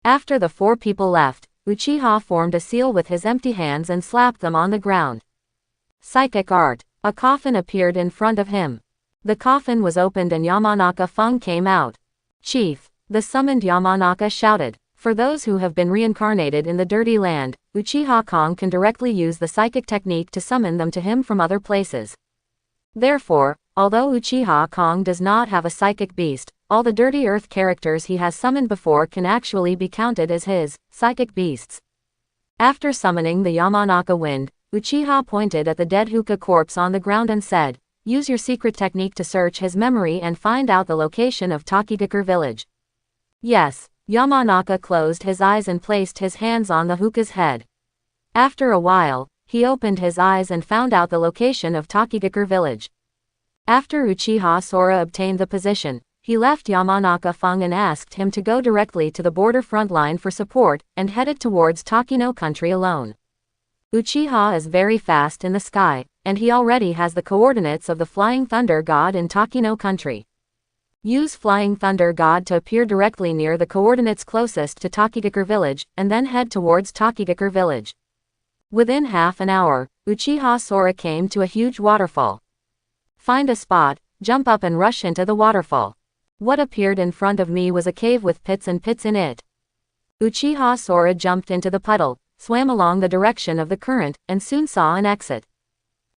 After the 4 people left, Uchiha formed a seal with his empty hands and slapped them on the ground. Psychic art. A coffin appeared in front of him. The coffin was opened and Yamanaka Fung came out. "Chief!" The summoned Yamanaka shouted. For those who have been reincarnated in the Dirty Land, Uchiha Kong can directly use the psychic technique to summon them to him from other places. Therefore, although Uchiha Kong does not have a psychic beast, all the Dirty Earth characters he has summoned before can actually be counted as his psychic beasts. After summoning the Yamanaka wind, Uchiha pointed at the dead hookah corpse on the ground and said, "Use your secret technique to search his memory and find out the location of Tokigakure village." Yes, Yamanaka closed his eyes and placed his hands on the hookah's head. After a while, he opened his eyes and found out the location of Tokigakure village. After Uchiha Sora obtained the position, he left Yamanaka Fung and asked him to go directly to the border front line for support, and headed towards Takino country alone. Uchiha is very fast in the sky, and he already has the coordinates of the Flying Thunder God in Takino country. Use Flying Thunder God to appear directly near the coordinates closest to Tokigakure village, and then head towards Tokigakure village. Within half an hour, Uchiha Sora came to a huge waterfall. Find a spot, jump up and rush into the waterfall. What appeared in front of me was a cave with pits and pits in it. Uchiha Sora jumped into the puddle, swam along the direction of the current, and soon saw an exit.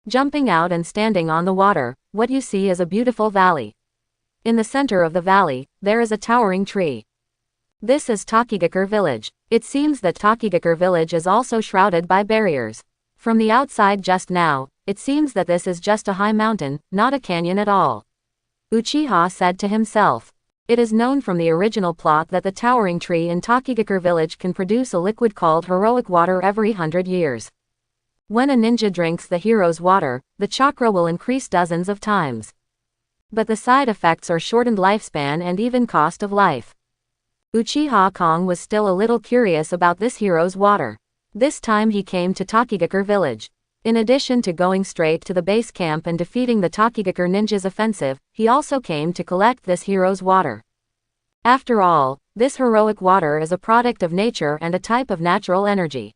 Jumping out and standing on the water, what you see is a beautiful valley. In the center of the valley, there is a towering tree. This is Tokigakure village. It seems that Tokigakure village is also shrouded by barriers. From the outside just now, it seems that this is just a high mountain, not a canyon at all. Uchiha said to himself. It is known from the original plot that the towering tree in Tokigakure village can produce a liquid called heroic water every 100 years. When a ninja drinks the hero's water, the chakra will increase dozens of times. But the side effects are shortened lifespan and even cost of life. Uchiha Kong was still a little curious about this hero's water. This time he came to Tokigakure village. In addition to going straight to the base camp and defeating the Tokigakure ninjas' offensive, he also came to collect this hero's water. After all, this heroic water is a product of nature and a type of natural energy.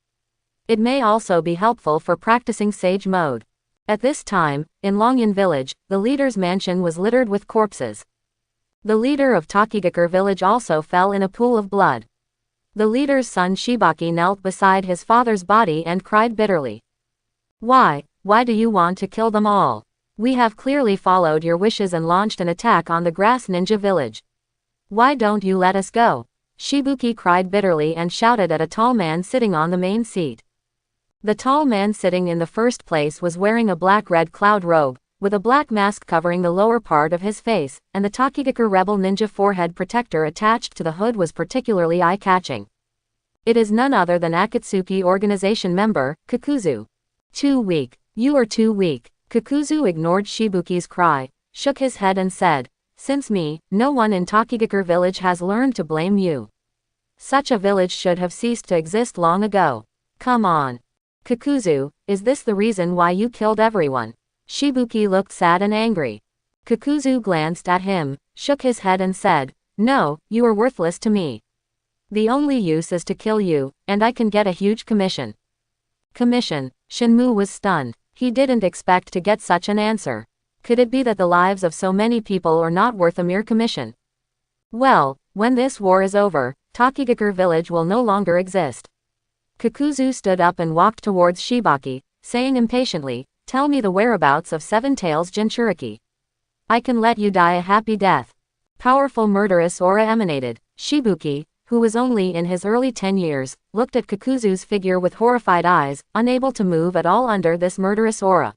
It may also be helpful for practicing sage mode. At this time, in Longyan village, the leader's mansion was littered with corpses. The leader of Tokigakure village also fell in a pool of blood. The leader's son Shibaki knelt beside his father's body and cried bitterly. Why do you want to kill them all? We have clearly followed your wishes and launched an attack on the grass ninja village. Why don't you let us go? Shibuki cried bitterly and shouted at a tall man sitting on the main seat. The tall man sitting in the first place was wearing a black-red cloud robe, with a black mask covering the lower part of his face, and the Tokigakure Rebel Ninja forehead protector attached to the hood was particularly eye-catching. It is none other than Akatsuki organization member, Kakuzu. Too weak. You are too weak. Kakuzu ignored Shibuki's cry, shook his head and said, since me, no one in Tokigakure village has learned to blame you. Such a village should have ceased to exist long ago. Come on. Kakuzu, is this the reason why you killed everyone? Shibuki looked sad and angry. Kakuzu glanced at him, shook his head and said, no, you are worthless to me. The only use is to kill you, and I can get a huge commission. Commission? Shenmue was stunned. He didn't expect to get such an answer. Could it be that the lives of so many people are not worth a mere commission? Well, when this war is over, Tokigakure village will no longer exist. Kakuzu stood up and walked towards Shibaki, saying impatiently, tell me the whereabouts of Seven Tails Jinchuriki. I can let you die a happy death. Powerful murderous aura emanated. Shibuki, who was only in his early 10 years, looked at Kakuzu's figure with horrified eyes, unable to move at all under this murderous aura.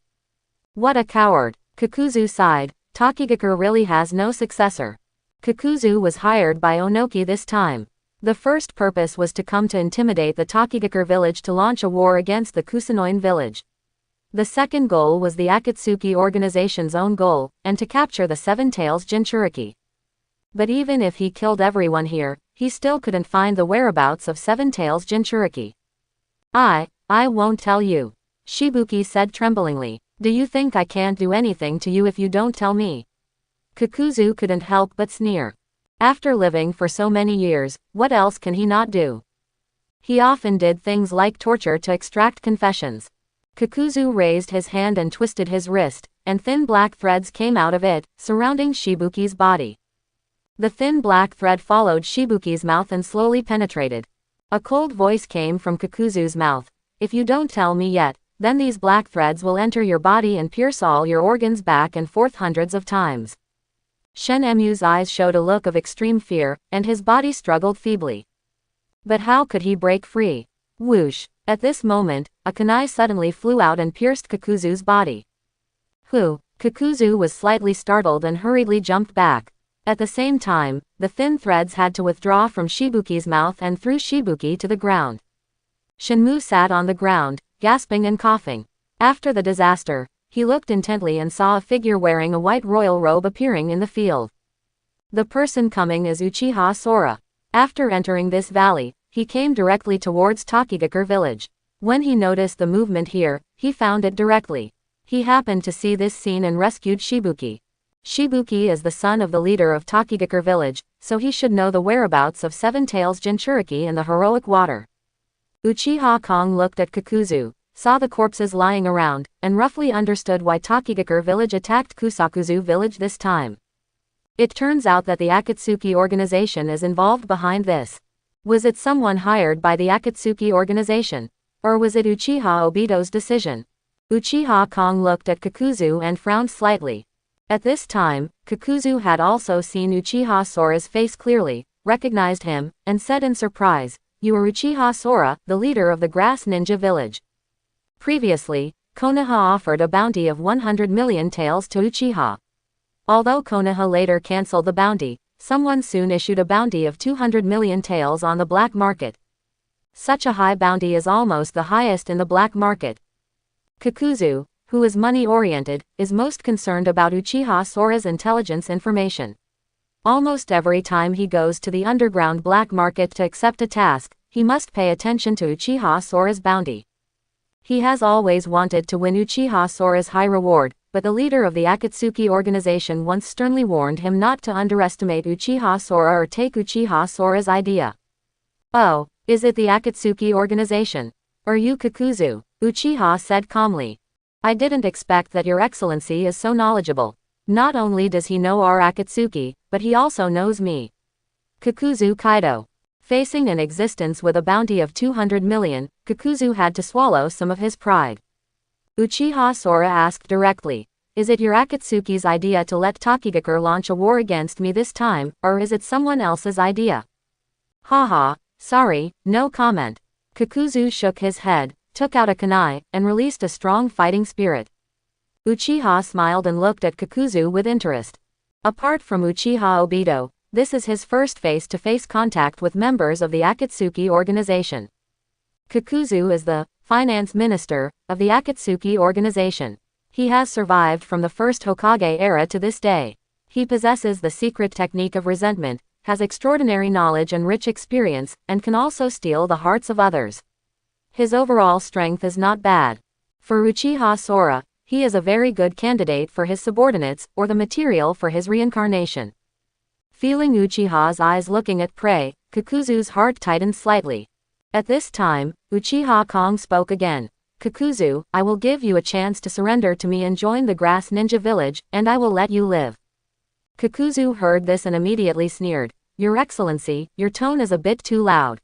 What a coward. Kakuzu sighed. Tokigakure really has no successor. Kakuzu was hired by Onoki this time. The first purpose was to come to intimidate the Tokigakure village to launch a war against the Kusunoin village. The second goal was the Akatsuki organization's own goal, and to capture the Seven Tails Jinchuriki. But even if he killed everyone here, he still couldn't find the whereabouts of Seven Tails Jinchuriki. I won't tell you. Shibuki said tremblingly. Do you think I can't do anything to you if you don't tell me? Kakuzu couldn't help but sneer. After living for so many years, what else can he not do? He often did things like torture to extract confessions. Kakuzu raised his hand and twisted his wrist, and thin black threads came out of it, surrounding Shibuki's body. The thin black thread followed Shibuki's mouth and slowly penetrated. A cold voice came from Kakuzu's mouth. If you don't tell me yet, then these black threads will enter your body and pierce all your organs back and forth hundreds of times. Shenmue's eyes showed a look of extreme fear, and his body struggled feebly. But how could he break free? Whoosh! At this moment, a kunai suddenly flew out and pierced Kakuzu's body. Who? Kakuzu was slightly startled and hurriedly jumped back. At the same time, the thin threads had to withdraw from Shibuki's mouth and threw Shibuki to the ground. Shenmue sat on the ground, gasping and coughing. After the disaster, he looked intently and saw a figure wearing a white royal robe appearing in the field. The person coming is Uchiha Sora. After entering this valley, he came directly towards Tokigakure village. When he noticed the movement here, he found it directly. He happened to see this scene and rescued Shibuki. Shibuki is the son of the leader of Takigakure village, so he should know the whereabouts of Seven Tails Jinchuriki and the heroic water. Uchiha Kong looked at Kakuzu, saw the corpses lying around, and roughly understood why Takigakure village attacked Kusakuzu village this time. It turns out that the Akatsuki organization is involved behind this. Was it someone hired by the Akatsuki organization? Or was it Uchiha Obito's decision? Uchiha Kong looked at Kakuzu and frowned slightly. At this time, Kakuzu had also seen Uchiha Sora's face clearly, recognized him, and said in surprise, "You are Uchiha Sora, the leader of the Grass Ninja Village." Previously, Konoha offered a bounty of 100 million taels to Uchiha. Although Konoha later cancelled the bounty, someone soon issued a bounty of 200 million taels on the black market. Such a high bounty is almost the highest in the black market. Kakuzu, who is money-oriented, is most concerned about Uchiha Sora's intelligence information. Almost every time he goes to the underground black market to accept a task, he must pay attention to Uchiha Sora's bounty. He has always wanted to win Uchiha Sora's high reward, but the leader of the Akatsuki organization once sternly warned him not to underestimate Uchiha Sora or take Uchiha Sora's idea. "Oh, is it the Akatsuki organization? Or you Kakuzu?" Uchiha said calmly. "I didn't expect that your excellency is so knowledgeable. Not only does he know our Akatsuki, but he also knows me." Kakuzu Kaido. Facing an existence with a bounty of 200 million, Kakuzu had to swallow some of his pride. Uchiha Sora asked directly, "Is it your Akatsuki's idea to let Takigakure launch a war against me this time, or is it someone else's idea?" "Haha, sorry, no comment." Kakuzu shook his head, took out a kunai, and released a strong fighting spirit. Uchiha smiled and looked at Kakuzu with interest. Apart from Uchiha Obito, this is his first face-to-face contact with members of the Akatsuki organization. Kakuzu is the finance minister of the Akatsuki organization. He has survived from the first Hokage era to this day. He possesses the secret technique of resentment, has extraordinary knowledge and rich experience, and can also steal the hearts of others. His overall strength is not bad. For Uchiha Sora, he is a very good candidate for his subordinates, or the material for his reincarnation. Feeling Uchiha's eyes looking at prey, Kakuzu's heart tightened slightly. At this time, Uchiha Kong spoke again. "Kakuzu, I will give you a chance to surrender to me and join the Grass Ninja Village, and I will let you live." Kakuzu heard this and immediately sneered. "Your Excellency, your tone is a bit too loud.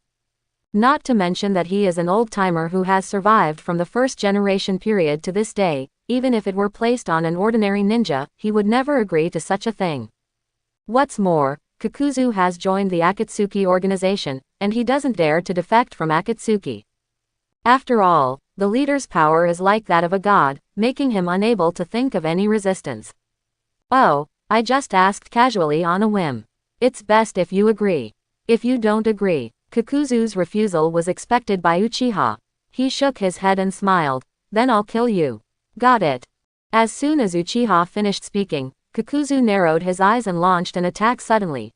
Not to mention that he is an old-timer who has survived from the first generation period to this day. Even if it were placed on an ordinary ninja, he would never agree to such a thing. What's more, Kakuzu has joined the Akatsuki organization, and he doesn't dare to defect from Akatsuki. After all, the leader's power is like that of a god, making him unable to think of any resistance." "Oh, I just asked casually on a whim. It's best if you agree." "If you don't agree." Kakuzu's refusal was expected by Uchiha. He shook his head and smiled. "Then I'll kill you." "Got it." As soon as Uchiha finished speaking, Kakuzu narrowed his eyes and launched an attack suddenly.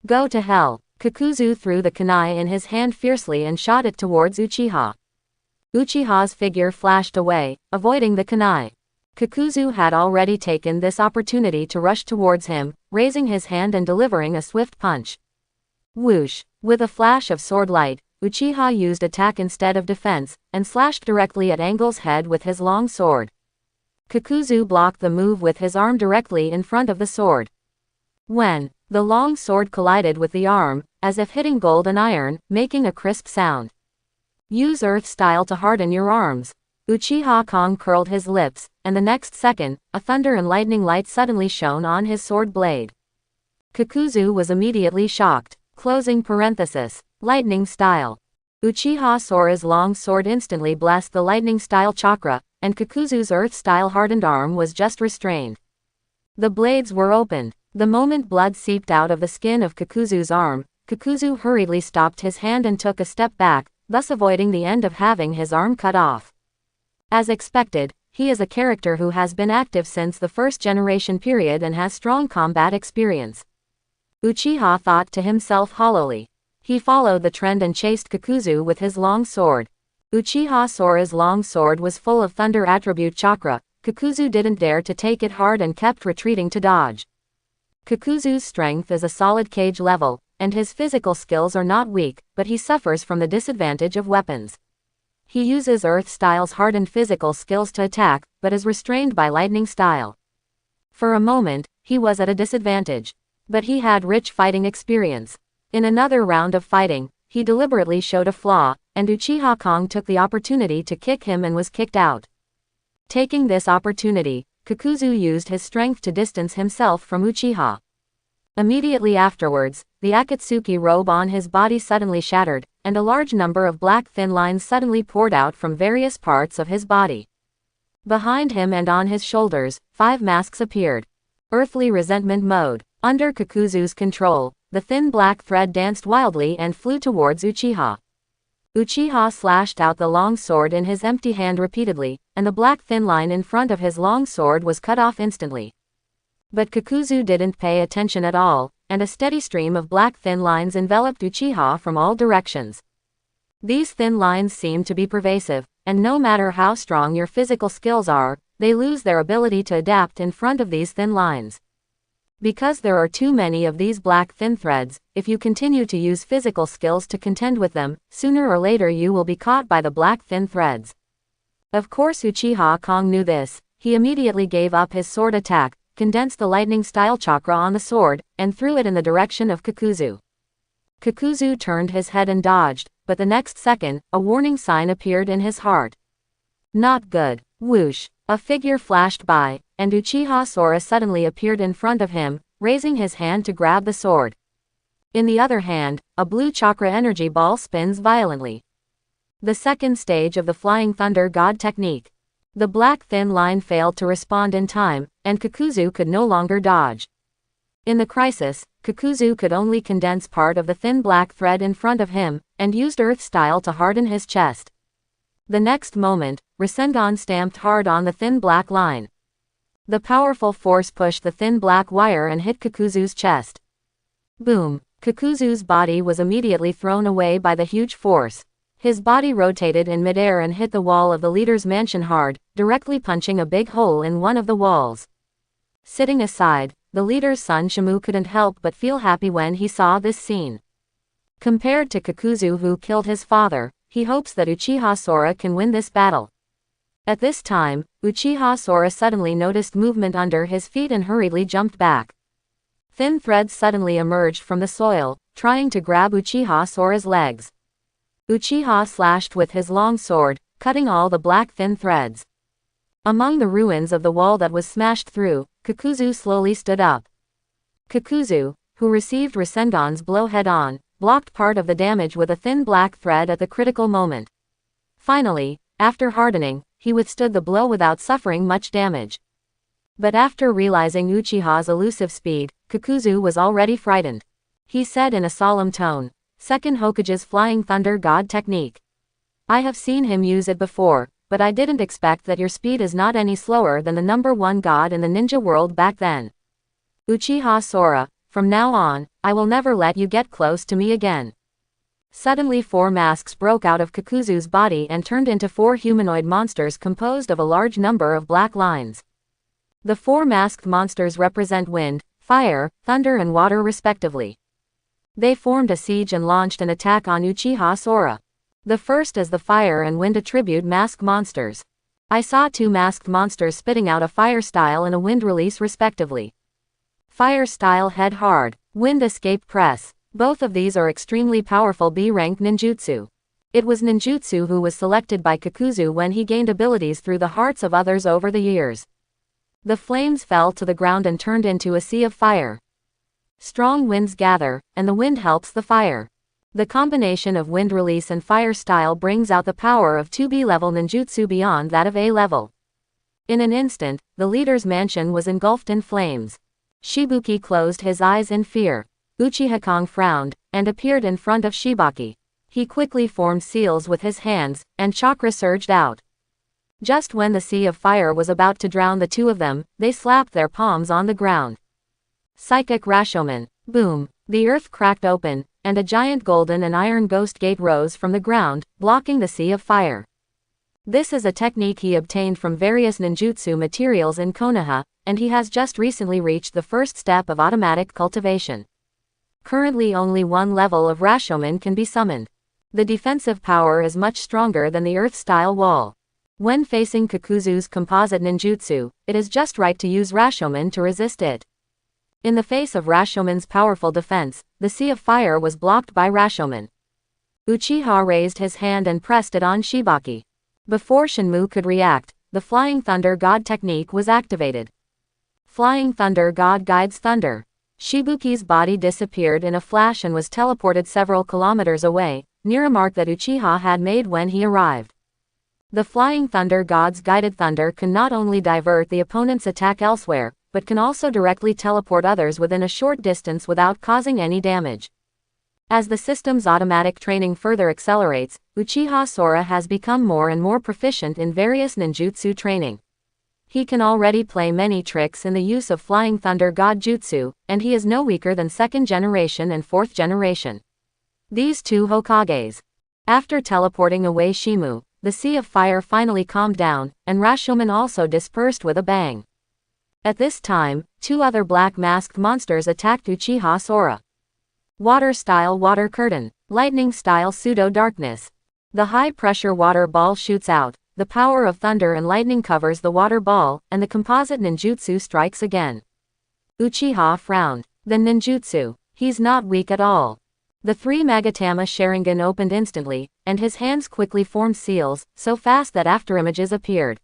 "Go to hell." Kakuzu threw the kunai in his hand fiercely and shot it towards Uchiha. Uchiha's figure flashed away, avoiding the kunai. Kakuzu had already taken this opportunity to rush towards him, raising his hand and delivering a swift punch. Whoosh! With a flash of sword light, Uchiha used attack instead of defense, and slashed directly at Angle's head with his long sword. Kakuzu blocked the move with his arm directly in front of the sword. When the long sword collided with the arm, as if hitting gold and iron, making a crisp sound. "Use Earth style to harden your arms." Uchiha Kong curled his lips, and the next second, a thunder and lightning light suddenly shone on his sword blade. Kakuzu was immediately shocked. Closing parenthesis. Lightning style. Uchiha Sora's long sword instantly blessed the lightning style chakra, and Kakuzu's earth style hardened arm was just restrained. The blades were opened. The moment blood seeped out of the skin of Kakuzu's arm, Kakuzu hurriedly stopped his hand and took a step back, thus avoiding the end of having his arm cut off. As expected, he is a character who has been active since the first generation period and has strong combat experience. Uchiha thought to himself hollowly. He followed the trend and chased Kakuzu with his long sword. Uchiha Sora's long sword was full of thunder attribute chakra, Kakuzu didn't dare to take it hard and kept retreating to dodge. Kakuzu's strength is a solid cage level, and his physical skills are not weak, but he suffers from the disadvantage of weapons. He uses Earth Style's hardened physical skills to attack, but is restrained by Lightning Style. For a moment, he was at a disadvantage. But he had rich fighting experience. In another round of fighting, he deliberately showed a flaw, and Uchiha Kong took the opportunity to kick him and was kicked out. Taking this opportunity, Kakuzu used his strength to distance himself from Uchiha. Immediately afterwards, the Akatsuki robe on his body suddenly shattered, and a large number of black thin lines suddenly poured out from various parts of his body. Behind him and on his shoulders, 5 masks appeared. Earthly Resentment Mode. Under Kakuzu's control, the thin black thread danced wildly and flew towards Uchiha. Uchiha slashed out the long sword in his empty hand repeatedly, and the black thin line in front of his long sword was cut off instantly. But Kakuzu didn't pay attention at all, and a steady stream of black thin lines enveloped Uchiha from all directions. These thin lines seem to be pervasive, and no matter how strong your physical skills are, they lose their ability to adapt in front of these thin lines. Because there are too many of these black thin threads, if you continue to use physical skills to contend with them, sooner or later you will be caught by the black thin threads. Of course Uchiha Kong knew this. He immediately gave up his sword attack, condensed the lightning style chakra on the sword, and threw it in the direction of Kakuzu. Kakuzu turned his head and dodged, but the next second, a warning sign appeared in his heart. Not good. Whoosh. A figure flashed by, and Uchiha Sora suddenly appeared in front of him, raising his hand to grab the sword. In the other hand, a blue chakra energy ball spins violently. The second stage of the Flying Thunder God technique. The black thin line failed to respond in time, and Kakuzu could no longer dodge. In the crisis, Kakuzu could only condense part of the thin black thread in front of him, and used Earth Style to harden his chest. The next moment, Rasengan stamped hard on the thin black line. The powerful force pushed the thin black wire and hit Kakuzu's chest. Boom! Kakuzu's body was immediately thrown away by the huge force. His body rotated in midair and hit the wall of the leader's mansion hard, directly punching a big hole in one of the walls. Sitting aside, the leader's son Shimu couldn't help but feel happy when he saw this scene. Compared to Kakuzu who killed his father, he hopes that Uchiha Sora can win this battle. At this time, Uchiha Sora suddenly noticed movement under his feet and hurriedly jumped back. Thin threads suddenly emerged from the soil, trying to grab Uchiha Sora's legs. Uchiha slashed with his long sword, cutting all the black thin threads. Among the ruins of the wall that was smashed through, Kakuzu slowly stood up. Kakuzu, who received Rasengan's blow head-on, blocked part of the damage with a thin black thread at the critical moment. Finally, after hardening, he withstood the blow without suffering much damage. But after realizing Uchiha's elusive speed, Kakuzu was already frightened. He said in a solemn tone, "Second Hokage's Flying Thunder God technique. I have seen him use it before, but I didn't expect that your speed is not any slower than the number 1 god in the ninja world back then. Uchiha Sora, from now on, I will never let you get close to me again." Suddenly 4 masks broke out of Kakuzu's body and turned into 4 humanoid monsters composed of a large number of black lines. The 4 masked monsters represent wind, fire, thunder and water respectively. They formed a siege and launched an attack on Uchiha Sora. The first is the fire and wind attribute mask monsters. I saw 2 masked monsters spitting out a fire style and a wind release respectively. Fire style head hard, wind escape press. Both of these are extremely powerful B-rank ninjutsu. It was ninjutsu who was selected by Kakuzu when he gained abilities through the hearts of others over the years. The flames fell to the ground and turned into a sea of fire. Strong winds gather, and the wind helps the fire. The combination of wind release and fire style brings out the power of 2B level ninjutsu beyond that of A level. In an instant, the leader's mansion was engulfed in flames. Shibuki closed his eyes in fear. Uchiha Kong frowned, and appeared in front of Shibaki. He quickly formed seals with his hands, and chakra surged out. Just when the sea of fire was about to drown the two of them, they slapped their palms on the ground. Psychic Rashomon. Boom! The earth cracked open, and a giant golden and iron ghost gate rose from the ground, blocking the sea of fire. This is a technique he obtained from various ninjutsu materials in Konoha, and he has just recently reached the first step of automatic cultivation. Currently only one level of Rashomon can be summoned. The defensive power is much stronger than the Earth-style wall. When facing Kakuzu's composite ninjutsu, it is just right to use Rashomon to resist it. In the face of Rashomon's powerful defense, the Sea of Fire was blocked by Rashomon. Uchiha raised his hand and pressed it on Shibaki. Before Shenmue could react, the Flying Thunder God technique was activated. Flying Thunder God guides thunder. Shibuki's body disappeared in a flash and was teleported several kilometers away, near a mark that Uchiha had made when he arrived. The Flying Thunder God's guided thunder can not only divert the opponent's attack elsewhere, but can also directly teleport others within a short distance without causing any damage. As the system's automatic training further accelerates, Uchiha Sora has become more and more proficient in various ninjutsu training. He can already play many tricks in the use of Flying Thunder God Jutsu, and he is no weaker than 2nd generation and 4th generation. These two Hokages. After teleporting away Shimu, the Sea of Fire finally calmed down, and Rashomon also dispersed with a bang. At this time, two other black masked monsters attacked Uchiha Sora. Water-style Water Curtain, Lightning-style Pseudo-Darkness. The high-pressure water ball shoots out, the power of thunder and lightning covers the water ball, and the composite ninjutsu strikes again. Uchiha frowned. The ninjutsu. He's not weak at all. The 3 Magatama Sharingan opened instantly, and his hands quickly formed seals, so fast that afterimages appeared.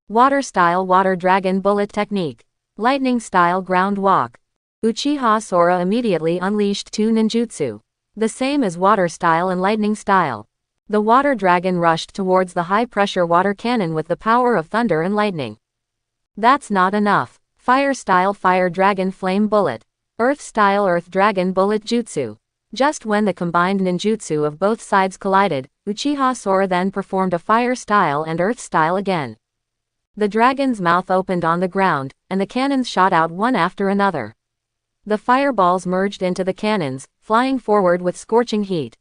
Water-style Water Dragon Bullet Technique. Lightning-style Ground Walk. Uchiha Sora immediately unleashed 2 ninjutsu. The same as Water-style and Lightning-style. The Water Dragon rushed towards the high-pressure water cannon with the power of thunder and lightning. That's not enough. Fire-style Fire Dragon Flame Bullet. Earth-style Earth Dragon Bullet Jutsu. Just when the combined ninjutsu of both sides collided, Uchiha Sora then performed a Fire-style and Earth-style again. The dragon's mouth opened on the ground, and the cannons shot out one after another. The fireballs merged into the cannons, flying forward with scorching heat.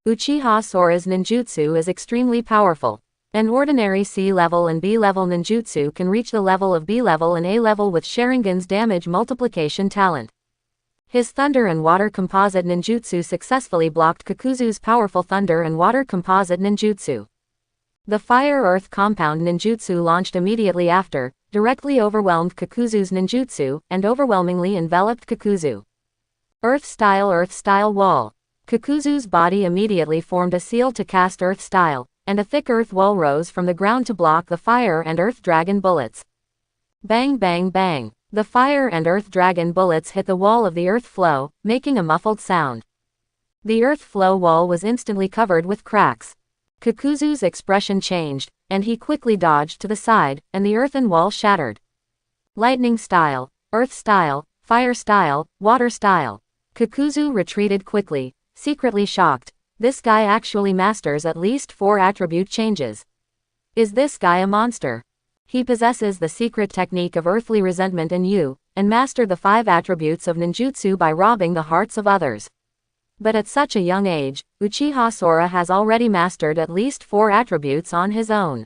Uchiha Sora's ninjutsu is extremely powerful. An ordinary C-level and B-level ninjutsu can reach the level of B-level and A-level with Sharingan's damage multiplication talent. His Thunder and Water Composite Ninjutsu successfully blocked Kakuzu's powerful Thunder and Water Composite Ninjutsu. The Fire-Earth Compound Ninjutsu launched immediately after, directly overwhelmed Kakuzu's ninjutsu, and overwhelmingly enveloped Kakuzu. Earth-style Wall. Kakuzu's body immediately formed a seal to cast Earth-style, and a thick earth wall rose from the ground to block the Fire and Earth Dragon bullets. Bang bang bang. The Fire and Earth Dragon bullets hit the wall of the Earth Flow, making a muffled sound. The Earth Flow wall was instantly covered with cracks. Kakuzu's expression changed, and he quickly dodged to the side, and the earthen wall shattered. Lightning-style, Earth-style, Fire-style, Water-style. Kakuzu retreated quickly, secretly shocked. This guy actually masters at least 4 attribute changes. Is this guy a monster? He possesses the secret technique of earthly resentment and mastered the 5 attributes of ninjutsu by robbing the hearts of others. But at such a young age, Uchiha Sora has already mastered at least 4 attributes on his own.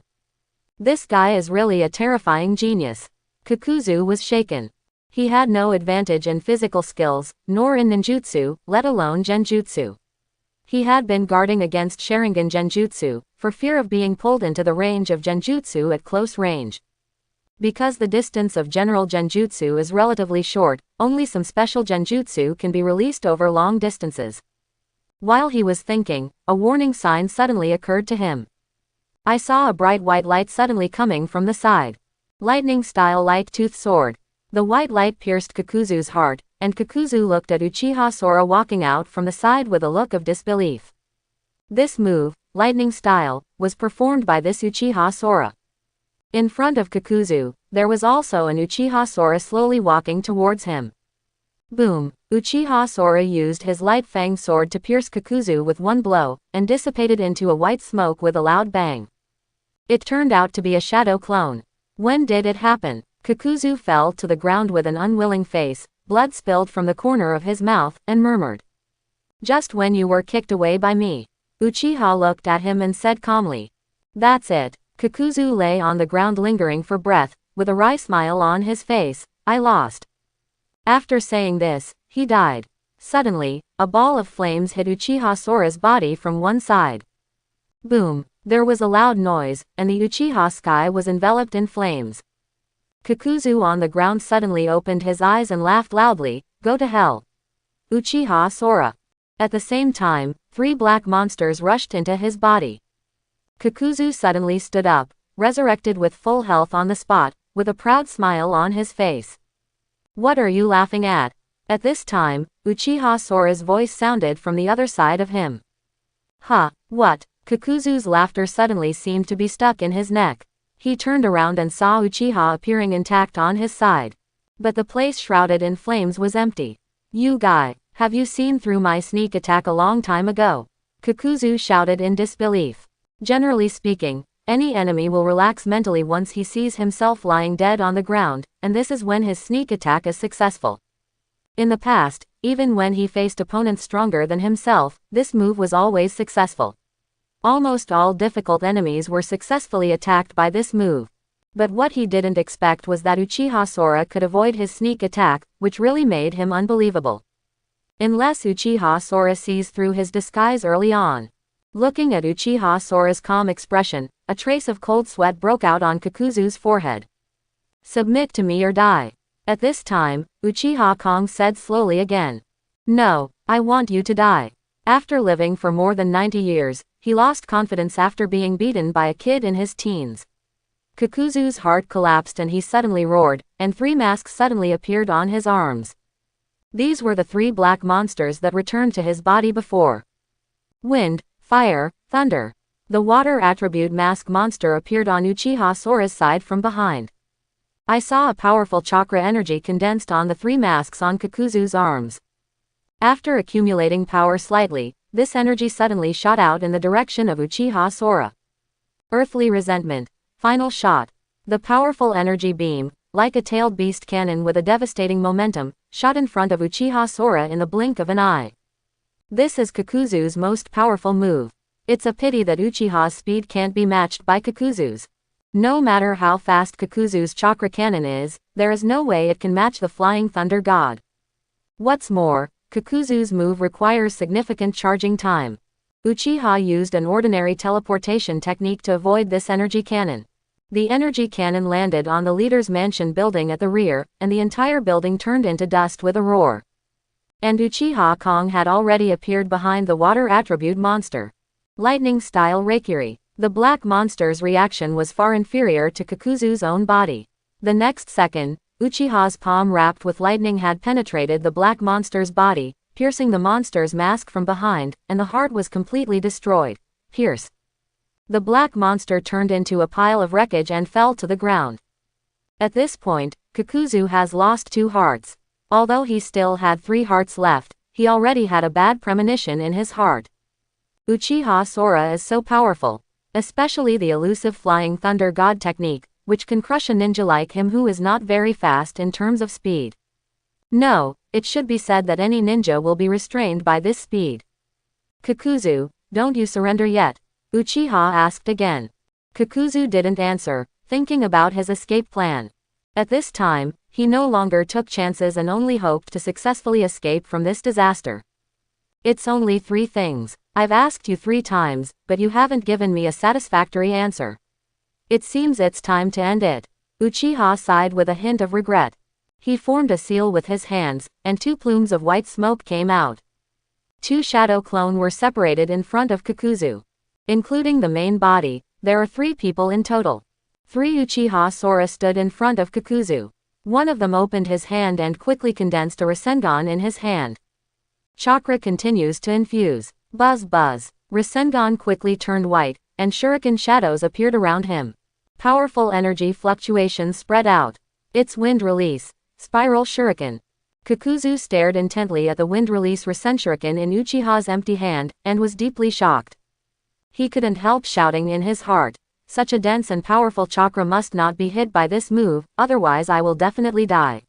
This guy is really a terrifying genius. Kakuzu was shaken. He had no advantage in physical skills, nor in ninjutsu, let alone genjutsu. He had been guarding against Sharingan genjutsu, for fear of being pulled into the range of genjutsu at close range. Because the distance of general genjutsu is relatively short, only some special genjutsu can be released over long distances. While he was thinking, a warning sign suddenly occurred to him. I saw a bright white light suddenly coming from the side. Lightning-style Light-Tooth Sword. The white light pierced Kakuzu's heart, and Kakuzu looked at Uchiha Sora walking out from the side with a look of disbelief. This move, Lightning-style, was performed by this Uchiha Sora. In front of Kakuzu, there was also an Uchiha Sora slowly walking towards him. Boom! Uchiha Sora used his Light Fang sword to pierce Kakuzu with one blow, and dissipated into a white smoke with a loud bang. It turned out to be a shadow clone. When did it happen? Kakuzu fell to the ground with an unwilling face, blood spilled from the corner of his mouth, and murmured. Just when you were kicked away by me. Uchiha looked at him and said calmly. That's it. Kakuzu lay on the ground lingering for breath, with a wry smile on his face. I lost. After saying this, he died. Suddenly, a ball of flames hit Uchiha Sora's body from one side. Boom! There was a loud noise, and the Uchiha sky was enveloped in flames. Kakuzu on the ground suddenly opened his eyes and laughed loudly. Go to hell. Uchiha Sora. At the same time, 3 black monsters rushed into his body. Kakuzu suddenly stood up, resurrected with full health on the spot, with a proud smile on his face. What are you laughing at? At this time, Uchiha Sora's voice sounded from the other side of him. Huh, what? Kakuzu's laughter suddenly seemed to be stuck in his neck. He turned around and saw Uchiha appearing intact on his side. But the place shrouded in flames was empty. You guy, have you seen through my sneak attack a long time ago? Kakuzu shouted in disbelief. Generally speaking, any enemy will relax mentally once he sees himself lying dead on the ground, and this is when his sneak attack is successful. In the past, even when he faced opponents stronger than himself, this move was always successful. Almost all difficult enemies were successfully attacked by this move. But what he didn't expect was that Uchiha Sora could avoid his sneak attack, which really made him unbelievable. Unless Uchiha Sora sees through his disguise early on. Looking at Uchiha Sora's calm expression, a trace of cold sweat broke out on Kakuzu's forehead. Submit to me or die. At this time, Uchiha Kong said slowly again. No, I want you to die. After living for more than 90 years, he lost confidence after being beaten by a kid in his teens. Kakuzu's heart collapsed and he suddenly roared, and 3 masks suddenly appeared on his arms. These were the 3 black monsters that returned to his body before. Wind, fire, thunder. The water attribute mask monster appeared on Uchiha Sora's side from behind. I saw a powerful chakra energy condensed on the 3 masks on Kakuzu's arms. After accumulating power slightly, this energy suddenly shot out in the direction of Uchiha Sora. Earthly resentment. Final shot. The powerful energy beam, like a tailed beast cannon with a devastating momentum, shot in front of Uchiha Sora in the blink of an eye. This is Kakuzu's most powerful move. It's a pity that Uchiha's speed can't be matched by Kakuzu's. No matter how fast Kakuzu's chakra cannon is, there is no way it can match the flying thunder god. What's more, Kakuzu's move requires significant charging time. Uchiha used an ordinary teleportation technique to avoid this energy cannon. The energy cannon landed on the leader's mansion building at the rear, and the entire building turned into dust with a roar. And Uchiha Kong had already appeared behind the water attribute monster. Lightning-style Reikiri. The black monster's reaction was far inferior to Kakuzu's own body. The next second, Uchiha's palm wrapped with lightning had penetrated the black monster's body, piercing the monster's mask from behind, and the heart was completely destroyed. Pierce. The black monster turned into a pile of wreckage and fell to the ground. At this point, Kakuzu has lost 2 hearts. Although he still had 3 hearts left, he already had a bad premonition in his heart. Uchiha Sora is so powerful, especially the elusive flying thunder god technique, which can crush a ninja like him who is not very fast in terms of speed. No, it should be said that any ninja will be restrained by this speed. Kakuzu, don't you surrender yet? Uchiha asked again. Kakuzu didn't answer, thinking about his escape plan. At this time, he no longer took chances and only hoped to successfully escape from this disaster. It's only 3 things. I've asked you 3 times, but you haven't given me a satisfactory answer. It seems it's time to end it. Uchiha sighed with a hint of regret. He formed a seal with his hands, and 2 plumes of white smoke came out. 2 shadow clone were separated in front of Kakuzu. Including the main body, there are 3 people in total. 3 Uchiha Sora stood in front of Kakuzu. One of them opened his hand and quickly condensed a Rasengan in his hand. Chakra continues to infuse. Buzz buzz. Rasengan quickly turned white, and shuriken shadows appeared around him. Powerful energy fluctuations spread out. It's wind release. Spiral shuriken. Kakuzu stared intently at the wind release Rasen shuriken in Uchiha's empty hand, and was deeply shocked. He couldn't help shouting in his heart. Such a dense and powerful chakra must not be hit by this move, otherwise I will definitely die.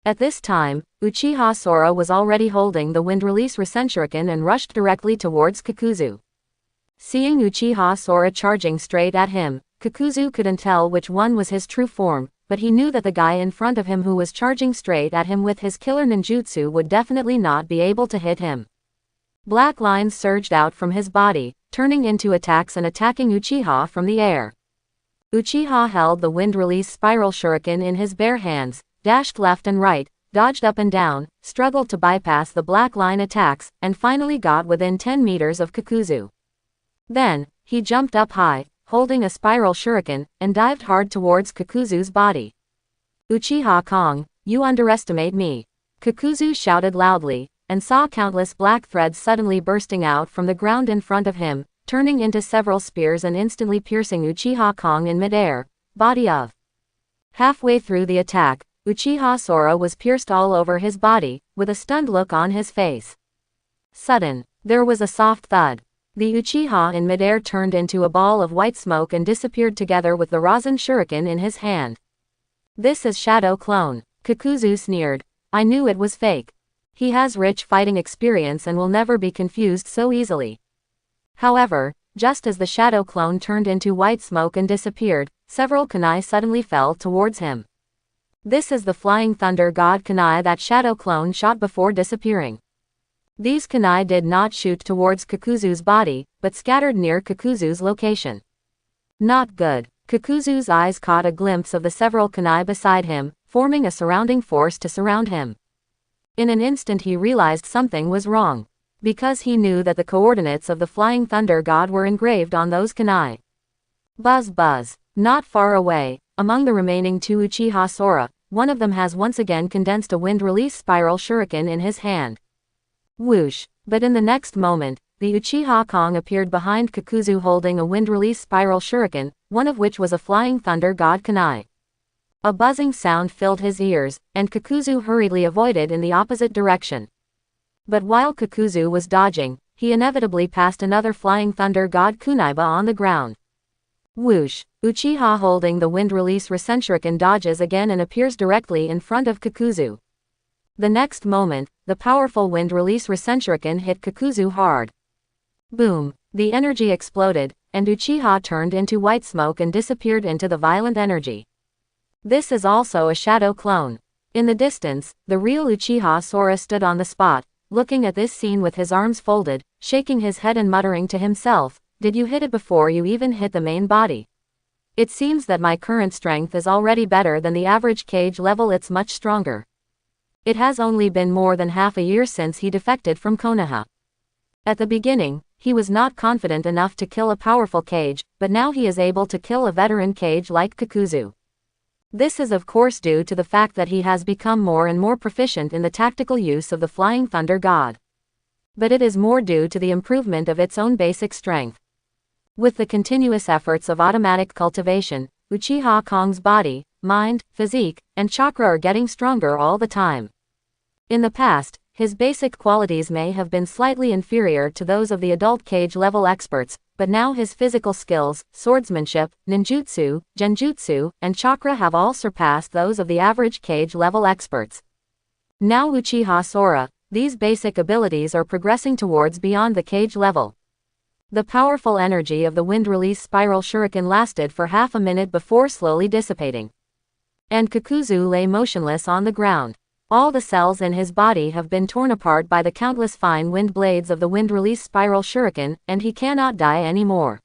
At this time, Uchiha Sora was already holding the wind release Rasen shuriken and rushed directly towards Kakuzu. Seeing Uchiha Sora charging straight at him, Kakuzu couldn't tell which one was his true form, but he knew that the guy in front of him who was charging straight at him with his killer ninjutsu would definitely not be able to hit him. Black lines surged out from his body, turning into attacks and attacking Uchiha from the air. Uchiha held the wind-release spiral shuriken in his bare hands, dashed left and right, dodged up and down, struggled to bypass the black line attacks, and finally got within 10 meters of Kakuzu. Then, he jumped up high, holding a spiral shuriken, and dived hard towards Kakuzu's body. Uchiha Kong, you underestimate me. Kakuzu shouted loudly, and saw countless black threads suddenly bursting out from the ground in front of him, turning into several spears and instantly piercing Uchiha Kong in midair, body of. Halfway through the attack, Uchiha Sora was pierced all over his body, with a stunned look on his face. Sudden, there was a soft thud. The Uchiha in midair turned into a ball of white smoke and disappeared together with the Rasen Shuriken in his hand. This is Shadow Clone. Kakuzu sneered. I knew it was fake. He has rich fighting experience and will never be confused so easily. However, just as the Shadow Clone turned into white smoke and disappeared, several kunai suddenly fell towards him. This is the Flying Thunder God kunai that Shadow Clone shot before disappearing. These kunai did not shoot towards Kakuzu's body, but scattered near Kakuzu's location. Not good. Kakuzu's eyes caught a glimpse of the several kunai beside him, forming a surrounding force to surround him. In an instant he realized something was wrong, because he knew that the coordinates of the Flying Thunder God were engraved on those kunai. Buzz buzz. Not far away, among the remaining two Uchiha Sora, one of them has once again condensed a wind-release spiral shuriken in his hand. Whoosh! But in the next moment, the Uchiha Kong appeared behind Kakuzu holding a wind-release spiral shuriken, one of which was a Flying Thunder God kunai. A buzzing sound filled his ears, and Kakuzu hurriedly avoided in the opposite direction. But while Kakuzu was dodging, he inevitably passed another Flying Thunder God kunaiba on the ground. Whoosh! Uchiha holding the wind-release Rasen Shuriken dodges again and appears directly in front of Kakuzu. The next moment, the powerful wind-release Rasen Shuriken hit Kakuzu hard. Boom! The energy exploded, and Uchiha turned into white smoke and disappeared into the violent energy. This is also a Shadow Clone. In the distance, the real Uchiha Sora stood on the spot, looking at this scene with his arms folded, shaking his head and muttering to himself, "Did you hit it before you even hit the main body? It seems that my current strength is already better than the average cage level. It's much stronger." It has only been more than half a year since he defected from Konoha. At the beginning, he was not confident enough to kill a powerful cage, but now he is able to kill a veteran cage like Kakuzu. This is of course due to the fact that he has become more and more proficient in the tactical use of the Flying Thunder God. But it is more due to the improvement of its own basic strength. With the continuous efforts of automatic cultivation, Uchiha Kong's body, mind, physique, and chakra are getting stronger all the time. In the past, his basic qualities may have been slightly inferior to those of the adult cage level experts, but now his physical skills, swordsmanship, ninjutsu, genjutsu, and chakra have all surpassed those of the average cage level experts. Now Uchiha Sora, these basic abilities are progressing towards beyond the cage level. The powerful energy of the wind-release spiral shuriken lasted for half a minute before slowly dissipating. And Kakuzu lay motionless on the ground. All the cells in his body have been torn apart by the countless fine wind blades of the wind-release spiral shuriken, and he cannot die anymore.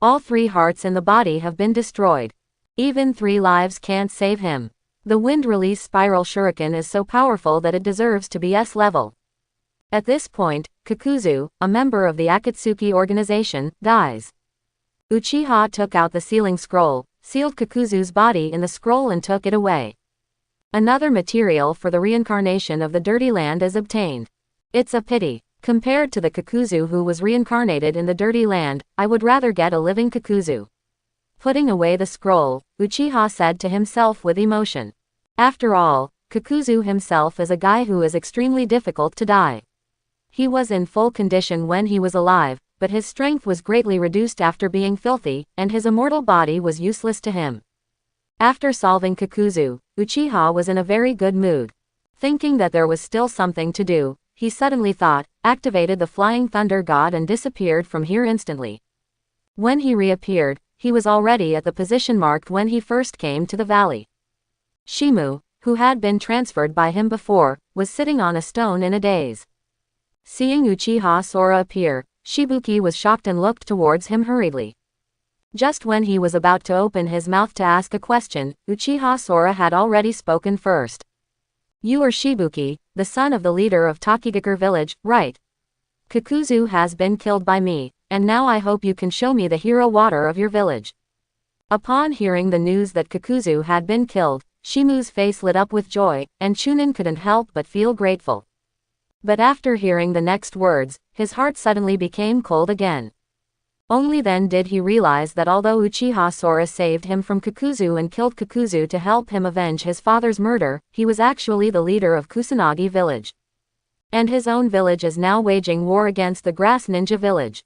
All 3 hearts in the body have been destroyed. Even 3 lives can't save him. The wind-release spiral shuriken is so powerful that it deserves to be S level. At this point, Kakuzu, a member of the Akatsuki organization, dies. Uchiha took out the sealing scroll, sealed Kakuzu's body in the scroll and took it away. Another material for the reincarnation of the Dirty Land is obtained. It's a pity. Compared to the Kakuzu who was reincarnated in the Dirty Land, I would rather get a living Kakuzu. Putting away the scroll, Uchiha said to himself with emotion. After all, Kakuzu himself is a guy who is extremely difficult to die. He was in full condition when he was alive, but his strength was greatly reduced after being filthy, and his immortal body was useless to him. After solving Kakuzu, Uchiha was in a very good mood. Thinking that there was still something to do, he suddenly thought, activated the Flying Thunder God and disappeared from here instantly. When he reappeared, he was already at the position marked when he first came to the valley. Shimu, who had been transferred by him before, was sitting on a stone in a daze. Seeing Uchiha Sora appear, Shibuki was shocked and looked towards him hurriedly. Just when he was about to open his mouth to ask a question, Uchiha Sora had already spoken first. You are Shibuki, the son of the leader of Tokigakure village, right? Kakuzu has been killed by me, and now I hope you can show me the hero water of your village. Upon hearing the news that Kakuzu had been killed, Shimu's face lit up with joy, and Chunin couldn't help but feel grateful. But after hearing the next words, his heart suddenly became cold again. Only then did he realize that although Uchiha Sora saved him from Kakuzu and killed Kakuzu to help him avenge his father's murder, he was actually the leader of Kusanagi village. And his own village is now waging war against the Grass Ninja village.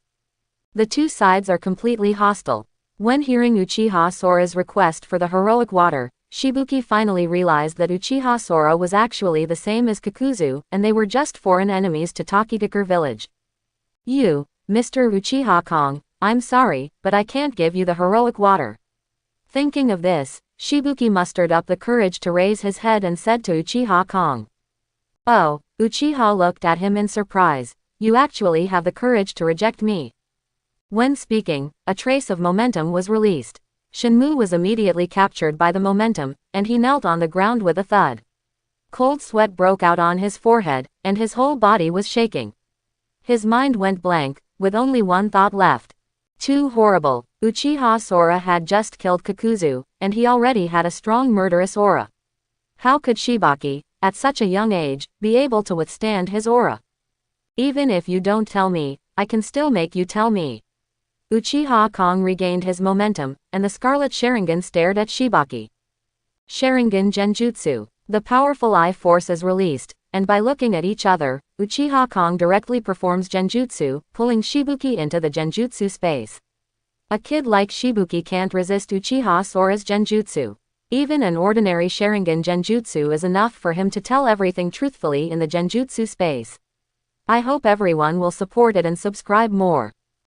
The two sides are completely hostile. When hearing Uchiha Sora's request for the heroic water, Shibuki finally realized that Uchiha Sora was actually the same as Kakuzu, and they were just foreign enemies to Tokigakure village. You, Mr. Uchiha Kong, I'm sorry, but I can't give you the heroic water. Thinking of this, Shibuki mustered up the courage to raise his head and said to Uchiha Kong. Oh, Uchiha looked at him in surprise. You actually have the courage to reject me. When speaking, a trace of momentum was released. Shenmue was immediately captured by the momentum, and he knelt on the ground with a thud. Cold sweat broke out on his forehead, and his whole body was shaking. His mind went blank, with only one thought left. Too horrible. Uchiha Sora had just killed Kakuzu, and he already had a strong murderous aura. How could Shibaki, at such a young age, be able to withstand his aura? Even if you don't tell me, I can still make you tell me. Uchiha Kong regained his momentum, and the Scarlet Sharingan stared at Shibaki. Sharingan Genjutsu. The powerful eye force is released, and by looking at each other, Uchiha Kong directly performs Genjutsu, pulling Shibuki into the Genjutsu space. A kid like Shibuki can't resist Uchiha Sora's Genjutsu. Even an ordinary Sharingan Genjutsu is enough for him to tell everything truthfully in the Genjutsu space. I hope everyone will support it and subscribe more.